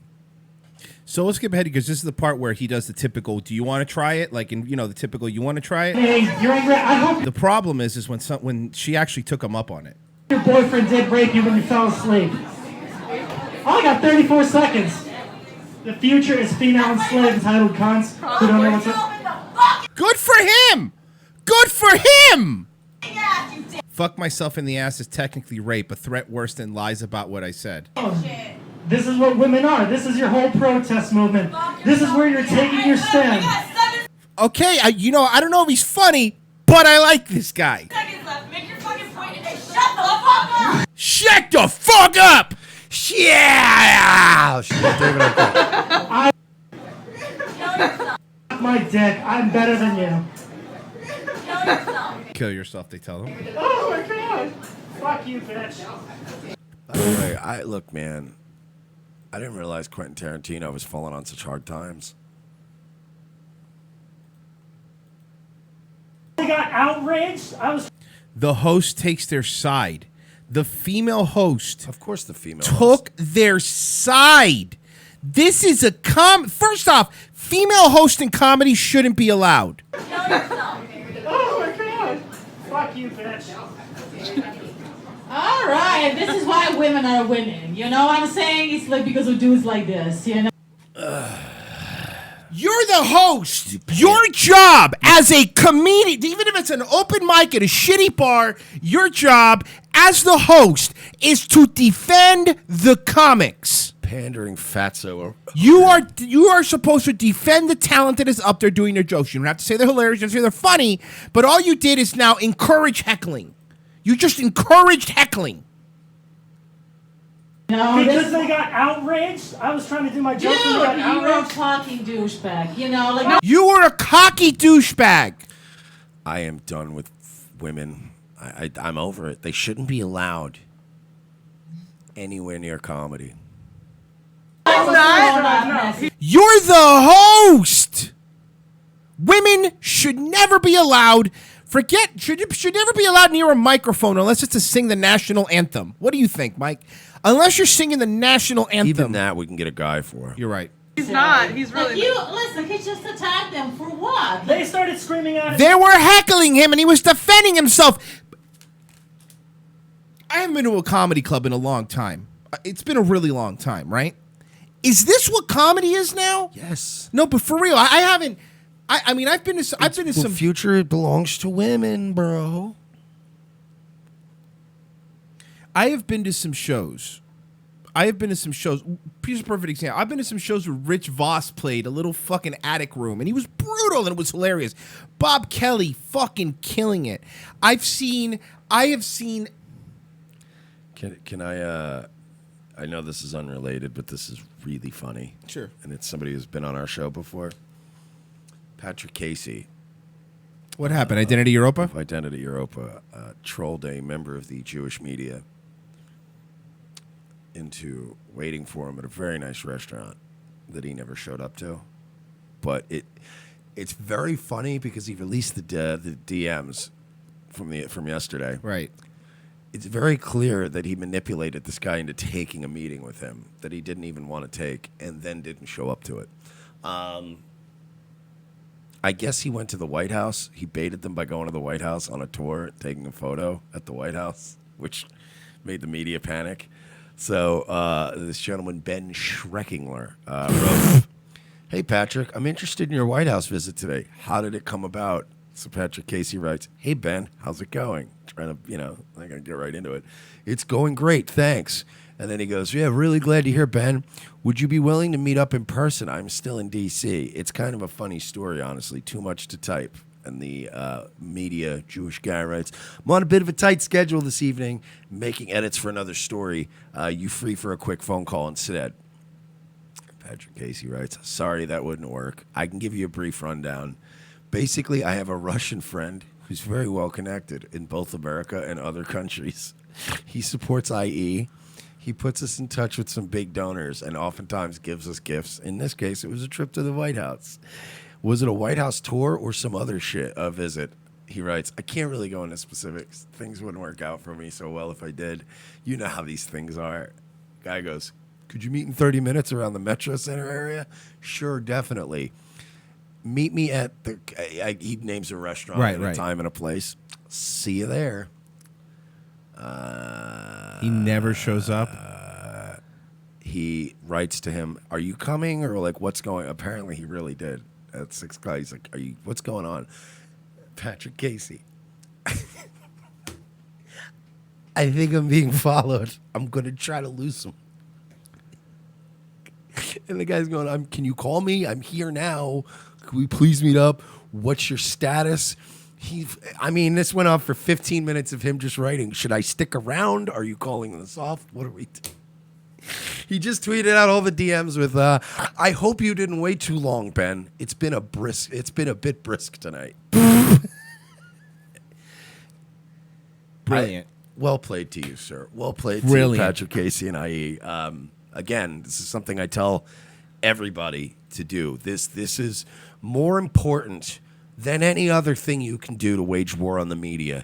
So let's skip ahead because this is the part where he does the typical, do you want to try it? Like, the typical, you want to try it? Hey, you're angry. I hope the problem is when she actually took him up on it. Your boyfriend did rape you when you fell asleep. I got 34 seconds. The future is female enslaved entitled cunts who don't know what's up. Good for him! Good for him! Fuck myself in the ass is technically rape, a threat worse than lies about what I said. This is what women are. This is your whole protest movement. This is where you're taking your stand. Okay, I don't know if he's funny, but I like this guy. Shut the fuck up! Yeah! My dick. I'm better than you. Kill yourself, they tell him. Oh my God. Fuck you, bitch. By the way, look, man. I didn't realize Quentin Tarantino was falling on such hard times. I got outraged. The host takes their side. The female host, of course, the female took their side. This is first off, female host in comedy shouldn't be allowed. Oh my God. Fuck you, bitch. this is why women are winning. You know what I'm saying? It's like because of dudes like this, you know? You're the host. Your job as a comedian, even if it's an open mic at a shitty bar, your job as the host is to defend the comics. Pandering fatso. You are supposed to defend the talent that is up there doing their jokes. You don't have to say they're hilarious, you don't have to say they're funny, but all you did is now encourage heckling. You just encouraged heckling. No, because they got outraged. I was trying to do my joke and they got you're a outraged. fucking douchebag. You know, like You were a cocky douchebag. I am done with women. I'm over it. They shouldn't be allowed anywhere near comedy. You're the host. Women should never be allowed. Should never be allowed near a microphone unless it's to sing the national anthem. What do you think, Mike? Unless you're singing the national anthem. Even that we can get a guy for. You're right. He's not. He's really. Listen, he just attacked them for what? They started screaming at him. They were heckling him and he was defending himself. I haven't been to a comedy club in a long time. It's been a really long time, right? Is this what comedy is now? Yes. No, but for real, I haven't. I mean, I've been to The some. future belongs to women, bro. I have been to some shows. Here's a perfect example. I've been to some shows where Rich Voss played a little fucking attic room, and he was brutal, and it was hilarious. Bob Kelly fucking killing it. I have seen. Can I? I know this is unrelated, but this is really funny. Sure. And it's somebody who's been on our show before. Patrick Casey. What happened? Identity Europa? Identity Europa trolled a member of the Jewish media into waiting for him at a very nice restaurant that he never showed up to. But it's very funny because he released the DMs from yesterday. Right. It's very clear that he manipulated this guy into taking a meeting with him that he didn't even want to take and then didn't show up to it. I guess he went to the White House. He baited them by going to the White House on a tour, taking a photo at the White House, which made the media panic. So this gentleman, Ben Schreckingler, wrote, "Hey, Patrick, I'm interested in your White House visit today. How did it come about?" So Patrick Casey writes, "Hey, Ben, how's it going?" Trying to, I'm going to get right into it. "It's going great, thanks." And then he goes, "Yeah, really glad to hear, Ben. Would you be willing to meet up in person? I'm still in D.C. It's kind of a funny story, honestly. Too much to type." And the media Jewish guy writes, "I'm on a bit of a tight schedule this evening, making edits for another story. You free for a quick phone call instead?" Patrick Casey writes, "Sorry, that wouldn't work. I can give you a brief rundown. Basically, I have a Russian friend who's very well connected in both America and other countries. He supports IE. He puts us in touch with some big donors and oftentimes gives us gifts. In this case, it was a trip to the White House. Was it a White House tour or some other shit a visit?" He writes, "I can't really go into specifics. Things wouldn't work out for me so well if I did. You know how these things are." Guy goes, "Could you meet in 30 minutes around the Metro Center area?" "Sure, definitely. Meet me at the..." He names a restaurant and a time and a place. "See you there." He never shows up. He writes to him, "Are you coming?" Or like, "What's going..." Apparently he really did. At 6 o'clock, he's like, "What's going on?" Patrick Casey. "I think I'm being followed. I'm going to try to lose him." And the guy's going, "Can you call me? I'm here now. Can we please meet up? What's your status?" This went on for 15 minutes of him just writing, "Should I stick around? Are you calling this off? What are we doing?" He just tweeted out all the DMs with, "I hope you didn't wait too long, Ben. It's been a bit brisk tonight." Brilliant. Well played to you, sir. Well played to Brilliant. Patrick Casey and IE. Again, this is something I tell everybody to do. This is more important than any other thing you can do to wage war on the media.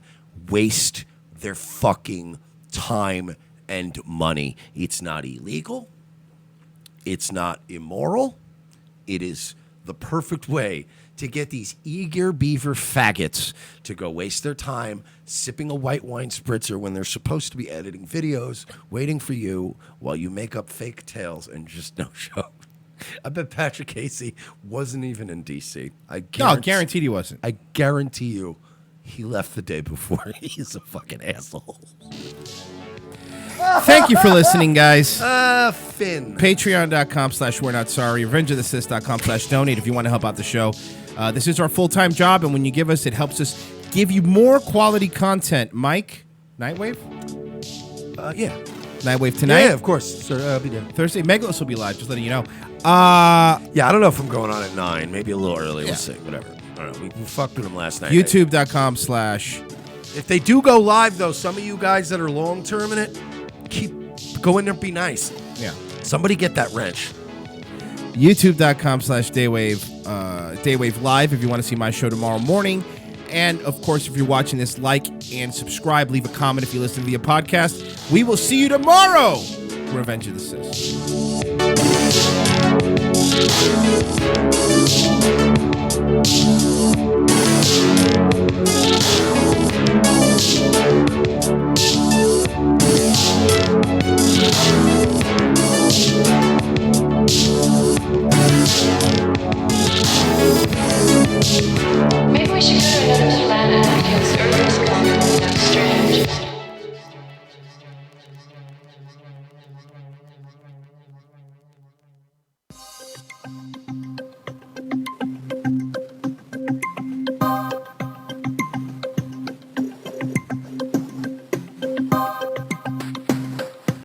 Waste their fucking time and money. It's not illegal. It's not immoral. It is the perfect way to get these eager beaver faggots to go waste their time sipping a white wine spritzer when they're supposed to be editing videos, waiting for you while you make up fake tales and just no show. I bet Patrick Casey wasn't even in D.C. Guaranteed he wasn't. I guarantee you he left the day before. He's a fucking asshole. Thank you for listening, guys. Finn. Patreon.com/We're Not Sorry. RevengeOfTheSith.com/donate if you want to help out the show. This is our full-time job, and when you give us, it helps us give you more quality content. Mike, Nightwave? Yeah. Nightwave tonight? Yeah, of course. So, I'll be there. Thursday. Megalos will be live, just letting you know. Yeah, I don't know if I'm going on at 9. Maybe a little early. We'll see. Whatever. I don't know. We fucked with them last night. YouTube.com/ If they do go live, though, some of you guys that are long-term in it, go in there and be nice. Yeah. Somebody get that wrench. YouTube.com/Daywave. Daywave Live if you want to see my show tomorrow morning. And, of course, if you're watching this, like and subscribe. Leave a comment if you listen via podcast. We will see you tomorrow. Revenge of the Sith.